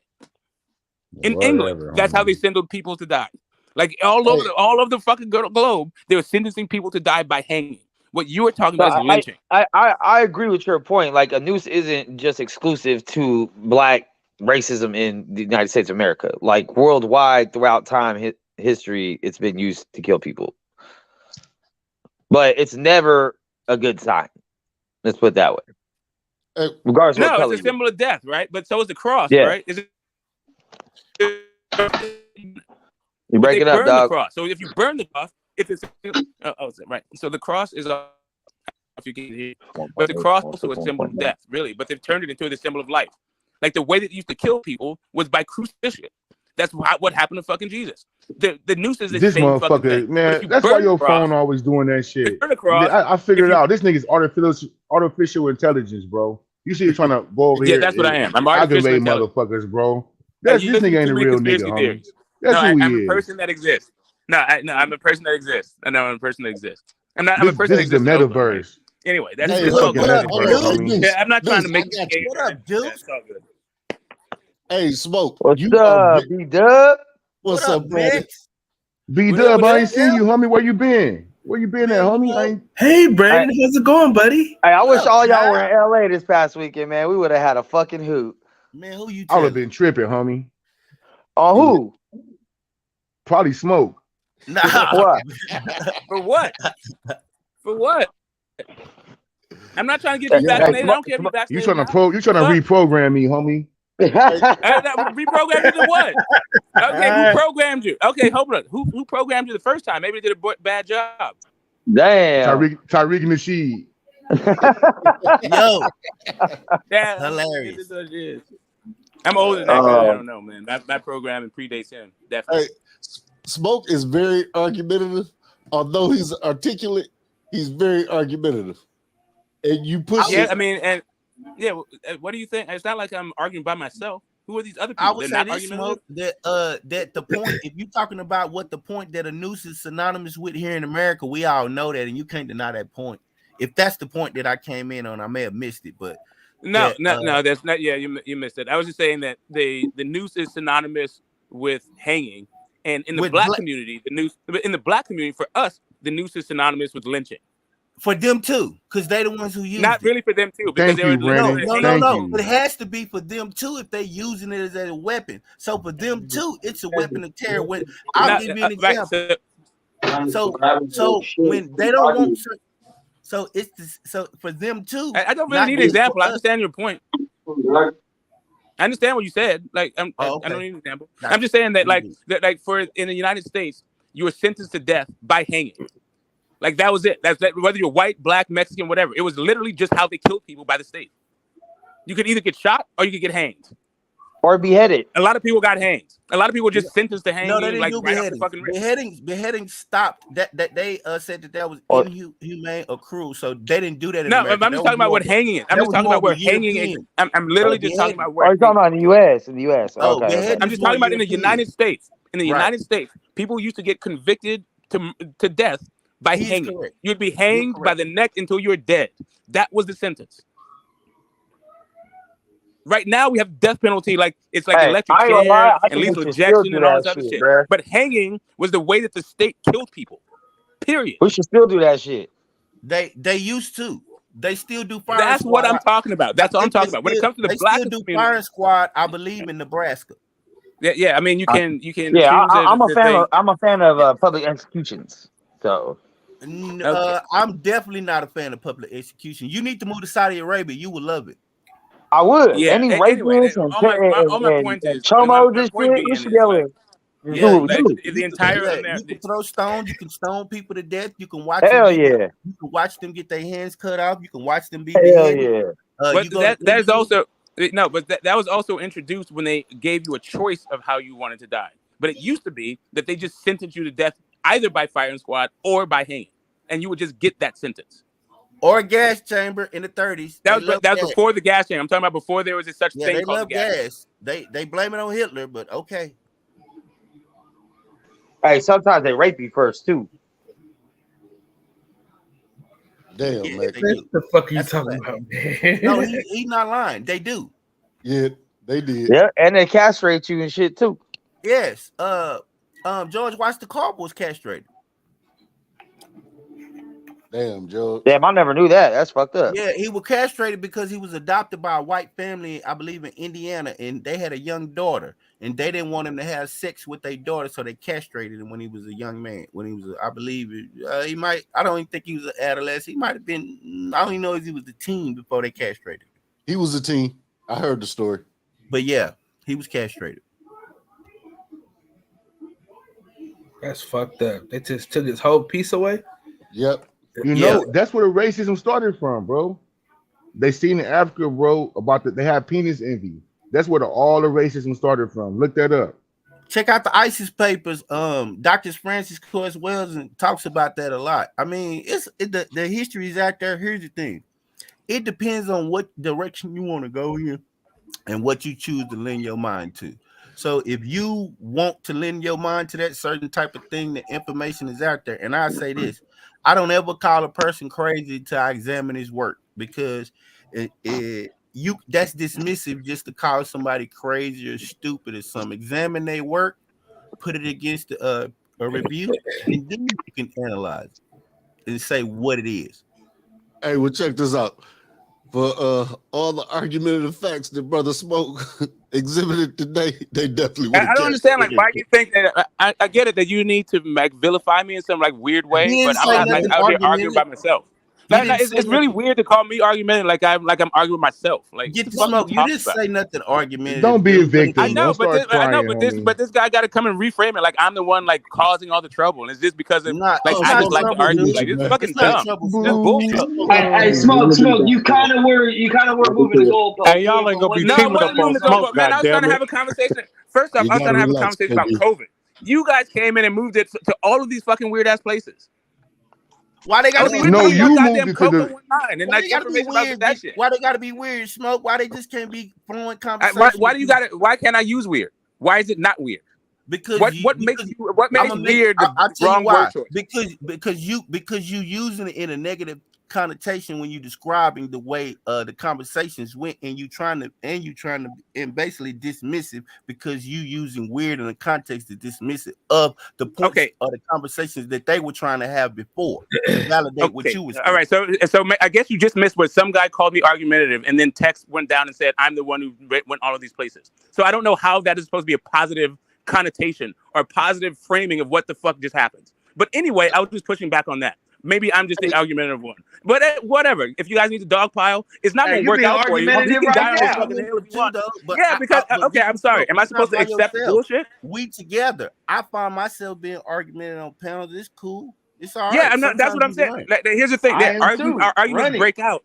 In England, that's how they sentenced people to die. Like all over the fucking globe, they were sentencing people to die by hanging. What you were talking about is lynching. I agree with your point. Like a noose isn't just exclusive to black racism in the United States of America. Like worldwide, throughout time, history, it's been used to kill people. But it's never a good sign. Let's put it that way. Regardless of what color it's a symbol of death, right? But so is the cross, right? You break it up, dog. The cross. So if you burn the cross, right. So the cross is if you can hear, but the cross also a symbol of death, really. But they've turned it into the symbol of life. Like the way that they used to kill people was by crucifixion. That's what happened to fucking Jesus. The noose is the same fucking thing. Man, that's why your phone always doing that shit. I figured it out. This nigga's artificial intelligence, bro. You see, you're trying to go over here. Yeah, that's what I am. I'm artificial intelligence, motherfuckers, bro. This nigga ain't a real nigga, homie. That's who he is. I'm a person that exists. No, I'm a person that exists. I know I'm a person that exists. I'm a person that exists. This is the metaverse. Anyway, that's I'm not trying to make what up, dude? Hey, Smoke. What's up, B-Dub? What's up, Brandon? B-Dub, I ain't seen you, homie. Where you been? Where you been at, homie? Hey, Brandon, how's it going, buddy? Hey, I wish all y'all were in LA this past weekend, man. We would have had a fucking hoot. Man, who you? I would have been tripping, homie. On who? Probably Smoke. Nah. What? For what? For what? I'm not trying to get you vaccinated. I don't care if you're vaccinated. You trying to reprogram me, homie? Reprogram you to what? Okay, who programmed you? Okay, hold on. Who programmed you the first time? Maybe they did a bad job. Damn. Tariq Nasheed. Yo. Damn. Hilarious. I'm older than that guy. I don't know, man. My programming predates him. Definitely. Hey, Smoke is very argumentative. Although he's articulate, he's very argumentative. And you push Yeah, it. I mean, and yeah, what do you think? It's not like I'm arguing by myself. Who are these other people? I would They're say not this, argumentative? Smoke, that the point, if you're talking about what the point that a noose is synonymous with here in America, we all know that, and you can't deny that point. If that's the point that I came in on, I may have missed it, but No, that's not. Yeah, you missed it. I was just saying that the noose is synonymous with hanging, and in the black community, the noose in the black community for us, the noose is synonymous with lynching. For them too, because they're the ones who use it. Not really for them too, because they were no. It has to be for them too if they're using it as a weapon. So for them too, it's a weapon of terror. When I'll give you an example. So when they don't want, so it's so for them too. I don't really need an example. I understand your point. I understand what you said. Like I don't need an example. I'm just saying that like for in the United States, you were sentenced to death by hanging. Like that was it. That's whether you're white, black, Mexican, whatever. It was literally just how they killed people by the state. You could either get shot or you could get hanged. Or beheaded. A lot of people got hanged. A lot of people were just sentenced to hanging. No, they didn't do right beheadings. Beheading stopped. That they said that was inhumane or cruel. So they didn't do that in America. I'm just talking about what hanging is. I'm just talking about where hanging is. I'm literally just talking about where. Are you talking about in the U.S.? In the U.S. Okay. I'm just talking about in the United States. In the United States, people used to get convicted to death by hanging. Correct. You'd be hanged by the neck until you're dead. That was the sentence. Right now we have death penalty, like it's like electric chair and lethal injection and all this other shit. Bro. But hanging was the way that the state killed people. Period. We should still do that shit. They used to. They still do fire. That's squad. What I'm talking about. That's what I'm talking about. When it comes to the black community, they still do fire squad. I believe in Nebraska. Yeah. I mean, you can. Yeah, I'm a fan of public executions. So. I'm definitely not a fan of public execution. You need to move to Saudi Arabia. You would love it. I would. Yeah. Any rapists and all my point is, chomos and shit, we should be able to. The entire you can throw stones. You can stone people to death. You can watch. You can watch them get their hands cut off. You can watch them be beheaded. But that was also introduced when they gave you a choice of how you wanted to die. But it used to be that they just sentenced you to death either by firing squad or by hanging, and you would just get that sentence. Or a gas chamber in the 30s. That was before the gas chamber. I'm talking about before there was such thing they called love gas. They blame it on Hitler, but okay. Hey, sometimes they rape you first too. Damn, man. What the fuck are you talking about, man? No, he's not lying. They do. Yeah, they did. Yeah, and they castrate you and shit too. Yes. George Washington Carver was castrated. Damn, George. Damn, I never knew that. That's fucked up. Yeah, he was castrated because he was adopted by a white family, I believe in Indiana, and they had a young daughter, and they didn't want him to have sex with their daughter, so they castrated him when he was a young man. When he was, I believe, I don't even think he was an adolescent. He might have been, I don't even know if he was a teen before they castrated him. He was a teen. I heard the story. But yeah, he was castrated. That's fucked up. They just took his whole piece away. Yep. You know, that's where the racism started from, bro. They seen in Africa, bro, about they have penis envy. That's where all the racism started from. Look that up. Check out the ISIS papers. Dr. Francis Coyce Wells talks about that a lot. I mean, the history is out there. Here's the thing. It depends on what direction you want to go here and what you choose to lend your mind to. So if you want to lend your mind to that certain type of thing, the information is out there. And I say this, I don't ever call a person crazy till I examine his work, because that's dismissive just to call somebody crazy or stupid or something. Examine their work, put it against a review, and then you can analyze it and say what it is. Hey, well, check this out. For all the argumentative facts that Brother Smoke exhibited today, they definitely. I don't understand, like, why you think that? I get it that you need to like vilify me in some like weird way, but I'm not like out here arguing by myself. It's really weird to call me argumentative like I'm arguing with myself. Like, get the smoke. You didn't say nothing argumentative. Don't be a victim. I know, Don't start crying, but this guy got to come and reframe it. Like I'm the one like causing all the trouble. And it's just because of I just like to argue. Like it's fucking dumb. It's bullshit. Hey, smoke. You kind of were moving the goalpost. Hey, y'all ain't gonna be teaming up on smoke, man. I was trying to goddammit. have a conversation. First off, I was trying to have a conversation about COVID. You guys came in and moved it to all of these fucking weird ass places. Why they gotta be weird? No, you moved it to the. And like information about that shit. Why they gotta be weird, Smoke? Why they just can't be flowing conversation? Why do you gotta? Why can't I use weird? Why is it not weird? Because what makes weird the wrong word choice? Because you using it in a negative connotation when you describing the way the conversations went, and you trying to basically dismiss it because you using weird in the context to dismiss it of the points of the conversations that they were trying to have before to validate what you was saying. All right, so I guess you just missed where some guy called me argumentative, and then text went down and said I'm the one who went all of these places. So I don't know how that is supposed to be a positive connotation or positive framing of what the fuck just happened. But anyway, I was just pushing back on that. Maybe I'm just the argumentative one, but whatever. If you guys need to dogpile, it's not going to work out for you. You can die on this fucking hill if you want. Yeah, because I'm sorry. Am I supposed to accept bullshit? We together. I find myself being argumentative on panels. It's cool. It's all right. Yeah, that's what I'm saying. Like, here's the thing: that arguments break out.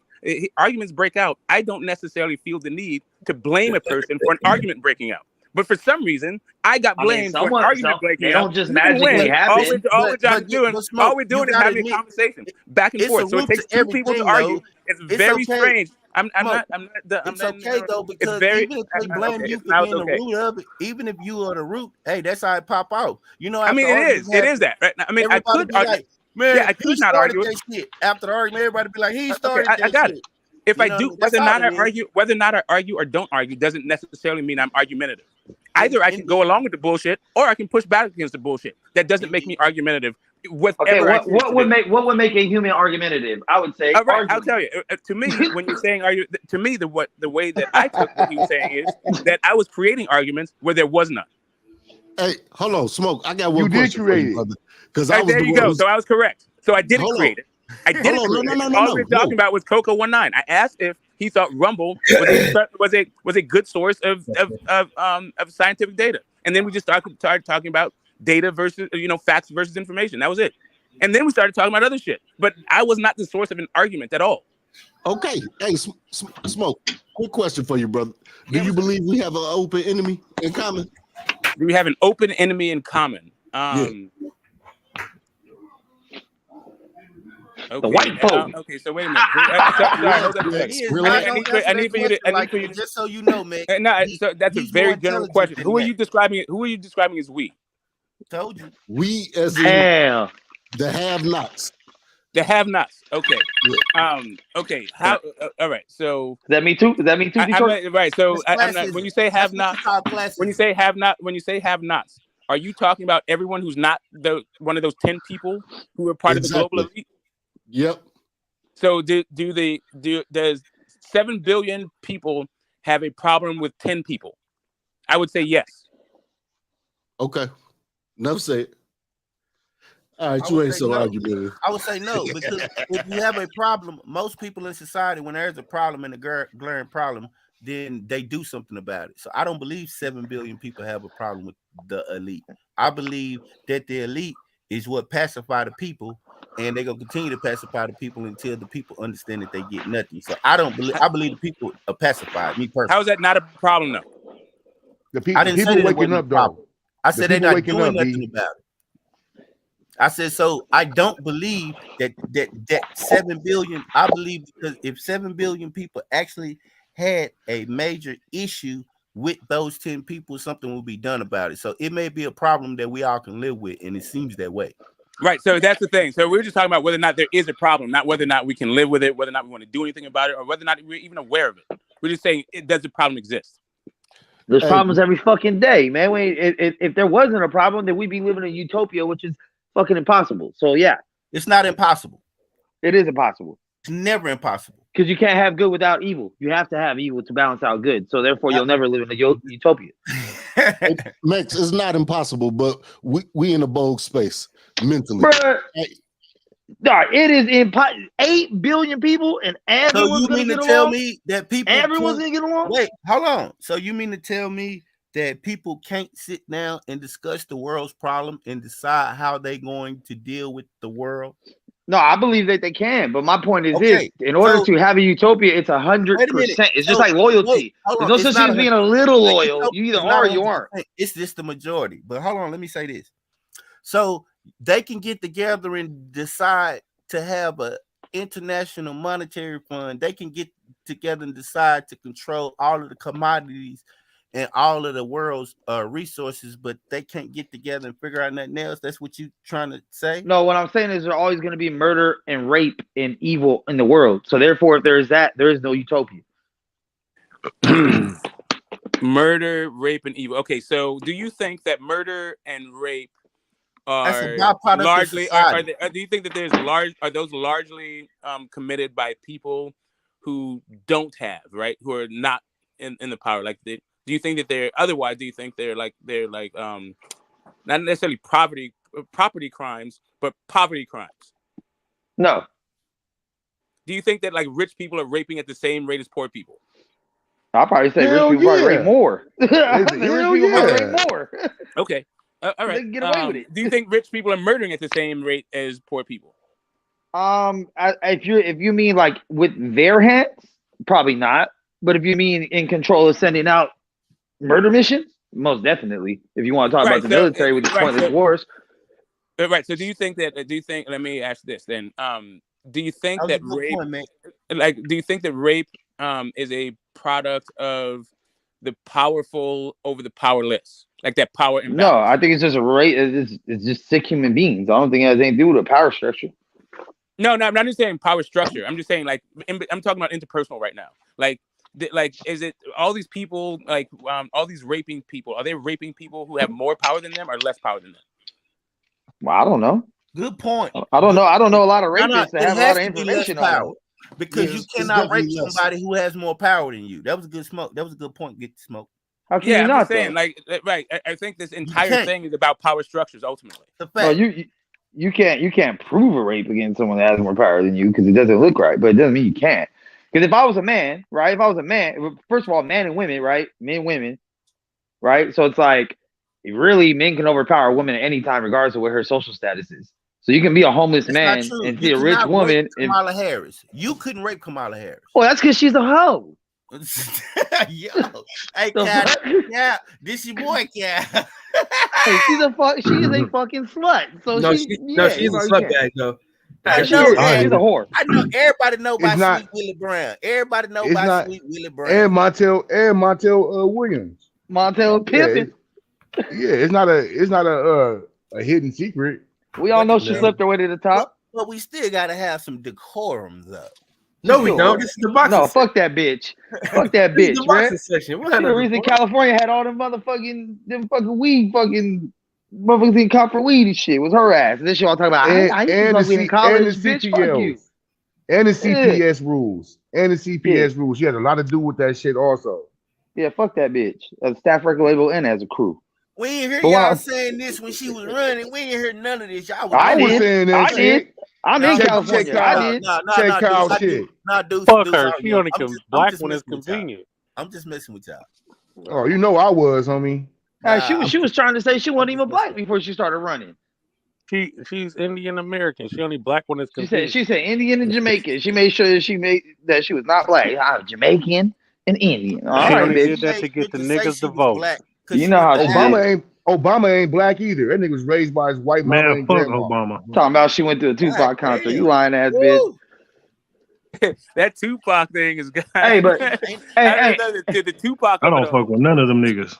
Arguments break out. I don't necessarily feel the need to blame a person for an argument breaking out. But for some reason, I got blamed for an argument breaking out. They don't just magically happen. All we're doing is having a conversation back and forth. So it takes two people to argue. It's very strange. It's okay though, because even if they blame you for being the root of it, even if you are the root, hey, that's how it pop out. You know, I mean, it is that. Right? I mean, I could argue. Man, I could not argue that shit. After the argument, everybody be like, he started. I got it. If I do, whether or not I argue or don't argue doesn't necessarily mean I'm argumentative. Either I can go along with the bullshit or I can push back against the bullshit. That doesn't make me argumentative. What would make a human argumentative? I would say. All right, I'll tell you. To me, when you're saying to me the way that I took what he was saying is that I was creating arguments where there was none. Hey, hold on, Smoke. I got one you question did create for you, it. Because there you go. So I was correct. So I didn't create it. I didn't create it. All we were talking about was Coco 19. I asked if he thought Rumble was a good source of scientific data, and then we just started talking about data versus facts versus information. That was it, and then we started talking about other shit. But I was not the source of an argument at all. Okay, hey, Smoke. Quick question for you, brother. Do you believe we have an open enemy in common? Do we have an open enemy in common? Okay. The white folk. Okay, so wait a minute. I need for you to just so you know, man. So that's a very general question. Who are you describing? Who are you describing as we? Told you. We as the have-nots. The have-nots. Okay. Okay. How? All right. So does that mean too? Right. So when you say have-nots, when you say have-nots, are you talking about everyone who's not one of those 10 people who are part of the global elite? Yep. So does 7 billion people have a problem with 10 people? I would say yes. Okay. Enough said. All right, you ain't so argumentative. I would say no, because if you have a problem, most people in society, when there's a problem and a glaring problem, then they do something about it. So I don't believe 7 billion people have a problem with the elite. I believe that the elite is what pacify the people, and they're gonna continue to pacify the people until the people understand that they get nothing. So I believe the people are pacified. Me personally. How is that not a problem though? I didn't say waking up though. I said they're not doing nothing about it. I said, so I don't believe that 7 billion. I believe because if 7 billion people actually had a major issue with those 10 people, something will be done about it. So it may be a problem that we all can live with, and it seems that way. Right. So that's the thing. So we're just talking about whether or not there is a problem, not whether or not we can live with it, whether or not we want to do anything about it, or whether or not we're even aware of it. We're just saying, does the problem exist? There's problems every fucking day, man. If there wasn't a problem, then we'd be living in utopia, which is fucking impossible. So yeah, it's not impossible. It is impossible. It's never impossible because you can't have good without evil. You have to have evil to balance out good. So therefore, you'll never live in a utopia. Max, it's not impossible, but we in a bold space mentally. No, it is 8 billion people, and everyone's you gonna mean get to along. tell me that people Everyone's gonna get along. Wait, hold on. So you mean to tell me that people can't sit down and discuss the world's problem and decide how they're going to deal with the world? No, I believe that they can, but my point is this: in order to have a utopia, it's 100%. It's just like loyalty. There's no such thing as being a little loyal. You either are or you aren't. It's just the majority. But hold on, let me say this: so they can get together and decide to have a international monetary fund. They can get together and decide to control all of the commodities and all of the world's resources, but they can't get together and figure out nothing else. That's what you trying to say? No, what I'm saying is there's always going to be murder and rape and evil in the world. So therefore, if there is that, there is no utopia. Murder, rape, and evil. Okay, so do you think that murder and rape are largely? Do you think that are those largely committed by people who don't have, right? Who are not in the power? Like, do you think that they're otherwise? Do you think they're like not necessarily property crimes, but poverty crimes? No. Do you think that like rich people are raping at the same rate as poor people? I'll probably say rich people probably rape more. Rich people rape more. Okay. All right. They can get away with it. Do you think rich people are murdering at the same rate as poor people? If you mean like with their hands, probably not. But if you mean in control of sending out murder missions, most definitely. If you want to talk about the military with the pointless wars. Right. So do you think that? Let me ask this then. Do you think that rape? Do you think that rape is a product of the powerful over the powerless? Like that power imbalance? No, I think it's just it's just sick human beings. I don't think it has anything to do with the power structure. No, I'm not just saying power structure. I'm just saying like I'm talking about interpersonal right now. Like is it all these people like all these raping people? Are they raping people who have more power than them or less power than them? Well, I don't know. Good point. I don't know. I don't know a lot of rapists that have a lot of information on them. Because you cannot rape somebody who has more power than you. That was a good smoke. That was a good point. Get the smoke. How can you not? I'm saying, like, right. I think this entire thing is about power structures. Ultimately, no, you can't prove a rape against someone that has more power than you because it doesn't look right. But it doesn't mean you can't. Because if I was a man, right? If I was a man, first of all, man and women, right? Men, women, right? So it's like really men can overpower a woman at any time, regardless of what her social status is. So you can be a homeless man and see a rich woman. Kamala Harris. You couldn't rape Kamala Harris. Well, that's because she's a hoe. Yo, hey, Cat, yeah, this your boy, Cat. Hey, she is a fucking slut. So she's a slut bag though. She's a whore. I know everybody know about Sweet Willie Brown. Everybody know about Sweet Willie Brown. And Montel Williams. Montel Pippin. Yeah, it's not a hidden secret. We all know she slipped her way to the top. But we still gotta have some decorum though. No, we don't. This is the boxing. No, fuck that bitch. Fuck that bitch, the man. boxing section. What the reason California had all them fucking weed motherfuckers in cop for weed and shit was her ass. And then she all talking about I used to smoke weed in college, bitch. Fuck you. And the CPS rules. And the CPS rules. She had a lot to do with that shit also. Yeah, fuck that bitch. As a staff record label and as a crew. We ain't hear y'all saying this when she was running. We ain't heard none of this. Y'all I was saying that shit. I'm in California. I did. Check out shit. Fuck her. She only black when it's convenient. I'm just messing with y'all. Oh, you know I was, homie. She was trying to say she wasn't even black before she started running. She's Indian American. She only black when it's convenient. She said Indian and Jamaican. She made sure that she was not black. Jamaican and Indian. All she right, only bitch. did that to get the niggas to vote. You know how Obama ain't black either. That nigga was raised by his white mama and grandma. Obama. Talking about she went to a Tupac concert. You lying ass bitch. That Tupac thing is good. Hey, but the Tupac. I don't fuck with none of them niggas.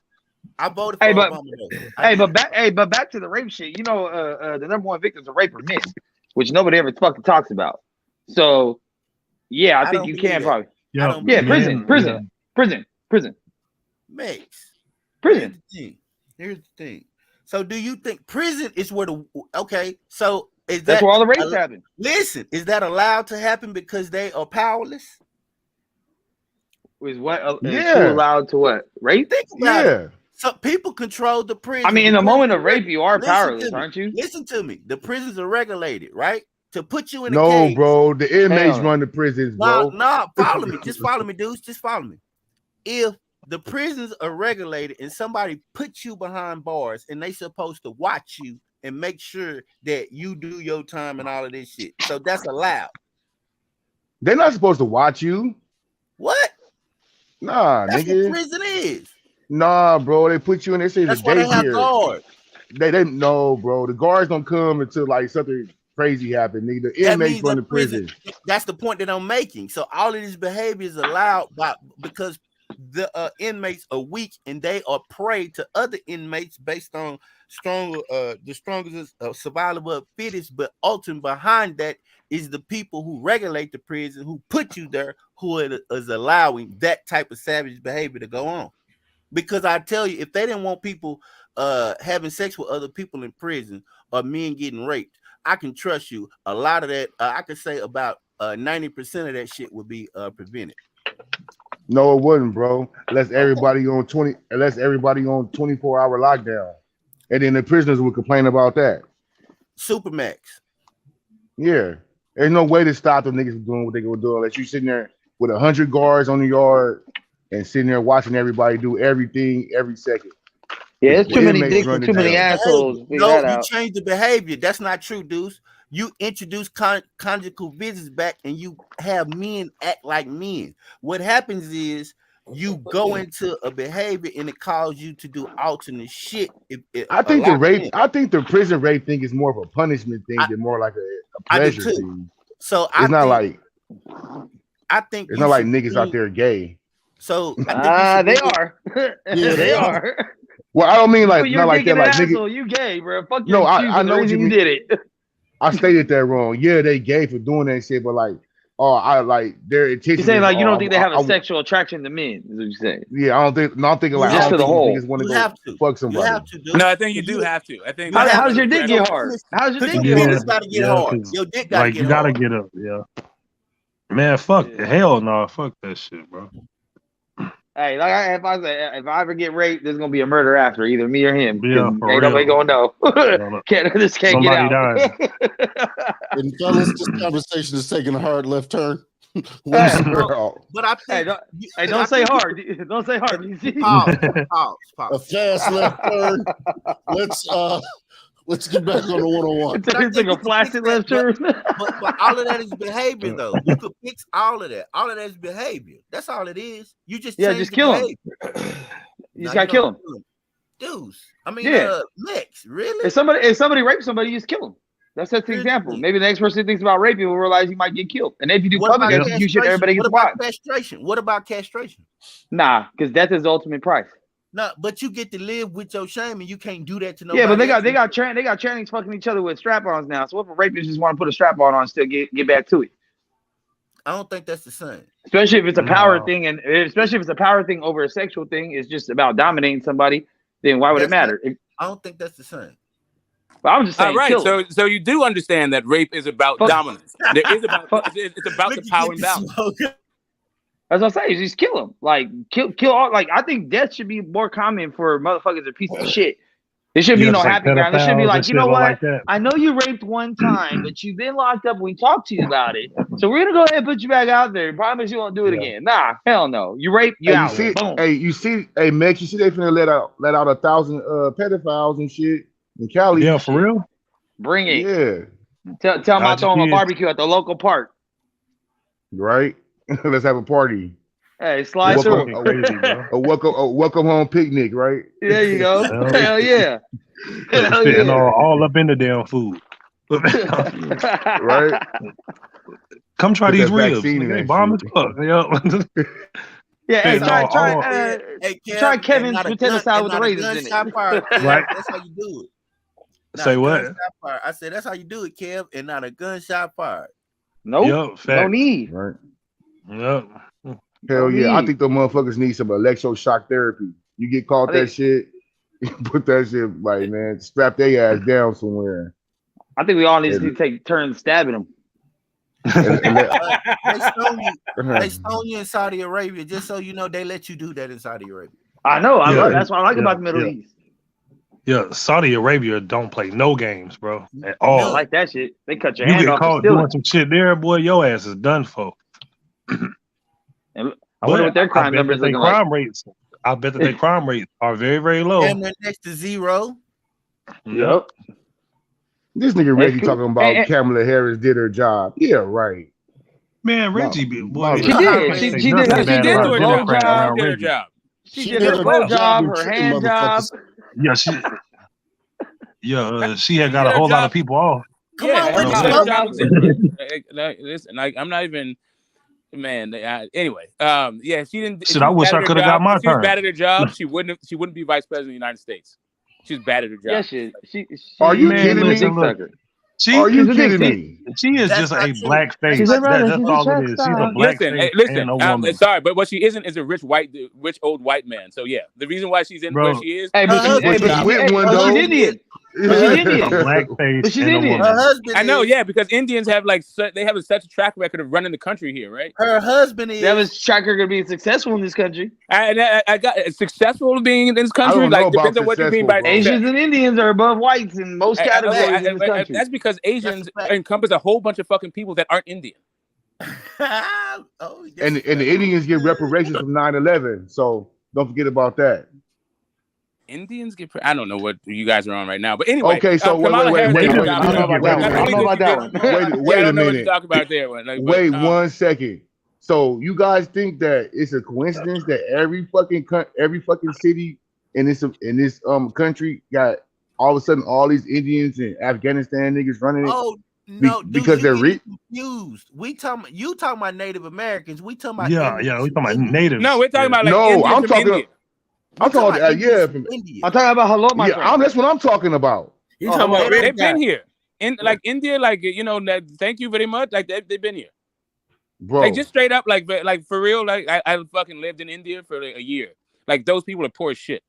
I voted for Obama. But back to the rape shit. You know, the number one victims of rape are men, which nobody ever fucking talks about. So, yeah, I think you can probably. Yeah, prison. Max. Prison. Here's the thing. So, do you think prison is where so is that's where all the rapes happen? Listen, is that allowed to happen because they are powerless? Is what? Is allowed to what? Rape? Think about it. So people control the prison. I mean, in the moment of rape, you are powerless, aren't you? Listen to me. The prisons are regulated, right? to put you in a cage. No, bro. The inmates run the prisons, bro. No, follow me. Just follow me, dudes. Just follow me. If the prisons are regulated and somebody puts you behind bars and they supposed to watch you and make sure that you do your time and all of this shit. So that's allowed. They're not supposed to watch you. What? Nah, that's nigga. what prison is. Nah, bro. They put you in. They say that's the why day they have here. guards. They no, bro. The guards don't come until like something crazy happen, nigga. The inmates run the prison. That's the point that I'm making. So all of this behavior is allowed because the inmates are weak and they are prey to other inmates based on the strongest survival of fittest. But ultimately behind that is the people who regulate the prison, who put you there, who is allowing that type of savage behavior to go on. Because I tell you, if they didn't want people having sex with other people in prison or men getting raped, I can trust you. A lot of that, I could say about 90% of that shit would be prevented. No, it wouldn't, bro. Unless everybody on 24-hour lockdown, and then the prisoners would complain about that. Supermax. Yeah, there's no way to stop them niggas from doing what they were doing unless you sitting there with 100 guards on the yard and sitting there watching everybody do everything every second. Yeah, there's too many dicks and too many assholes. No, you change the behavior. That's not true, dudes. You introduce conjugal visits back and you have men act like men. What happens is you go into a behavior and it causes you to do alternate shit. I think the prison rape thing is more of a punishment thing than more like a pleasure thing. So it's not like niggas out there gay. So they are. Yeah, they are. Well, I don't mean like you're not like that. Like nigga, you gay, bro. Fuck you. No, I know what you mean. Did it. I stated that wrong. Yeah, they gay for doing that shit, but like, I like their intention. You're saying like you don't think they have a sexual attraction to men? Is what you're saying? Yeah, I don't think. No, I'm thinking like just for the whole. Niggas want to go fuck somebody. You have to, dude. No, I think you do have to. I think. How's your dick get hard? How's your dick get hard? It's got to get hard. Your dick got to get hard. You gotta get up. Yeah. Man, fuck hell no, fuck that shit, bro. Hey, like if I ever get raped, there's gonna be a murder after either me or him. Yeah, ain't nobody gonna know. Can't get out. And fellas, this conversation is taking a hard left turn. But I think don't say hard. Don't say hard. Pause. A fast left turn. Let's get back on the 101. It's like a flaccid left turn. But all of that is behavior, though. You could fix all of that. All of that is behavior. That's all it is. You just just kill him. You just gotta kill him. Dudes. I mean, Lex, really? If somebody rapes somebody, you just kill him. That's the example. Maybe the next person thinks about raping will realize he might get killed. And if you do public execution, everybody gets watched. Castration? What about castration? Nah, because death is the ultimate price. No, but you get to live with your shame, and you can't do that to nobody. Yeah, but they got trannies fucking each other with strap-ons now. So if a rapist just want to put a strap-on on and still get back to it? I don't think that's the same. Especially if it's a power thing, and especially if it's a power thing over a sexual thing, it's just about dominating somebody. Then why would it matter? I don't think that's the same. But I'm just saying, right. So you do understand that rape is about dominance. There is about it's about the power imbalance. As I say, just kill him. Like kill all. Like I think death should be more common for motherfuckers that are pieces of shit. There should be no happy ground. There should be like, you know what? I know you raped one time, but you've been locked up. We talked to you about it, so we're gonna go ahead and put you back out there. Promise you won't do it again. Nah, hell no. You raped, you out. Max, you see they finna let out 1,000 pedophiles and shit in Cali. Yeah, for real. Bring it. Yeah. Tell them I'll throw them a barbecue at the local park. Right. Let's have a party. Hey, slide through. A welcome home picnic, right? There you go. Hell yeah. Hell yeah. All up in the damn food. Right? Come try these ribs. They bomb as fuck. Yeah, hey, try Kevin's potato salad with the raisins in it. Right. That's how you do it. Say what? I said that's how you do it, Kev, and not a gunshot fired. Nope. No need. Right. Yep. Hell yeah. I think the motherfuckers need some electroshock therapy. You get caught that shit, put that shit like, man, strap their ass down somewhere. I think we all need to take turns stabbing them. They stone you in Saudi Arabia, just so you know they let you do that in Saudi Arabia. I know. That's what I like about the Middle East. Yeah, Saudi Arabia don't play no games, bro, at I all. like that shit. They cut your You hand get off for caught stealing. doing some shit there, boy, your ass is done for. And I wonder what their crime numbers looking like. I bet that their crime rates are very, very low. And they're next to zero. Yep. This nigga Reggie cool. talking about Kamala Harris did her job. Yeah, right. Man, Reggie, boy, she did. She did her job. She did her blow job, her hand job. Yeah, she had got a whole lot of people off. Come on, listen, I'm not even. Man, anyway, yeah, she didn't. Shit, I wish I could have got my if she was turn. bad at her job, she wouldn't be vice president of the United States. She was bad at her job. Yeah, she Are you kidding me? Are you kidding me? She is just a black face. That's all it is. She's a black face and a woman. Sorry, but what she isn't is a rich old white man. So yeah, the reason why she's in where she is. Hey, but she's Indian. Black face. But she's Indian. Her husband. I know, yeah, because Indians have they have such a track record of running the country here, right? Her husband is. That was track record of being successful in this country. I got successful being in this country. Like depends on what you mean by Asians and Indians are above whites in most categories in this country. That's because Asians encompass a whole bunch of fucking people that aren't Indian. And the Indians get reparations from 9/11, so don't forget about that. Indians get. I don't know what you guys are on right now, but anyway. Okay, so wait a minute. Talk about there. Wait 1 second. So you guys think that it's a coincidence that every fucking city in this country got all of a sudden all these Indians and Afghanistan niggas running it? Oh no, because they're confused. You talking about Native Americans? We talking about we talking about natives. No, we're talking about like no. Indians I'm talking. India. I'm talking about from India. I'm talking about hello, my friend. That's what I'm talking about. They've been here in like India, like thank you very much. Like they've been here, bro. Like just straight up, like for real. Like I fucking lived in India for like a year. Like those people are poor as shit.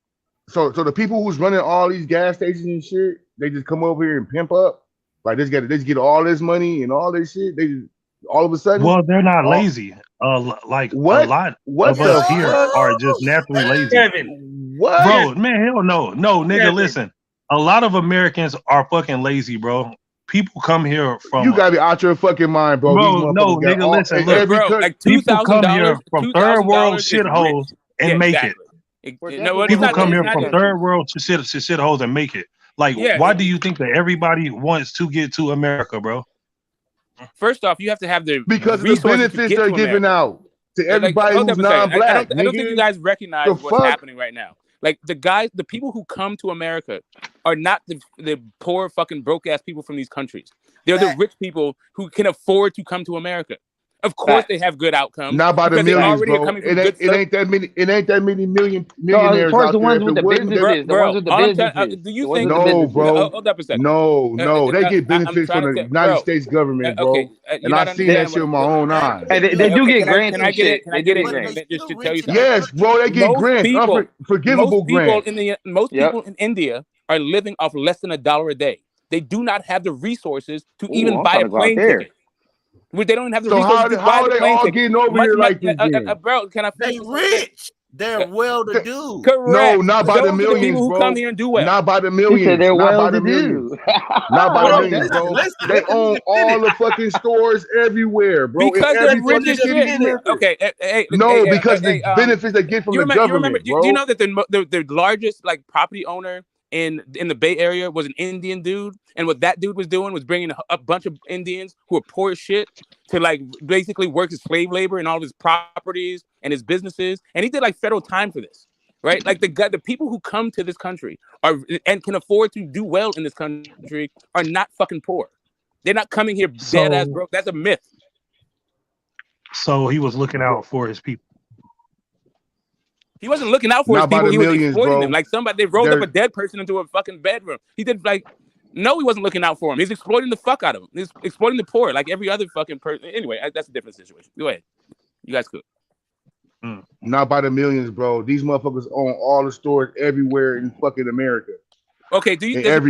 So the people who's running all these gas stations and shit, they just come over here and pimp up. Like they just get all this money and all this shit. They just all of a sudden. Well, they're not lazy. Like what? A lot of us here are just naturally lazy. What? Bro, man, hell no, nigga. Listen, a lot of Americans are fucking lazy, bro. People come here from. You gotta be out your fucking mind, bro. No, nigga, listen, look, bro, like people come here from third world shitholes and make it. People come here from third world shitholes and make it. Like, why do you think that everybody wants to get to America, bro? First off, you have to have the because of the benefits they're giving out to everybody who's non-black. I don't think you guys recognize what's happening right now. Like the people who come to America are not the poor fucking broke ass people from these countries. They're the rich people who can afford to come to America. Of course, they have good outcomes. Not by the millions, bro. It ain't that many. It ain't that many millionaires out the ones with the businesses, the ones with the businesses. Do you think? No, bro. Hold up a second. No. They get benefits from the United States government, bro. And I've seen that shit with my own eyes. They do get grants. Can I get it? Just to tell you something. Yes, bro. They get grants. Unforgivable grants. Most people in India are living off less than $1 a day. They do not have the resources to even buy a plane ticket. They don't even have the resources to buy the plane ticket. How are they all getting over here like this? Bro, can I finish? They rich. They're well-to-do. Correct. No, not by the millions, people bro. Who come here and do well. Not by the millions. He said they're well-to-do. Not by the millions, bro. They own all the fucking stores everywhere, bro. Because they're rich as shit. Okay. Because the benefits they get from the government, bro. Do you know that the largest like property owner in the Bay Area was an Indian dude, and what that dude was doing was bringing a bunch of Indians who are poor as shit to like basically work as slave labor in all of his properties and his businesses, and he did like federal time for this, right? Like the people who come to this country and can afford to do well in this country are not fucking poor. They're not coming here dead ass broke. That's a myth. So he was looking out for his people. He wasn't looking out for his people. He was exploiting them. Like they rolled up a dead person into a fucking bedroom. He did he wasn't looking out for him. He's exploiting the fuck out of him. He's exploiting the poor like every other fucking person. Anyway, that's a different situation. Go ahead. You guys could. Not by the millions, bro. These motherfuckers own all the stores everywhere in fucking America. Okay, do you think that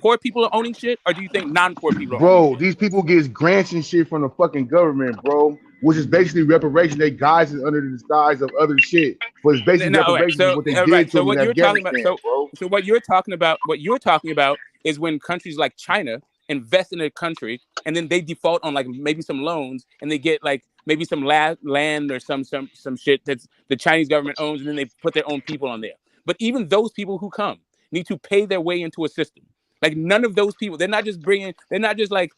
poor people are owning shit, or do you think non-poor people are owning shit? These people get grants and shit from the fucking government, bro. which is basically reparation. They guys is under the disguise of other shit, but it's basically reparation of what they did to them in Afghanistan, bro. So what you're talking about is when countries like China invest in a country and then they default on like maybe some loans and they get like maybe some land or some shit that the Chinese government owns, and then they put their own people on there. But even those people who come need to pay their way into a system. Like none of those people, they're not just like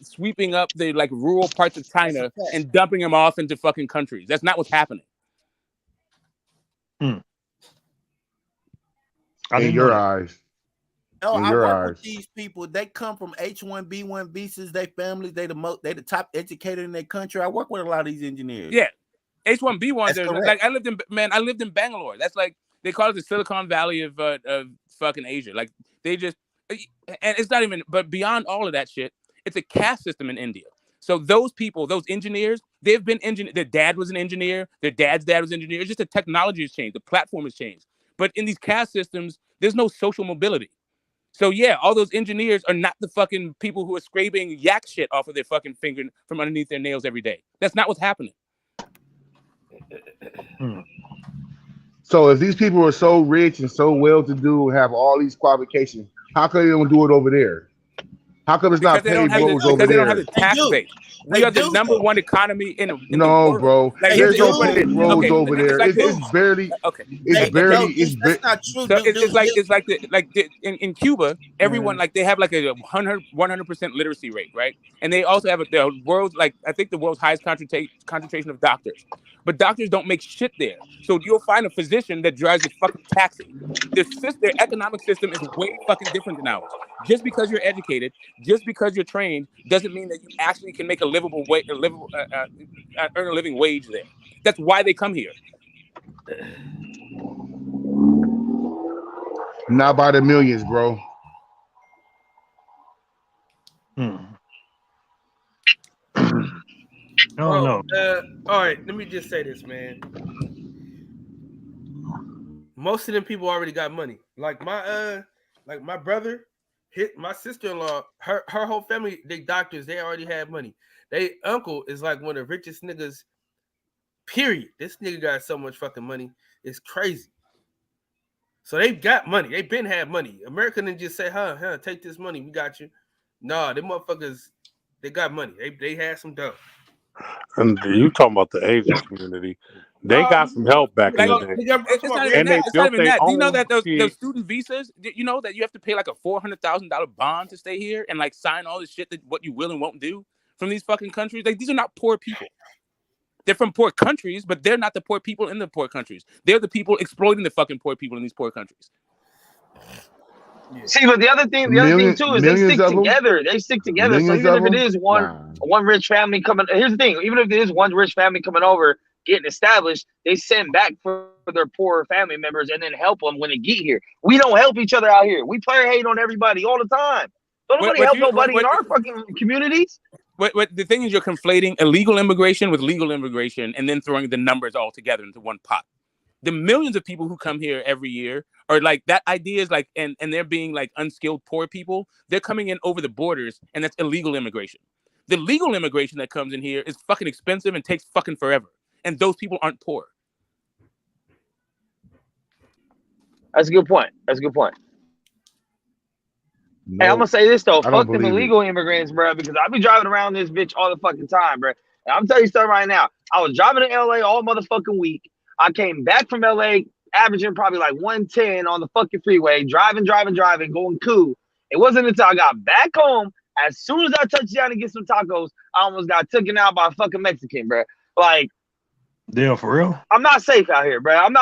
sweeping up the like rural parts of China and dumping them off into fucking countries. That's not what's happening. In your eyes. No, I work with these people. They come from H-1B1 visas. They families. They the top educated in their country. I work with a lot of these engineers. Yeah, H-1B1s. Like I lived in Bangalore. That's like they call it the Silicon Valley of fucking Asia. Like they just, and it's not even. But beyond all of that shit, it's a caste system in India. So those people, those engineers, they've been engineers. Their dad was an engineer. Their dad's dad was an engineer. It's just the technology has changed. The platform has changed. But in these caste systems, there's no social mobility. So yeah, all those engineers are not the fucking people who are scraping yak shit off of their fucking finger from underneath their nails every day. That's not what's happening. So if these people are so rich and so well-to-do and have all these qualifications, how come they don't do it over there? How come it's not paid roads over there? Because they don't have the tax base. We are the #1 economy in the world. Bro. Like, there's no paid roads over there. It's barely. Okay. It's not true. So it's like in Cuba, everyone like they have like a 100% literacy rate, right? And they also have the world's I think the world's highest concentration of doctors. But doctors don't make shit there. So you'll find a physician that drives a fucking taxi. Their economic system is way fucking different than ours. Just because you're educated, just because you're trained, doesn't mean that you actually can make a livable way, earn a living wage there. That's why they come here. Not by the millions, bro. No. All right, let me just say this, man. Most of them people already got money. Like my brother, my sister-in-law, her whole family, they doctors, they already have money. They uncle is like one of the richest niggas, period. This nigga got so much fucking money. It's crazy. So they've got money. They've been had money. America didn't just say, take this money. We got you. Nah, them motherfuckers, they got money. They had some dough. And you talking about the Asian community. They got some help back in the day. It's not even that. Do you know that those student visas, you know that you have to pay like a $400,000 bond to stay here and like sign all this shit that what you will and won't do from these fucking countries? Like these are not poor people. They're from poor countries, but they're not the poor people in the poor countries. They're the people exploiting the fucking poor people in these poor countries. Yeah. See, but the other thing too is they stick together. They stick together. So even if it is one rich family coming, here's the thing: even if it is one rich family coming over, getting established, they send back for their poorer family members and then help them when they get here. We don't help each other out here. We player hate on everybody all the time. Don't nobody help nobody in our fucking communities. What the thing is, you're conflating illegal immigration with legal immigration and then throwing the numbers all together into one pot. The millions of people who come here every year are like that idea is like, and they're being like unskilled poor people. They're coming in over the borders, and that's illegal immigration. The legal immigration that comes in here is fucking expensive and takes fucking forever. And those people aren't poor. That's a good point. No, hey, I'm gonna say this though. Fuck them illegal immigrants, bro, because I be driving around this bitch all the fucking time, bro. And I'm telling you something right now. I was driving to LA all motherfucking week. I came back from LA averaging probably like 110 on the fucking freeway, driving, going cool. It wasn't until I got back home, as soon as I touched down to get some tacos, I almost got taken out by a fucking Mexican, bro. Like, damn, for real? I'm not safe out here, bro. I'm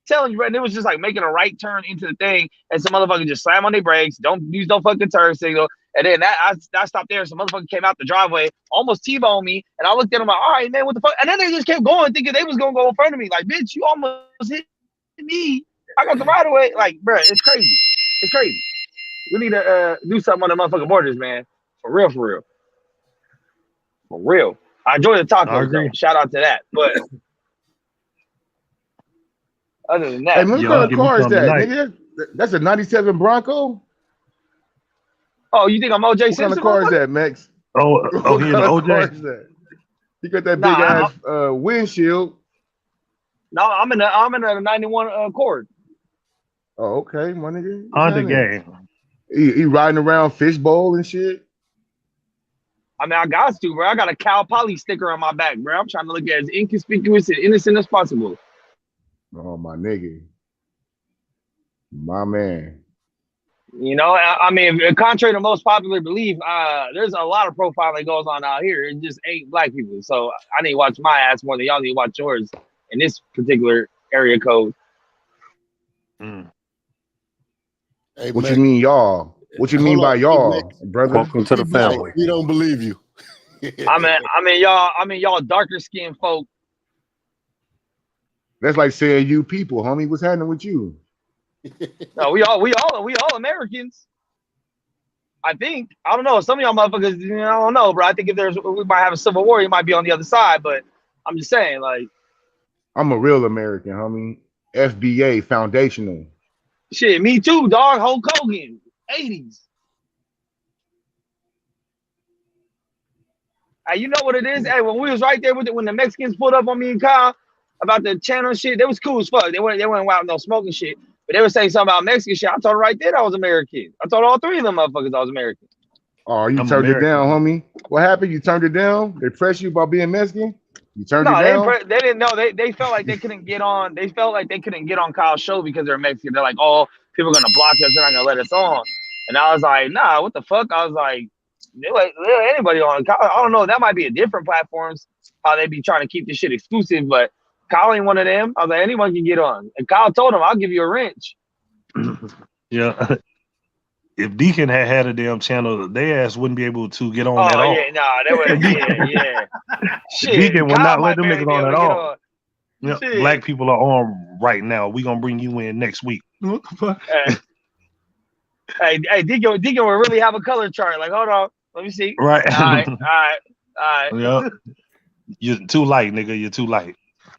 telling you, bro. And it was just like making a right turn into the thing, and some motherfucker just slam on their brakes, don't use no fucking turn signal. And then I stopped there, and some motherfucker came out the driveway, almost T-boned me, and I looked at him like, all right, man, what the fuck? And then they just kept going, thinking they was gonna go in front of me. Like, bitch, you almost hit me. I got the right away. Like, bro, it's crazy. It's crazy. We need to do something on the motherfucking borders, man. For real. For real. I enjoy the tacos, though. Shout out to that. But other than that, hey, what kind of car is that, nigga? That's a 97 Bronco? Oh, you think I'm OJ Simpson? What kind of car is that, Max? Oh, he in the OJ? You got that big ass windshield. No, I'm in a 91 Accord. Oh, okay, my nigga. Honda gang. He riding around fishbowl and shit. I mean, I got to, bro. I got a Cal Poly sticker on my back, bro. I'm trying to look as inconspicuous and innocent as possible. Oh, my nigga. My man. You know, I mean, contrary to most popular belief, there's a lot of profiling that goes on out here. It just ain't black people. So I need to watch my ass more than y'all need to watch yours in this particular area code. Hey, what you mean, y'all? What you mean by y'all, brother? Welcome to the family. We don't believe you. I mean, y'all darker skinned folk. That's like saying you people, homie. What's happening with you? No, we all Americans. I think. I don't know. Some of y'all motherfuckers, I don't know, bro. I think we might have a civil war, you might be on the other side, but I'm just saying, like, I'm a real American, homie. FBA foundational. shit, me too, dog. Hulk Hogan, 80s. Hey, you know what it is? Hey, when we was right there with it, when the Mexicans pulled up on me and Kyle about the channel shit, they was cool as fuck. They weren't out no smoking shit, but they were saying something about Mexican shit. I told her right there I was American. I told all three of them motherfuckers I was American. Oh, you turned it down, homie. What happened? You turned it down? They pressed you about being Mexican? You turned it down? No, they didn't know. They felt like they couldn't get on. They felt like they couldn't get on Kyle's show because they're Mexican. They're like, oh, people are gonna block us. They're not gonna let us on. And I was like, nah, what the fuck? I was like, they let anybody on. Kyle, I don't know. That might be a different platforms how they be trying to keep this shit exclusive, but Kyle ain't one of them. I was like, anyone can get on. And Kyle told him, I'll give you a wrench. Yeah. If Deacon had a damn channel, their ass wouldn't be able to get on at all. Oh, yeah, nah, they would, yeah. Shit, Deacon would Kyle not let them might niggas barely on be at able to get all. on. Yeah, Shit. black people are on right now. We gonna bring you in next week. What the fuck? Hey, Deacon will really have a color chart. Like, hold on, let me see. Right. All right. Yeah. You're too light, nigga. You're too light.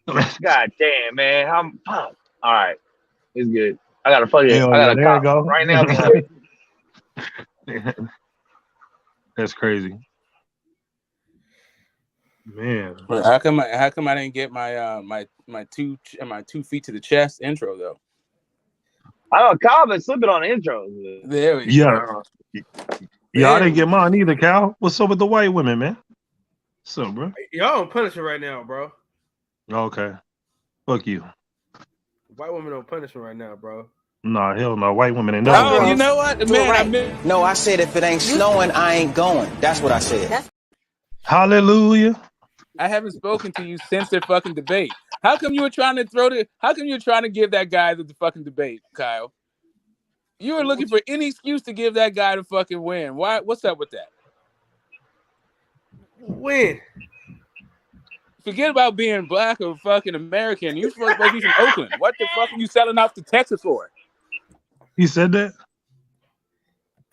God damn, man. All right, it's good. I got a fucking. Hell I got yeah, a there you cop go. right now. That's crazy, man. But how come I didn't get my 2 feet to the chest intro though? I don't know. Kyle been slipping on the intros. There we go. Yeah, I didn't get mine either, Cal. What's up with the white women, man? What's up, bro? Y'all on punishment right now, bro. Okay. Fuck you. White women on punishment right now, bro. Nah, hell no. White women ain't never. Oh, you know what, man? No, I said if it ain't snowing, I ain't going. That's what I said. Hallelujah. I haven't spoken to you since their fucking debate. How come you were trying to give that guy the fucking debate, Kyle? You were looking for any excuse to give that guy the fucking win. Why? What's up with that? Win. Forget about being black or fucking American. You're supposed to be from Oakland. What the fuck are you selling out to Texas for? He said that?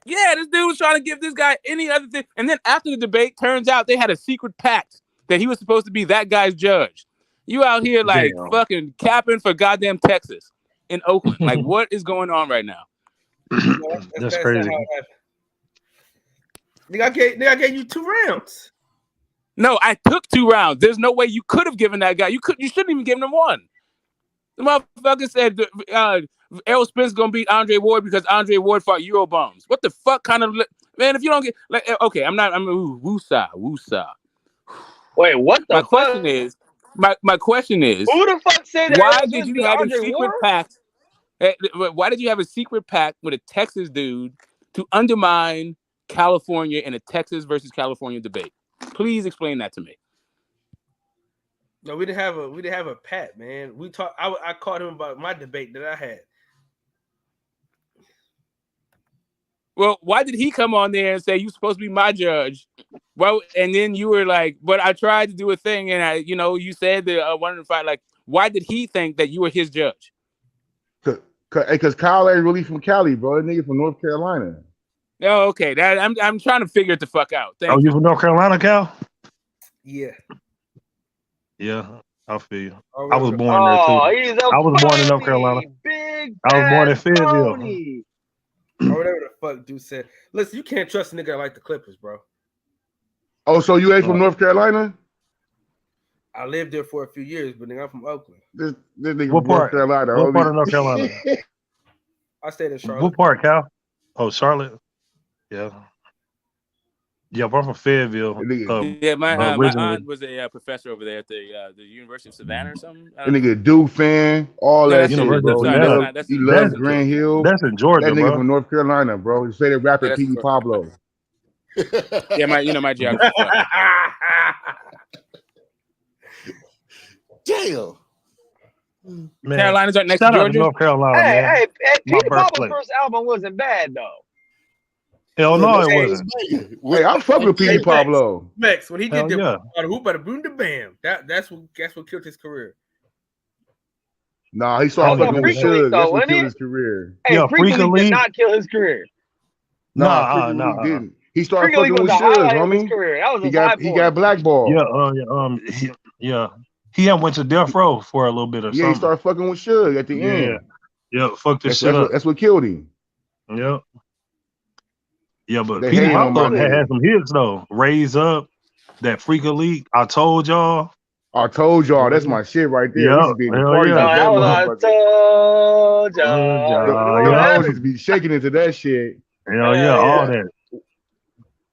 Yeah, this dude was trying to give this guy any other thing. And then after the debate, turns out they had a secret pact that he was supposed to be that guy's judge. You out here like fucking capping for goddamn Texas in Oakland. Like, what is going on right now? That's crazy. Nigga, I gave you 2 rounds. No, I took 2 rounds. There's no way you could have given that guy. You shouldn't even give him 1. The motherfucker said Errol Spence gonna beat Andre Ward because Andre Ward fought Euro bums. What the fuck kind of man? If you don't get like, okay, I'm woosah. Wait, what the my fuck? question is, my question is, who the fuck said why did you have Andre a secret Ward? pact? Why did you have a secret pact with a Texas dude to undermine California in a Texas versus California debate? Please explain that to me. No, we didn't have a pat, man. We talked. I called him about my debate that I had. Well, why did he come on there and say you're supposed to be my judge? Well, and then you were like, but I tried to do a thing, and you said that I wanted to fight. Like, why did he think that you were his judge? Because Kyle ain't really from Cali, bro. That nigga from North Carolina. Oh, okay. I'm trying to figure it the fuck out. Thank you from North Carolina, Cal? Yeah. Yeah, I feel you. I was born there too. I was born in North Carolina. I was born in Fayetteville. Or whatever the fuck dude said. Listen, you can't trust a nigga like the Clippers, bro. Oh, so you ain't from North Carolina? I lived there for a few years, but nigga, I'm from Oakland. This nigga What from North part? Carolina. What part of Homie. North Carolina? I stayed in What Charlotte. part, Cal? Oh, Charlotte. Yeah. Yeah, I'm from Fayetteville. Yeah, my originally. aunt was a professor over there at the University of Savannah or something. That nigga Duke fan, all No, that that's shit, Savannah. bro. That's He in loves Georgia. Grand Hill. That's in Georgia, That nigga bro. from North Carolina, bro. His favorite rapper, Yeah, that's P. Pablo. Yeah, my geography. Damn. Man, Carolina's right next to shout out Georgia. to North Carolina, man. Hey, My Peter Pablo's birthplace. first album wasn't bad though. Hell Yeah, no, that's it what wasn't. Hey, I'm fucking with P. Pablo. Max, when he Hell did yeah. the hoop by the boom to bam, that's what killed his career. Nah, he started That was fucking on with Freak Elite Suge. though, That's what wasn't killed it? his career. Hey, Yeah, Freak Freak Elite did Elite. not kill his career. Nah, Freak Freaking League didn't. He started Freak Elite fucking was with the Suge, highlight of his homie. career. That was He his high got point. blackballed. Yeah. He had went to Death Row for a little bit or Yeah, he something. started fucking with Suge at the Yeah. end. Yeah, fuck this shit up. That's what killed him. Yep. Yeah, but They Petey hate on my Pablo had nigga. some hits though. Raise Up, that Freak Elite. I told y'all. I told y'all that's my shit right there. We used to be in the parties with that I motherfucker. told y'all. Them yeah. hoes used to be shaking into that shit. Hell yeah, all that.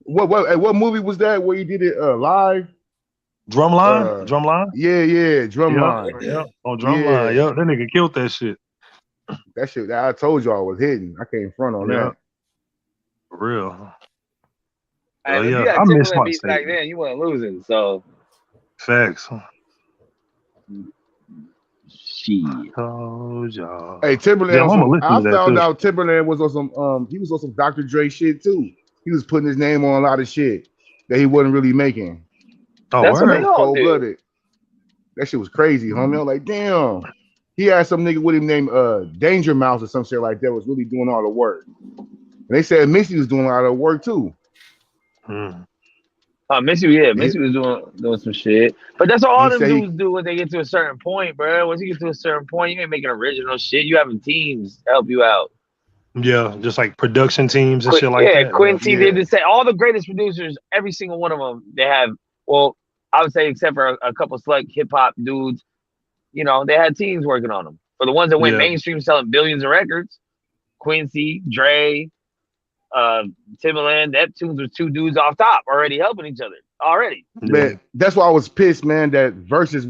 What movie was that where you did it live? Drumline? Drumline? Yeah, Drumline. Yeah. On Drumline. Yeah, that nigga killed that shit. That shit that I told y'all was hidden. I can't front on that. For real. Hey, Oh, if yeah. you had I miss Timberland my beats back state. then, you weren't losing. So Facts. shit. Told y'all. Hey, Timberland Damn, on I'm some, gonna listen I to that found too. out Timberland was on some he was on some Dr. Dre shit too. He was putting his name on a lot of shit that he wasn't really making. Oh, That's what they all Cold do. blooded. That shit was crazy, homie. I was like, damn. He had some nigga with him named Danger Mouse or some shit like that was really doing all the work. And they said Missy was doing a lot of work too. Missy was doing some shit. But that's what all them dudes do when they get to a certain point, bro. Once you get to a certain point, you ain't making original shit. You having teams to help you out. Yeah, just like production teams and shit like that. Quincy did the same. All the greatest producers, every single one of them, they have. Well, I would say except for a couple select hip hop dudes, you know, they had teams working on them. For the ones that went mainstream, selling billions of records, Quincy, Dre, Timberland, Neptunes was two dudes off top already helping each other already. Man, that's why I was pissed, man, that versus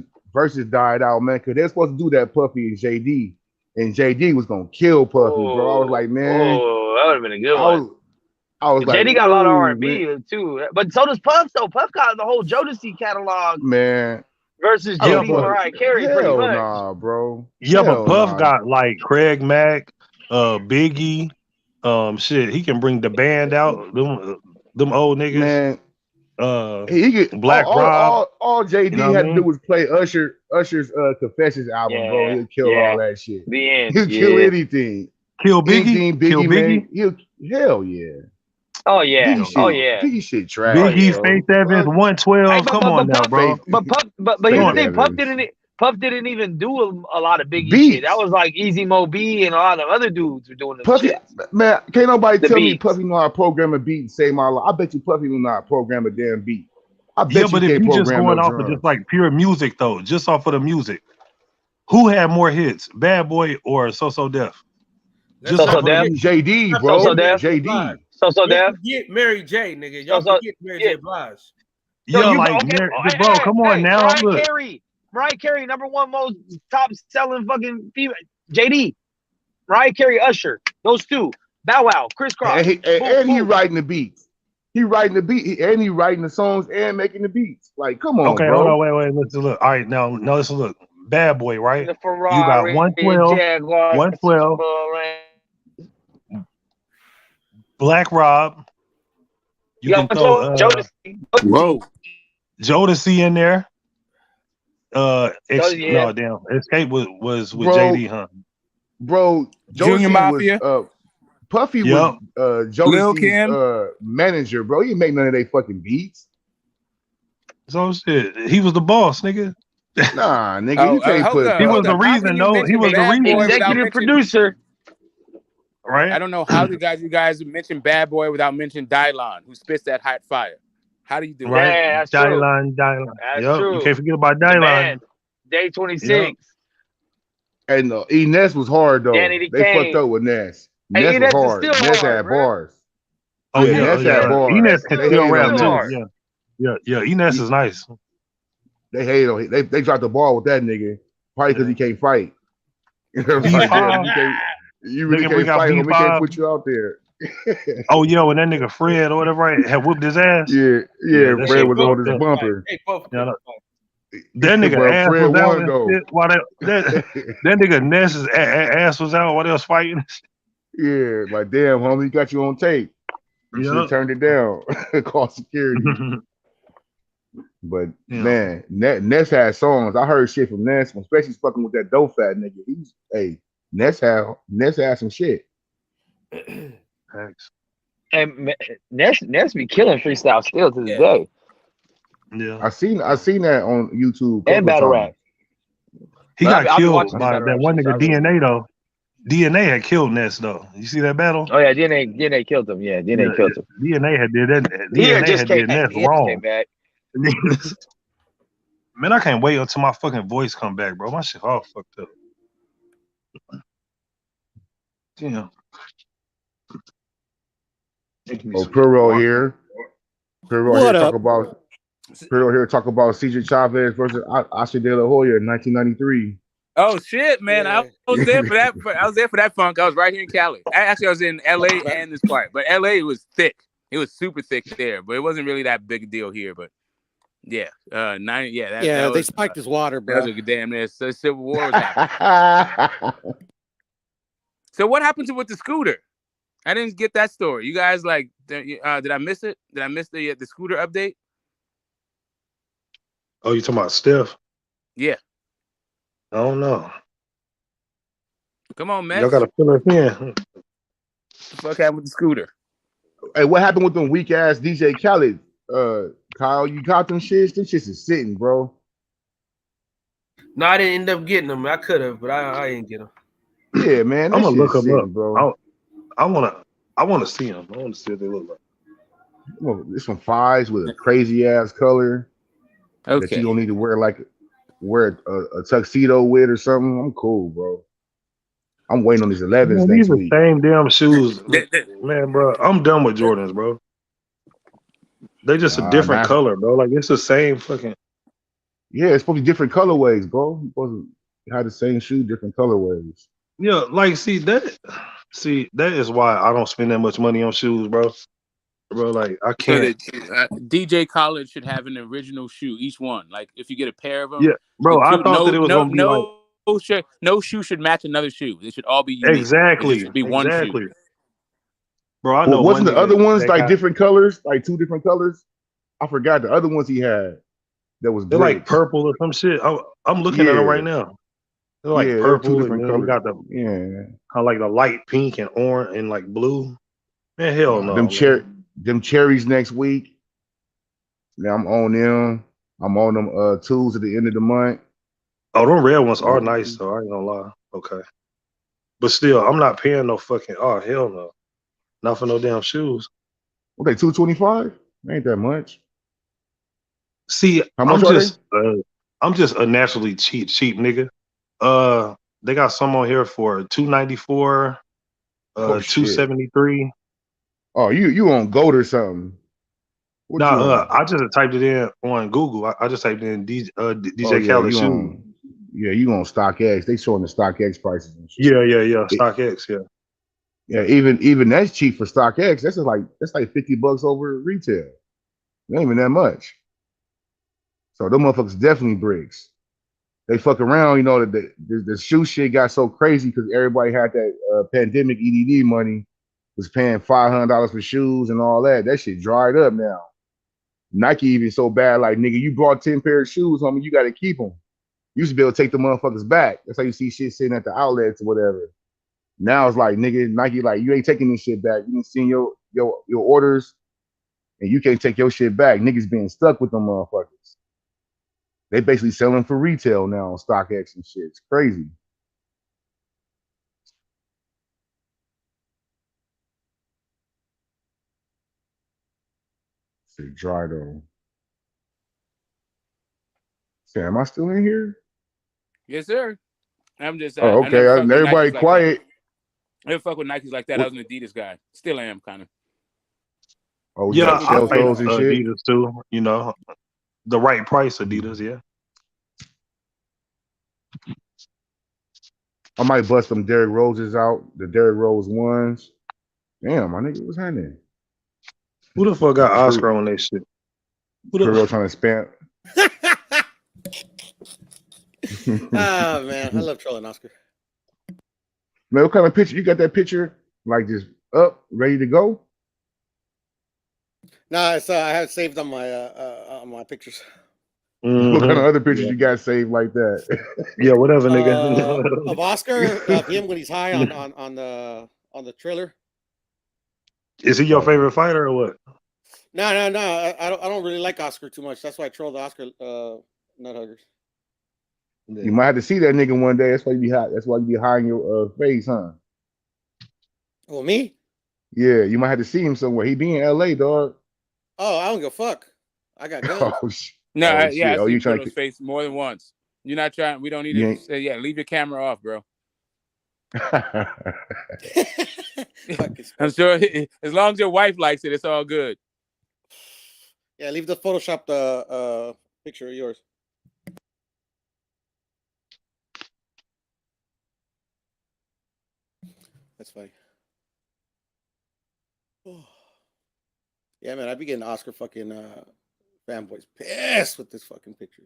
died out, man, because they're supposed to do that Puffy and JD. And JD was gonna kill Puffy, bro. I was like, man. Oh, that would have been a good one. I was like, JD got a lot of R&B man. too, but so does Puff though. Puff got the whole Jodeci catalog, man. Versus JD and Mariah Carey, pretty much. Nah, bro. Yeah, but Puff got like Craig Mack, Biggie, shit. He can bring the band out. Them old niggas. Man, he get Black Rob. All JD you know had to do was play Usher's Confessions album, bro. He'll kill all that shit. The end. He'll kill anything. Kill Biggie. Kill Biggie. Hell yeah. Oh yeah. Biggie shit trash. Biggie, Faith Evans, 112. Come on now, bro. But here's the thing. Puff didn't even do a lot of Biggie shit. That was like Easy Mo B and a lot of other dudes were doing this Puffy, shit. Man, can't nobody tell me Puffy know how to program a beat and save my life. I bet you Puffy know how to program a damn beat. I bet you but if you just going off of just like pure music though, just off of the music, who had more hits, Bad Boy or So Def? Just So Def, JD, bro. So Def, JD. So Def. Get Mary J, nigga. Y'all forget Mary J. Blige. Yeah, bro, come on now. Mariah Carey, #1 most top selling fucking female. JD, Mariah Carey, Usher, those two. Bow Wow, Chris Cross. And he writing the beats. He writing the beat and he writing the songs and making the beats. Like, come on, okay, bro. Hold on, wait. Let's look. All right, now let's look. Bad Boy, right? The Ferrari, you got 112, Jaguar, 112. Black Rob. You can throw Jodeci in there. No, damn. Escape was with JD, huh? Bro, Junior Mafia. Puffy was Jodeci's manager, bro. He ain't make none of they fucking beats. So shit. He was the boss, nigga. Nah, nigga, you can't put. He was the reason, though. He was the reason. Executive producer. Right. I don't know how you guys mentioned Bad Boy without mentioning Dylon, who spits that hot fire. How do you do right? it? Yeah, that's true. Dylan. That's Yep, true. you can't forget about The Dylan. man, day 26. Yep. And Ness was hard though. Danny They fucked Kane. up with Ness. Hey, Ness was Enes is hard. still Ness hard, had bro. bars. Oh Yeah, yeah, Ness had bars. Enes can They still hated rap on too. Ness. Yeah. Enes is nice. They hated on him. They dropped the ball with that nigga. Probably because he can't fight. You know, like, damn, you really can't fight him. We can't put you out there. Oh yeah, when that nigga Fred or whatever had whooped his ass. Yeah, that Fred shit was fucked on his up. bumper. That nigga ass Fred was out won and though. shit. While that nigga Ness's ass was out while they was fighting. Yeah, like damn, homie, you got you on tape. You should have turned it down. Call security. But man, Ness had songs. I heard shit from Ness, especially fucking with that dope fat nigga. Ness had some shit. Thanks. And Ness be killing freestyle still to this day. Yeah, I seen that on YouTube and battle rap. He got killed by that one nigga DNA though. DNA had killed Ness though. You see that battle? Oh yeah, DNA killed him. Yeah, DNA killed him. DNA had did that. DNA had did Ness wrong. Came back. Man, I can't wait until my fucking voice come back, bro. My shit all fucked up. Damn. Oh, Puro here. Puro here talk about CJ Chavez versus Oscar De La Hoya in 1993. Oh shit, man! I was there for that. I was there for that funk. I was right here in Cali. Actually, I was in LA and this part, but LA was thick. It was super thick there, but it wasn't really that big a deal here. But yeah, 90. Yeah, that they was, spiked his water, bro. That was a damn near Civil War was happening. So what happened with the scooter? I didn't get that story. You guys did I miss it? Did I miss the scooter update? Oh, you talking about Steph? Yeah. I don't know. Come on, man. Y'all gotta fill us in. What the fuck happened with the scooter? Hey, what happened with them weak ass DJ Khaled? Kyle, you got them shits? Them shits is sitting, bro. No, I didn't end up getting them. I could have, but I didn't get them. Yeah, man. I'm gonna look them up, bro. I wanna see them. I wanna see what they look like. Well, this some fives with a crazy ass color. Okay. That you don't need to wear a tuxedo with or something. I'm cool, bro. I'm waiting on these 11s next week. These are same damn shoes, man, bro. I'm done with Jordans, bro. They just a different color, bro. Like it's the same fucking. Yeah, it's supposed to be different colorways, bro. You're supposed to have the same shoe, different colorways. Yeah, like that is why I don't spend that much money on shoes, bro. Bro, like I can't. So DJ Khaled should have an original shoe, each one. Like if you get a pair of them. Yeah, bro. I thought that it was gonna be like no shoe should match another shoe. They should all be unique. Exactly. It should be one shoe. Bro, I know. Wasn't the other ones like different colors, like two different colors? I forgot the other ones he had. That was they're like purple or some shit. I'm looking at them right now. They're like purple, two different colors. Got the kind of like the light pink and orange and like blue. Man, hell no. Them cherries next week. Now I'm on them. I'm on them tools at the end of the month. Oh, them red ones are nice though. I ain't gonna lie. Okay, but still, I'm not paying no fucking. Oh hell no, not for no damn shoes. What they $225? Ain't that much. See, how much I'm just a naturally cheap nigga. They got some on here for $294, $273. Oh, you on Goat or something? I just typed it in on Google. I just typed in DJ Khaled shoes. You on StockX? They showing the StockX prices and shit. Yeah. StockX, yeah. Yeah, even that's cheap for StockX. That's like $50 over retail. It ain't even that much. So them motherfuckers definitely bricks. They fuck around, the shoe shit got so crazy because everybody had that pandemic EDD money, was paying $500 for shoes and all that. That shit dried up now. Nike even so bad, like, nigga, you brought 10 pair of shoes, homie, you got to keep them. You used to be able to take the motherfuckers back. That's how you see shit sitting at the outlets or whatever. Now it's like, nigga, Nike, like, you ain't taking this shit back. You didn't see your orders, and you can't take your shit back. Niggas being stuck with them motherfuckers. They basically selling for retail now on StockX and shit. It's crazy. It's dry though. Say, am I still in here? Yes, sir. I'm just. Oh, I never okay. fucked with Everybody Nikes like that. quiet. I never fuck with Nikes like that. I was an Adidas guy. Still am, kind of. Oh, you Yeah, got I stealth like toes and shit. Adidas too. You know, the right price Adidas. Yeah. I might bust some Derrick Roses out. The Derrick Rose ones. Damn, my nigga, what's happening? Who the fuck got Oscar on that shit? Kuro trying to spam. Oh man, I love trolling Oscar. Man, what kind of picture? You got that picture like just up, ready to go? No, it's I have it saved on my pictures. Mm-hmm. What kind of other pictures you got saved like that? Yeah, whatever, nigga. Of Oscar, of him when he's high on the trailer. Is he your favorite fighter or what? No. I don't really like Oscar too much. That's why I troll the Oscar nut huggers. You might have to see that nigga one day. That's why you be high. That's why you be high in your face, huh? Oh, me? Yeah, you might have to see him somewhere. He be in LA, dog. Oh, I don't give a fuck. I got guns. Oh shit. No, oh, yeah, shit. I see you trying Kuro's to face more than once. You're not trying. We don't need to say, yeah, leave your camera off, bro. I'm sure as long as your wife likes it, it's all good. Yeah, leave the Photoshop picture of yours. That's funny. Oh. Yeah, man, I'd be getting Oscar fucking fanboys pissed with this fucking picture,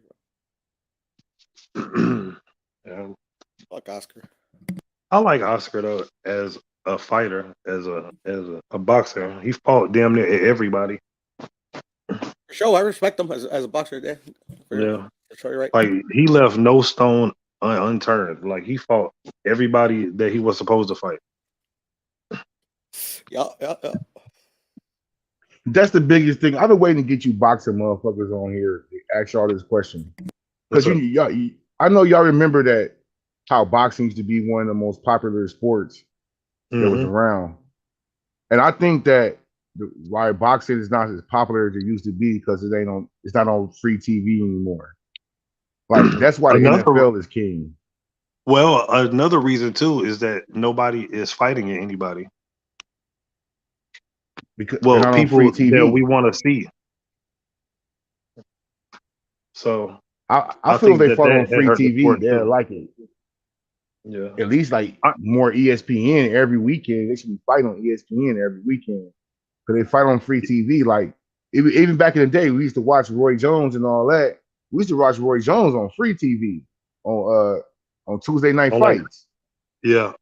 bro. Yeah. Fuck Oscar. I like Oscar though as a fighter, as a boxer. He fought damn near everybody. For sure, I respect him as a boxer. Yeah, Yeah, for sure, you're right. like he left no stone unturned. Like he fought everybody that he was supposed to fight. Yeah. That's the biggest thing. I've been waiting to get you boxing motherfuckers on here to ask y'all this question. Because I know y'all remember that how boxing used to be one of the most popular sports that was around. And I think that why boxing is not as popular as it used to be because it's not on free TV anymore. Like that's why the NFL is king. Well, another reason too is that nobody is fighting anybody. Because people that we want to see. So I feel if they fought on free TV, they'll like it. Yeah. At least like more ESPN every weekend. They should be fighting on ESPN every weekend. Because they fight on free TV. Like even back in the day, we used to watch Roy Jones and all that. We used to watch Roy Jones on free TV on Tuesday night fights.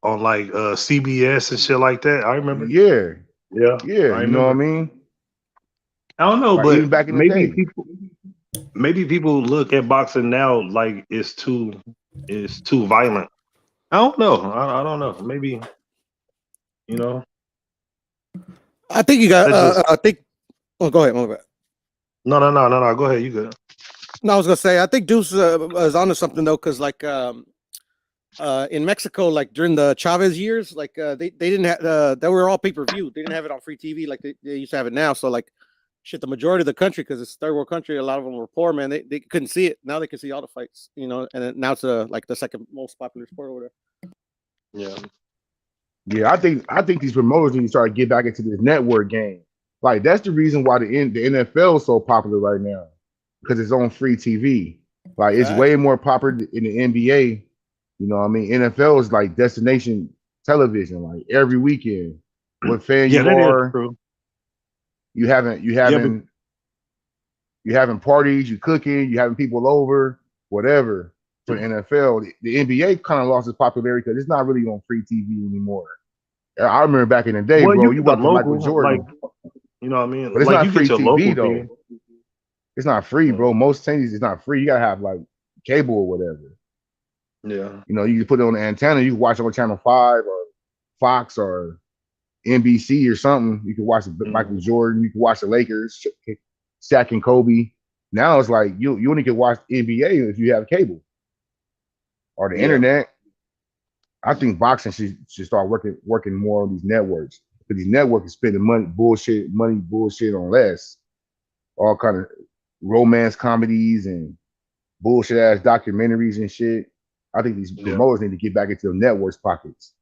On like CBS and shit like that. I remember. Yeah. I You know what I mean? I don't know, like, but even back in the day. Maybe people look at boxing now like it's too violent. I don't know. I don't know. Maybe, you know. I think you got. I think. Oh, go ahead. No. Go ahead. You good? No, I was gonna say. I think Deuce is onto something though, because like in Mexico, like during the Chavez years, like they didn't have they were all pay-per-view. They didn't have it on free TV like they used to have it now. So like, shit, the majority of the country, because it's a third world country, a lot of them were poor, man. They couldn't see it. Now they can see all the fights, you know. And now it's like the second most popular sport or whatever. Yeah, I think these promoters need to start to get back into this network game. Like that's the reason why the NFL is so popular right now, because it's on free TV. Like it's way more popular in the NBA. You know what I mean? NFL is like destination television, like every weekend. What fan you are, you having parties, you cooking, you having people over, whatever. For the NFL, the NBA kind of lost its popularity because it's not really on free TV anymore. I remember back in the day, bro, you watched Michael Jordan. Like, you know what I mean? But it's like not free TV though. TV. It's not free, bro. Most things it's not free. You gotta have like cable or whatever. Yeah. You know, you can put it on the antenna. You can watch it on Channel 5 or Fox or NBC or something. You can watch Michael Jordan. You can watch the Lakers, Shaq and Kobe. Now it's like you only can watch NBA if you have cable or the internet. I think boxing should start working more on these networks. Because these networks are spending money bullshit on less. all kind of romance comedies and bullshit ass documentaries and shit. I think these promoters need to get back into the network's pockets.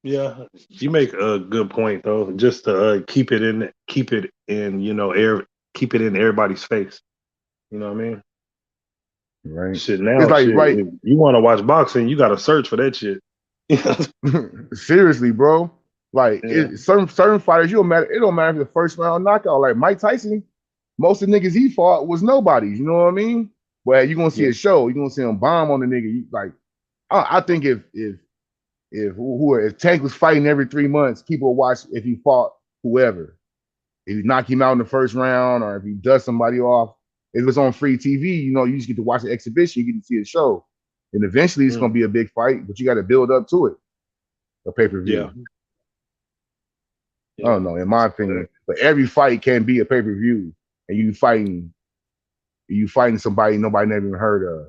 Yeah, you make a good point though. Just to keep it in, keep it in everybody's face. You know what I mean? Right. Shit, now it's like, shit, right. If you want to watch boxing, you got to search for that shit. Seriously, bro. Like certain fighters, it don't matter if the first round knockout. Like Mike Tyson, most of the niggas he fought was nobodies. You know what I mean? Well, you're gonna see a show, you're gonna see him bomb on the nigga. I think if Tank was fighting every 3 months, people would watch if he fought whoever. If you knock him out in the first round, or if he does somebody off, if it's on free TV, you just get to watch the exhibition, you get to see a show. And eventually it's gonna be a big fight, but you got to build up to it. A pay-per-view. I don't know, in my opinion. But every fight can be a pay-per-view, and you fighting somebody nobody never even heard of.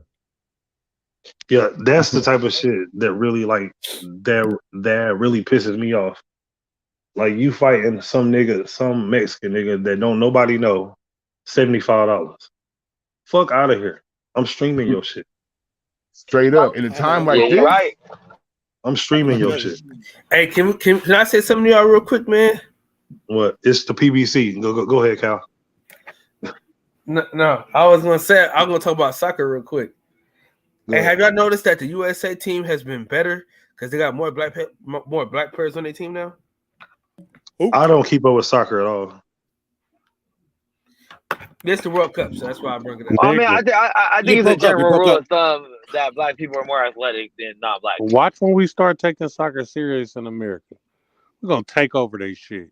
Yeah, that's the type of shit that really that really pisses me off. Like you fighting some Mexican nigga that don't nobody know, $75. Fuck out of here. I'm streaming your shit. Straight up. In a time like this, right. I'm streaming your shit. Hey, can I say something to y'all real quick, man? What? It's the PBC. Go ahead, Cal. No, I was gonna talk about soccer real quick. Hey, have y'all noticed that the USA team has been better because they got more black players on their team now? I don't keep up with soccer at all. This the World Cup, so that's why I bring it up. I mean, I think it's a general rule of thumb that black people are more athletic than not black people. Watch when we start taking soccer serious in America. We're gonna take over this shit.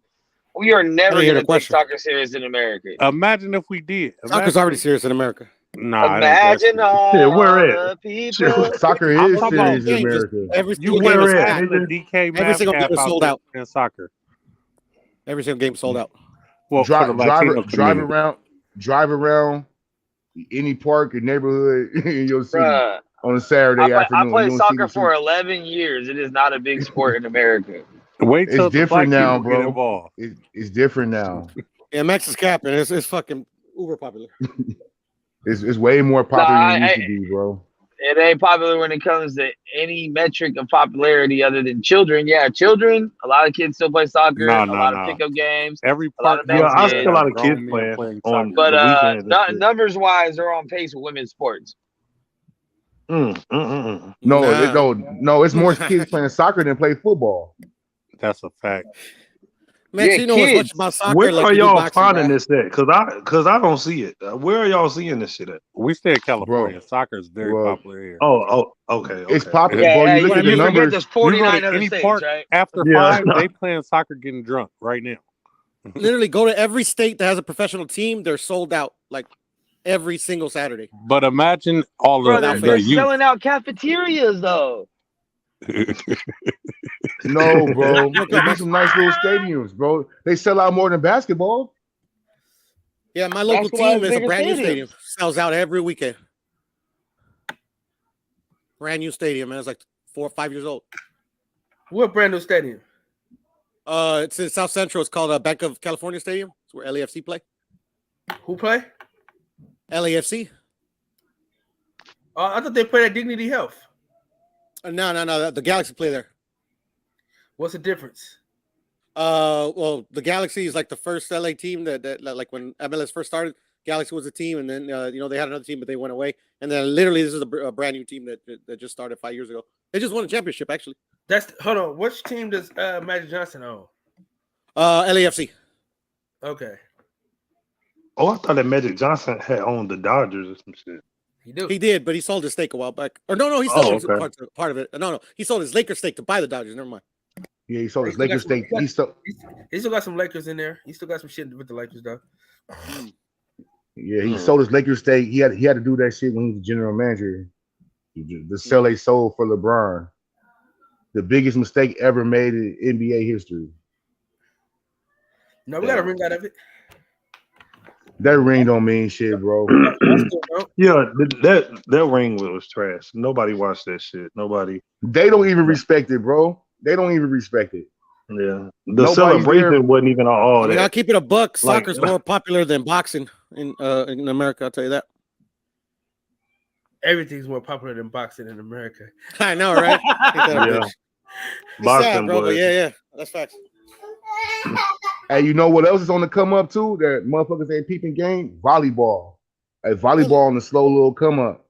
We are never going to take soccer serious in America. Imagine if we did. Soccer's already serious in America. Nah, imagine all the people. Soccer is serious in America. Every single game is sold out in soccer. Every single game sold out. Well, drive around any park or neighborhood in your city on a Saturday afternoon. I played soccer for 11 years. It is not a big sport in America. Wait till it's different now, bro. Get involved. It's different now. Yeah, Max is capping. It's fucking uber popular. It's way more popular than it used to be, bro. It ain't popular when it comes to any metric of popularity other than children. Yeah, children. A lot of kids still play soccer. A lot of pickup games. Every part. I see a lot of kids playing on. But numbers wise, they're on pace with women's sports. No, it's more kids playing soccer than play football. That's a fact. Max, you know as much about soccer. Where are y'all finding this at? Because I don't see it. Where are y'all seeing this shit at? We stay in California. Bro. Soccer is very popular here. Oh, okay. It's popular. Bro, you look at the numbers. There's 49 other states, right? After 5, they playing soccer getting drunk right now. Literally, go to every state that has a professional team. They're sold out like every single Saturday. But imagine all of that. They're selling out cafeterias, though. No, bro. They do some nice little stadiums, bro. They sell out more than basketball. Yeah, my local team is a brand new stadium. Sells out every weekend. Brand new stadium, man. It's like 4 or 5 years old. What brand new stadium? It's in South Central. It's called Bank of California Stadium. It's where LAFC play. Who play? LAFC. I thought they played at Dignity Health. No. The Galaxy play there. What's the difference? Well, the Galaxy is like the first LA team that like when MLS first started, Galaxy was a team, and then they had another team, but they went away. And then literally, this is a brand new team that just started 5 years ago. They just won a championship, actually. Hold on. Which team does Magic Johnson own? LAFC. Okay. Oh, I thought that Magic Johnson had owned the Dodgers or some shit. He did, but he sold his stake a while back. Or no, he sold part of it. No, he sold his Lakers stake to buy the Dodgers. Never mind. Yeah, he sold his Lakers stake. He still got some Lakers in there. He still got some shit with the Lakers, though. Yeah, he sold his Lakers stake. He had to do that shit when he was the general manager. The sell they sold for LeBron. The biggest mistake ever made in NBA history. No, we got a ring out of it. That ring don't mean shit, bro. Yeah, that ring was trash. Nobody watched that shit. Nobody. They don't even respect it, bro. They don't even respect it. The Nobody's celebration there. wasn't even all I mean, that. I'll keep it a buck. Like- Soccer's more popular than boxing in America. I'll tell you that. Everything's more popular than boxing in America. I know, right? Ain't that a Yeah. bitch? It's Boxing, sad, bro, but boy. yeah, that's facts. Hey, you know what else is on the come up too? That motherfuckers ain't peeping game? Volleyball. Hey, volleyball on the slow little come up.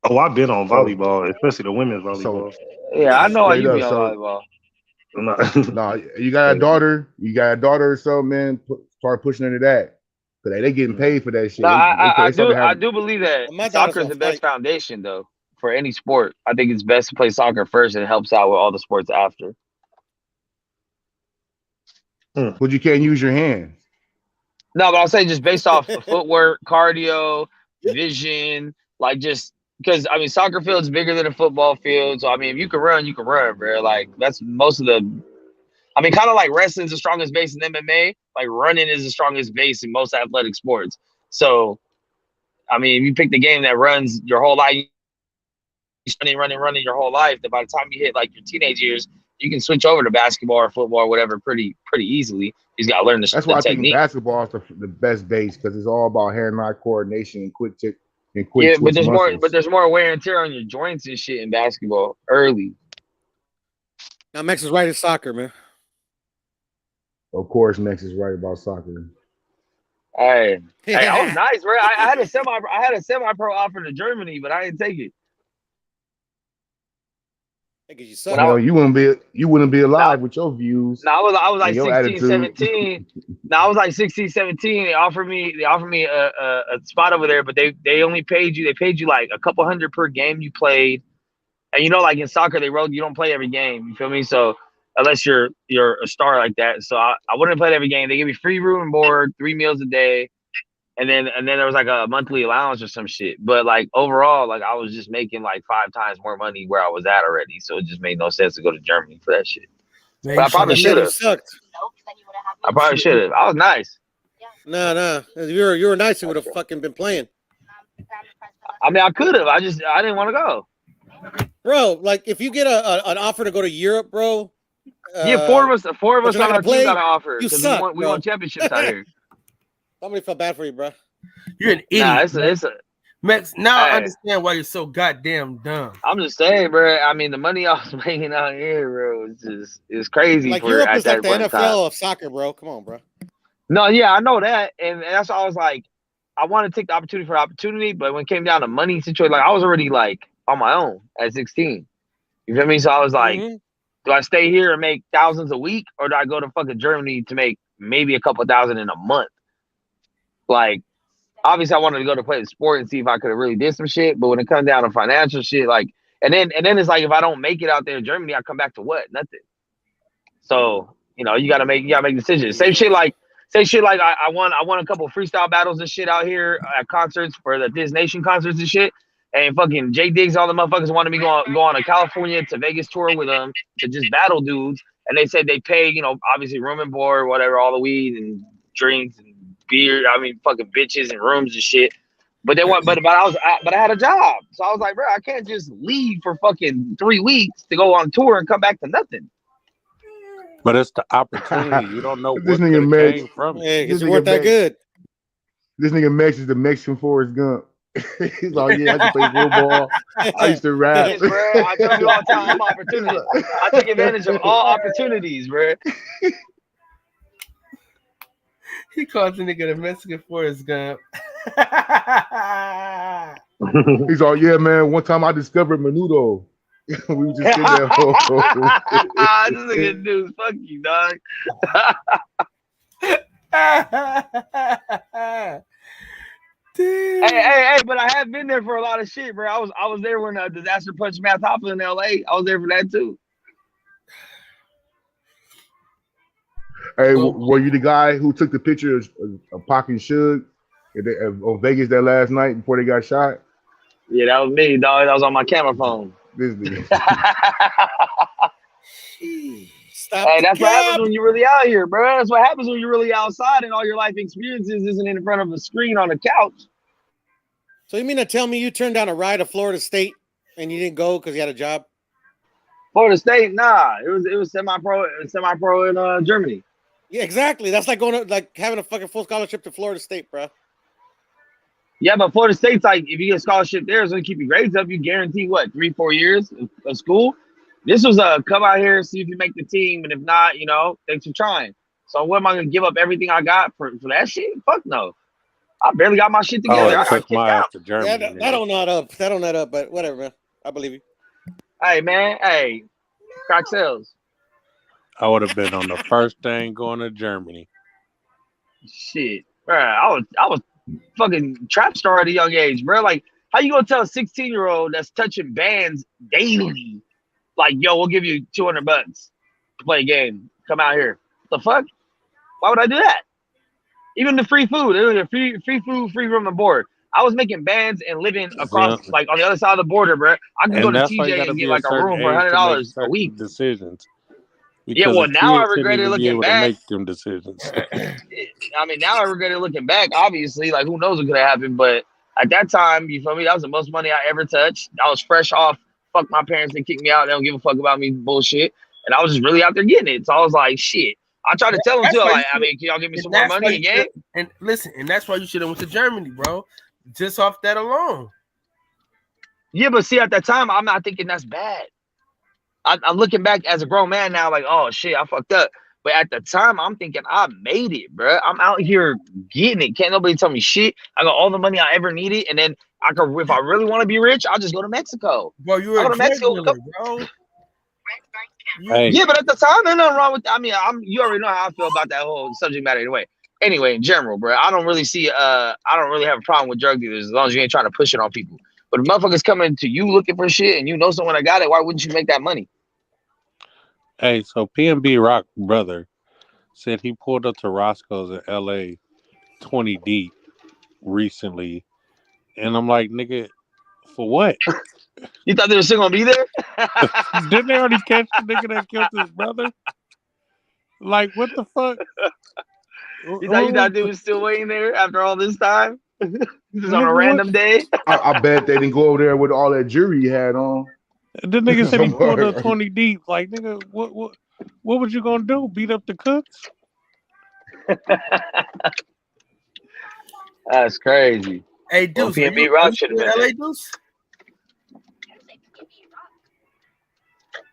Oh, I've been on volleyball, especially the women's volleyball. Yeah, I know how straight you be up, on so- volleyball. Nah, you got a daughter. You got a daughter or something, man. Start pushing into that. Cause they getting paid for that shit. No, I started I having- do believe that My daughter's soccer is gonna the best fight. foundation though for any sport. I think it's best to play soccer first and it helps out with all the sports after. But you can't use your hands. No, but I'll say just based off the footwork, cardio, vision, like just because I mean soccer field's bigger than a football field. So I mean if you can run, bro. Like that's most of the I mean kind of like wrestling's the strongest base in MMA, like running is the strongest base in most athletic sports. So I mean if you pick the game that runs your whole life, running your whole life, that by the time you hit like your teenage years, you can switch over to basketball or football or whatever pretty easily. He's got to learn That's why I think technique. basketball is the best base because it's all about hand-eye coordination and quick Yeah, twitch but muscles. there's more wear and tear on your joints and shit in basketball early. Now, Max is right in soccer, man. Of course, Max is right about soccer. Hey, I was nice, bro. I had a semi-pro offer to Germany, but I didn't take it. Because you suck. Well, you wouldn't be alive with your views. No, I was like your 16, attitude. 17. No, I was like 16, 17. They offered me a spot over there, but they only paid you. They paid you like a couple hundred per game you played. And you know, like in soccer, you don't play every game. You feel me? So unless you're a star like that, so I wouldn't play every game. They give me free room and board, 3 meals a day, and then there was like a monthly allowance or some shit. But like overall, like I was just making like 5 times more money where I was at already. So it just made no sense to go to Germany for that shit. Man, but I probably should have. I probably should have. I was nice. No. If you were nice, you would have fucking been playing. I mean, I could have. I didn't want to go. Bro, like if you get an offer to go to Europe, bro. Yeah, four of us on our team got an offer. You suck, we won championships out here. Somebody felt bad for you, bro. You're an idiot. Nah, it's a Max. Now I understand why you're so goddamn dumb. I'm just saying, bro. I mean, the money I was making out here, bro, it's crazy. Like for Europe at is like that the point NFL of soccer, bro. Come on, bro. No, yeah, I know that, and that's why I was like, I want to take the opportunity for opportunity, but when it came down to money situation, like I was already like on my own at 16. You feel me? So I was like, do I stay here and make thousands a week, or do I go to fucking Germany to make maybe a couple thousand in a month? Like, obviously, I wanted to go to play the sport and see if I could have really did some shit. But when it comes down to financial shit, like, and then it's like if I don't make it out there in Germany, I come back to what? Nothing. So you know, you gotta make decisions. Same shit like I won a couple of freestyle battles and shit out here at concerts for the This Nation concerts and shit. And fucking Jay Diggs, all the motherfuckers wanted me go on a California to Vegas tour with them to just battle dudes. And they said they pay, you know, obviously room and board, whatever, all the weed and drinks and beer. I mean, fucking bitches and rooms and shit. But they want, but I had a job, so I was like, bro, I can't just leave for fucking 3 weeks to go on tour and come back to nothing. But it's the opportunity. You don't know This what nigga could Max, came from it. Hey, because you weren't that good. This nigga Max is the Mexican Forrest Gump. He's like, yeah, I can play football. I used to rap. Yes, bro. I tell you all the time, I'm opportunity. I take advantage of all opportunities, bro. He calls the nigga the Mexican Forrest Gump. He's like, yeah, man. One time I discovered Menudo. We were just sitting there. This nigga dude, fuck you, dog. Hey, but I have been there for a lot of shit, bro. I was there when Disaster punched Matt Hoppe in LA. I was there for that too. Hey, were you the guy who took the picture of Pac and Suge on Vegas that last night before they got shot? Yeah, that was me, dog. That was on my camera phone. This nigga. Hey, that's what happens when you're really out here, bro. That's what happens when you're really outside and all your life experiences isn't in front of a screen on a couch. So you mean to tell me you turned down a ride to Florida State and you didn't go because you had a job? Florida State, nah. It was semi-pro in Germany. Yeah, exactly. That's like having a fucking full scholarship to Florida State, bro. Yeah, but Florida State's like, if you get a scholarship there, it's gonna keep your grades up. You guarantee what, 3-4 years of school. This was a come out here, see if you make the team, and if not, thanks for trying. So what am I gonna give up everything I got for that shit? Fuck no. I barely got my shit I together. would I have got took kicked my ass out. to Germany. That don't add up. That don't add up. But whatever, man. I believe you. Hey man, crack sales. I would have been on the first thing going to Germany. Shit, bro. I was fucking trap star at a young age, bro. Like, how you gonna tell a 16-year-old that's touching bands daily, like, yo, we'll give you $200 to play a game. Come out here. The fuck? Why would I do that? Even the free food, free food, free room and board. I was making bands and living across, like, on the other side of the border, bro. I could go And to that's why you got TJ to and be get a like a certain room for age to make $100 a week. certain decisions. Yeah, Because well, a now I kid shouldn't regret it even be looking able to back. make them decisions. I mean, now I regret it looking back. Obviously, like, who knows what could have happened, but at that time, you feel me? That was the most money I ever touched. I was fresh off. Fuck my parents, they kicked me out. They don't give a fuck about me bullshit. And I was just really out there getting it. So I was like, shit. I tried to tell them That's too. why Like, you I mean, can y'all give me and some more that's why money you again? and listen, and that's why you should have went to Germany, bro. Just off that alone. Yeah, but see, at that time, I'm not thinking that's bad. I'm looking back as a grown man now, like, oh shit, I fucked up. But at the time, I'm thinking I made it, bro. I'm out here getting it. Can't nobody tell me shit. I got all the money I ever needed, and then I could, if I really want to be rich, I'll just go to Mexico. Bro, you were I a go to drug Mexico. dealer, bro. Hey. Yeah, but at the time, there's nothing wrong with. I mean, you already know how I feel about that whole subject matter anyway. Anyway, in general, bro, I don't really see. I don't really have a problem with drug dealers as long as you ain't trying to push it on people. But if motherfuckers coming to you looking for shit and you know someone that got it, why wouldn't you make that money? Hey, so PNB Rock brother said he pulled up to Roscoe's in LA 20 deep recently. And I'm like, nigga, for what? You thought they were still gonna be there? Didn't they already catch the nigga that killed his brother? Like, what the fuck? You thought they was still waiting there after all this time? Just on a Nigga, random day? I bet they didn't go over there with all that jewelry he had on. The nigga said he pulled up 20 deep. Like, nigga, what was you gonna do? Beat up the cooks? That's crazy. Hey, Deuce, well, PNB Rock should have been LA, there. Deuce?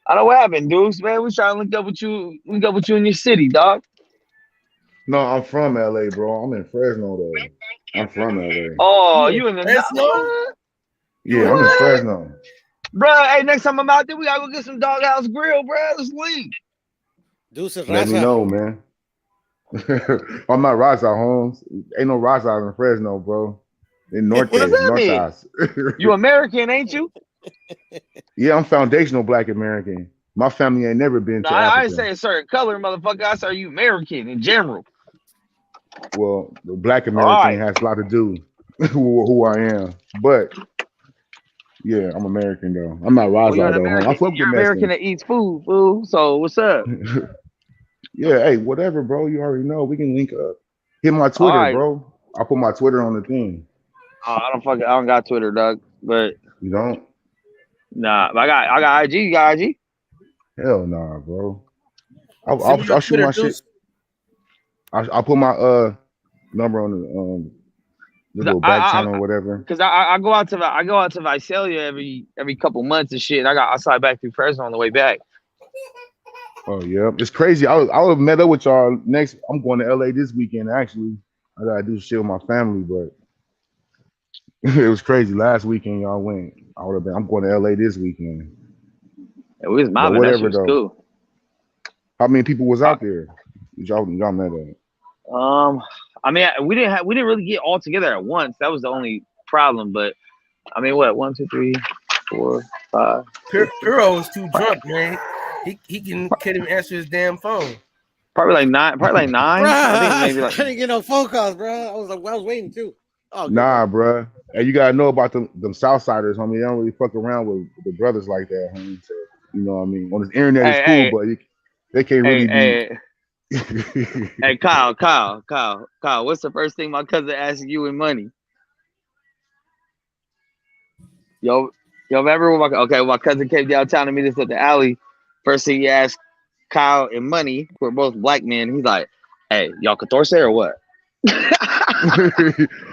I don't know what happened, Deuce, man. We trying to link up with you in your city, dog. No, I'm from LA, bro. I'm in Fresno though. I'm from LA. Oh, you in the Fresno? Yeah, I'm in Fresno. Bro, hey, next time I'm out there, we gotta go get some Doghouse Grill, bro. Let's leave. Deuces, Let me know, man. I'm not Raza Holmes. Ain't no Raza in Fresno, bro. In North What does that North mean? Side. You American, ain't you? Yeah, I'm foundational Black American. My family ain't never been to I Africa. ain't say a certain color, motherfucker. I say you American in general. Well, the Black American has a lot to do with who I am. But yeah, I'm American though. I'm not Raza Well, though. I fuck you're with American Mexicans. that eats food, fool. So what's up? Yeah, hey, whatever, bro. You already know. We can link up. Hit my Twitter, right. bro. I'll put my Twitter on the thing. I don't got Twitter, Doug. But you don't? Nah, but I got IG. You got IG? Hell nah, bro. I'll shoot my shit. I'll put my number on the little back channel or whatever. Because I go out to Visalia every couple months and shit. And I slide back through Fresno on the way back. Oh yeah, it's crazy. I would have met up with y'all next. I'm going to LA this weekend. Actually, I gotta do shit with my family, but it was crazy. Last weekend y'all went. I would have been. I'm going to LA this weekend. It was mobbing. That shit was cool. How many people was out there? Y'all met up? I mean, we didn't really get all together at once. That was the only problem. But I mean, what? 1, 2, 3, 4, 5. Puro was too drunk, man. He can't even answer his damn phone. Probably like 9. Bruh, I think maybe I didn't get no phone calls, bro. I was waiting too. Oh, nah, bro. And you gotta know about them Southsiders, homie. They don't really fuck around with the brothers like that, homie. So, you know what I mean? On the internet, it's cool, but they can't really be. Hey, Kyle. What's the first thing my cousin asks you in money? Yo, remember when my cousin came downtown to meet us at the alley, First thing he asked Kyle and Money, who are both black men, he's like, "Hey, y'all Catorce or what?"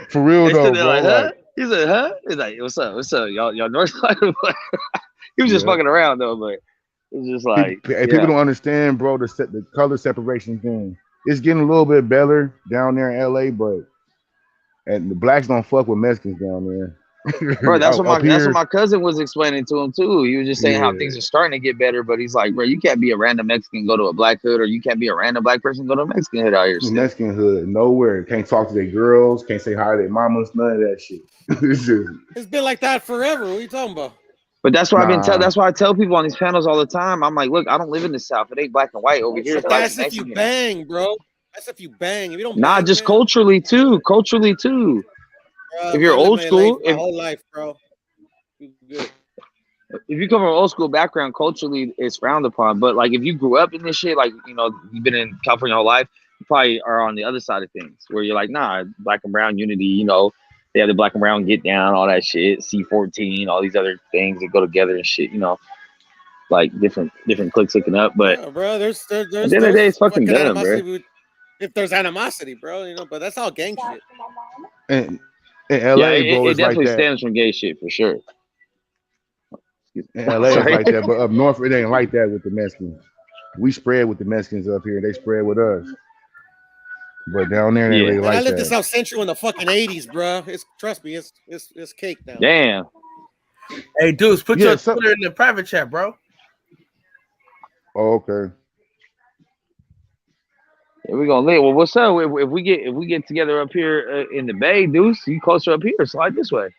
For real They though, stood there bro. like, "Huh?" Like, He said, "Huh?" He's like, "What's up? What's up? Y'all North Side?" He was just yeah. fucking around though, but it's just like, People don't understand, bro. The color separation thing. It's getting a little bit better down there in LA, but and the blacks don't fuck with Mexicans down there. bro, that's what Up here, my cousin was explaining to him too. He was just saying how yeah. things are starting to get better, but he's like, bro, you can't be a random Mexican and go to a black hood, or you can't be a random black person and go to a Mexican hood out here. Still. Mexican hood, nowhere. Can't talk to their girls. Can't say hi to their mamas. None of that shit. It's been like that forever. What are you talking about? But that's why that's why I tell people on these panels all the time. I'm like, look, I don't live in the South. It ain't black and white over here. It's black That's and if you Mexican. bang, bro. That's if you bang. If you don't Nah, bang, just man, culturally too. Culturally too. If you're old school, my whole life, bro. Good. If you come from an old school background, culturally it's frowned upon. But like if you grew up in this shit, like you've been in California your whole life, you probably are on the other side of things where you're like, nah, black and brown unity, they have the black and brown get down, all that shit, C14, all these other things that go together and shit, like different cliques hooking up. But yeah, bro, there's at the end of the day, it's fucking dumb, bro. If there's animosity, bro, but that's all gang shit. And in LA, bro, it it's definitely like that. stems from gay shit for sure. In LA, it's like that, but up north, it ain't like that with the Mexicans. We spread with the Mexicans up here, and they spread with us. But down there, they really like I lived that. in South Central in the fucking 80s, bro. Trust me, it's cake now. Damn. Hey, dudes, put your Twitter in the private chat, bro. Oh, okay. Yeah, we're gonna live. Well, what's up? If we get together up here in the Bay, Deuce, you closer up here, slide this way.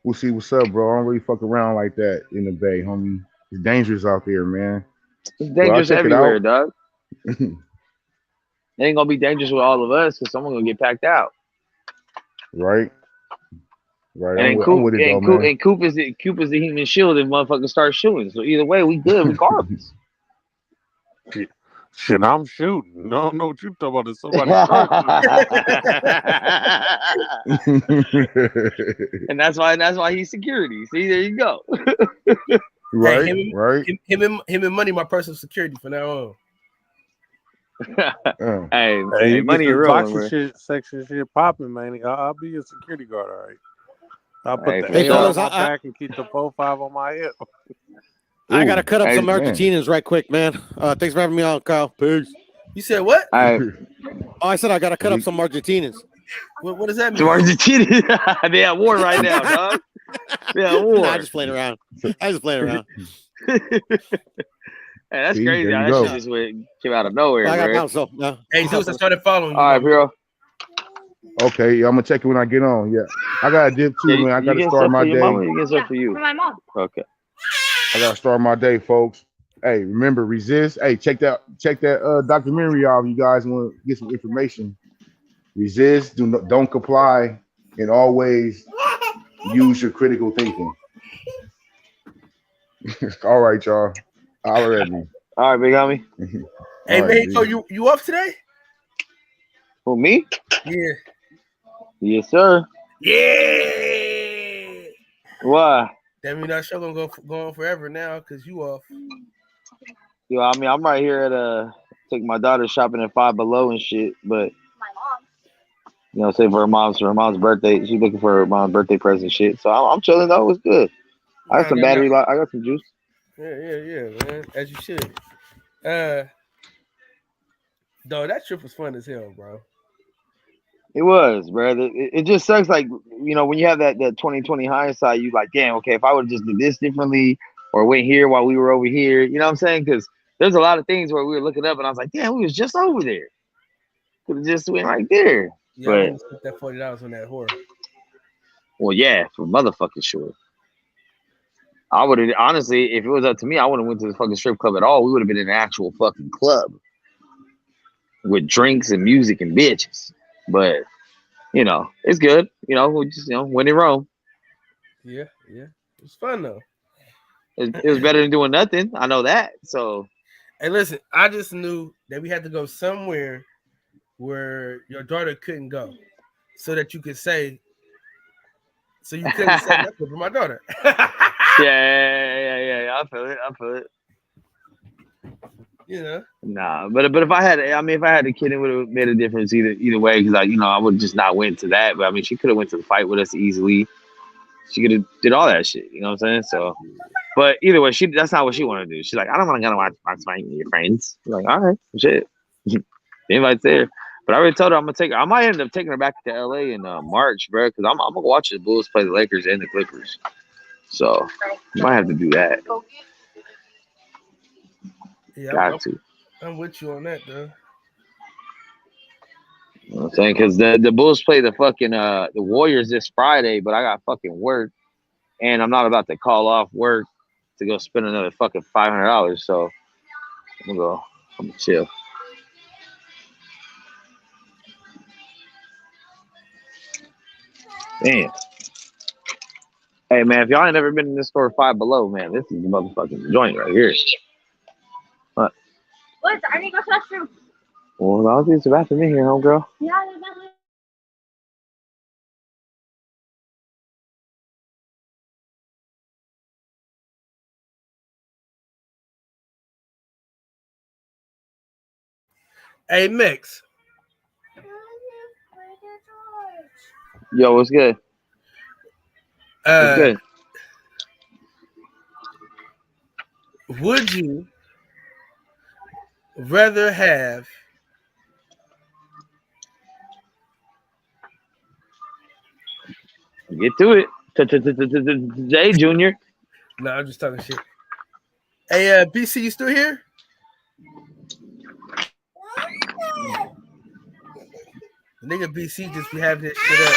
We'll see what's up, bro. I don't really fuck around like that in the Bay, homie. It's dangerous out there, man. It's dangerous everywhere, dog. It ain't gonna be dangerous with all of us because someone's gonna get packed out. Right. Right. And I'm with it, though, man. And Coop is the human shield if motherfuckers start shooting. So either way, we good regardless. Shit, I'm shooting. I don't know what you talking about. If somebody and that's why he's security. See, there you go. Right, hey, right. Him and Money, my personal security from now on. Hey, Money your rolling, section shit popping, man. I'll be a security guard, all right. I'll put the AR on my back and keep the 4.5 on my hip. I gotta cut up some Argentinians right quick, man. Thanks for having me on, Kyle. Peace. You said what? I said I gotta cut up some Argentinians. What does that mean? Some Argentinians? They at war right now, dog. They at war. Nah, I'm just playing around. Hey, that's crazy. That shit just came out of nowhere. I got bro. bounced, no. Hey, Zeus, I started following you. All right, bro. Okay, I'm gonna check it when I get on. Yeah, I got a dip too, man. I gotta start my day. You get stuff for you. For my mom. Okay. I gotta start my day, folks. Hey, remember, resist. Hey, check that documentary out if you guys want to get some information. Resist. Don't comply, and always use your critical thinking. All right, y'all. Holler at me. All right, big homie. Hey, All man, right, so you off today? For me? Yeah. Yes, sir. Yeah. Why? That means our show gonna go on forever now because you off. Yo, I mean, I'm right here at taking my daughter shopping at Five Below and shit, but say for her mom's birthday. She's looking for her mom's birthday present shit. So I'm chilling though. It's good. I got some battery life. I got some juice. Yeah, man. As you should. Though that trip was fun as hell, bro. It was, bro. It just sucks. Like, when you have that 2020 hindsight, you like, damn, okay, if I would have just did this differently or went here while we were over here, you know what I'm saying? Because there's a lot of things where we were looking up and I was like, damn, we was just over there. Could have just went right there. Yeah, I wouldn't spend that $40 on that whore. Well, yeah, for motherfucking sure. I would have, honestly, if it was up to me, I wouldn't went to the fucking strip club at all. We would have been in an actual fucking club with drinks and music and bitches. But, it's good. We just, when in Rome. Yeah. It was fun, though. It was better than doing nothing. I know that. So. Hey, listen, I just knew that we had to go somewhere where your daughter couldn't go so that you could say, so you couldn't say nothing for my daughter. Yeah. I feel it. Yeah. Nah, but if I had, if I had a kid, it would have made a difference either way. Because I would just not went to that. But I mean, she could have went to the fight with us easily. She could have did all that shit. You know what I'm saying? So, but either way, that's not what she wanted to do. She's like, I don't want to go watch fight with your friends. I'm like, all right, shit. The invite's there. But I already told her I'm gonna take her. I might end up taking her back to LA in March, bro. Because I'm gonna watch the Bulls play the Lakers and the Clippers. So, might have to do that. Yeah, Got to. I'm with you on that, though. You know what I'm saying? Because the Bulls play the fucking the Warriors this Friday, but I got fucking work, and I'm not about to call off work to go spend another fucking $500. So I'm gonna chill. Damn. Hey man, if y'all ain't never been in this store Five Below, man, this is the motherfucking joint right here. What? What? I need to go to the restroom. Well, I'll use the bathroom in here, homegirl. Yeah, there's nothing. Hey, Mix. Yo, what's good? What's good? Would you rather have Get to it. Jay Jr. No, I'm just talking shit. Hey, BC, you still here? The nigga BC just be having this shit up.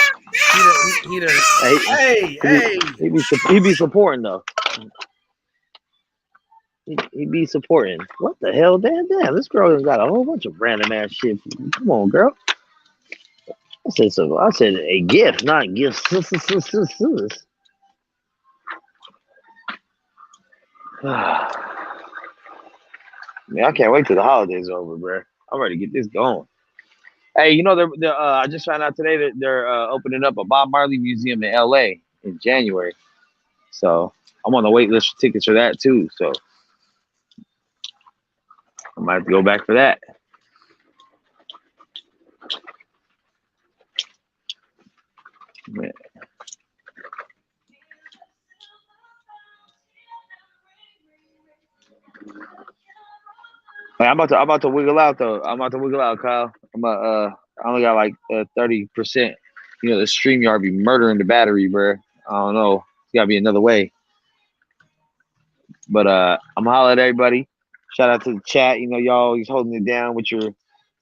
He be supporting though. He be supporting. What the hell? Damn, this girl has got a whole bunch of random ass shit. Come on, girl. I said a gift, not gifts. Man, I can't wait till the holidays are over, bro. I'm ready to get this going. Hey, I just found out today that they're opening up a Bob Marley museum in LA in January. So I'm on the wait list for tickets for that too. So I might have to go back for that. Man. Hey, I'm about to wiggle out though. I'm about to wiggle out, Kyle. I only got like 30%. The StreamYard be murdering the battery, bro. I don't know. It's gotta be another way. But I'm gonna holler at everybody. Shout out to the chat. Y'all always holding it down with your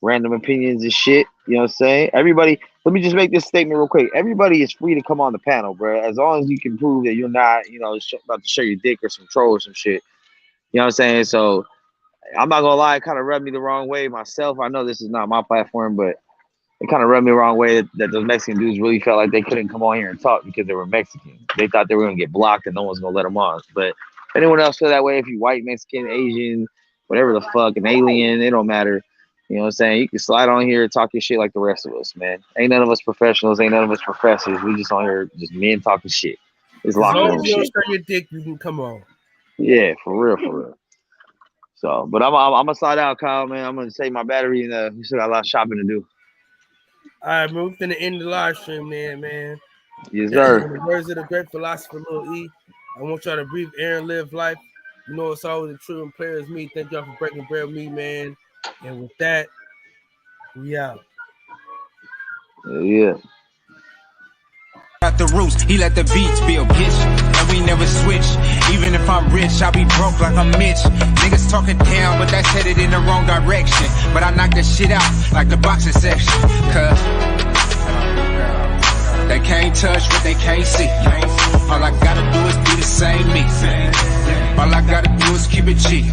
random opinions and shit. You know what I'm saying? Everybody, let me just make this statement real quick. Everybody is free to come on the panel, bro. As long as you can prove that you're not, about to show your dick or some troll or some shit. You know what I'm saying? So I'm not gonna lie, it kind of rubbed me the wrong way myself. I know this is not my platform, but it kind of rubbed me the wrong way that those Mexican dudes really felt like they couldn't come on here and talk because they were Mexican. They thought they were gonna get blocked and no one's gonna let them on. But if anyone else feel that way, if you white, Mexican, Asian, whatever the fuck, an alien, it don't matter. You know what I'm saying? You can slide on here and talk your shit like the rest of us, man. Ain't none of us professionals, ain't none of us professors. We just on here, just men talking shit. It's locker room shit. As long as you don't show your dick, you can come on. Yeah, for real. So, but I'm gonna slide out, Kyle, man. I'm gonna save my battery and we still got a lot of shopping to do. All right, man. We're finna end the live stream, man. Yes, sir. In the words of the great philosopher, Lil E, I want y'all to breathe air and live life. It's always a true and player is me. Thank y'all for breaking bread with me, man. And with that, we out. Yeah. Out the roots, he let the beats build, bitch, and we never switch. Even if I'm rich, I'll be broke like I'm Mitch. Niggas talking down, but that's headed in the wrong direction. But I knock that shit out like the boxing section. Cause they can't touch what they can't see. All I gotta do is be the same me. All I gotta do is keep it G.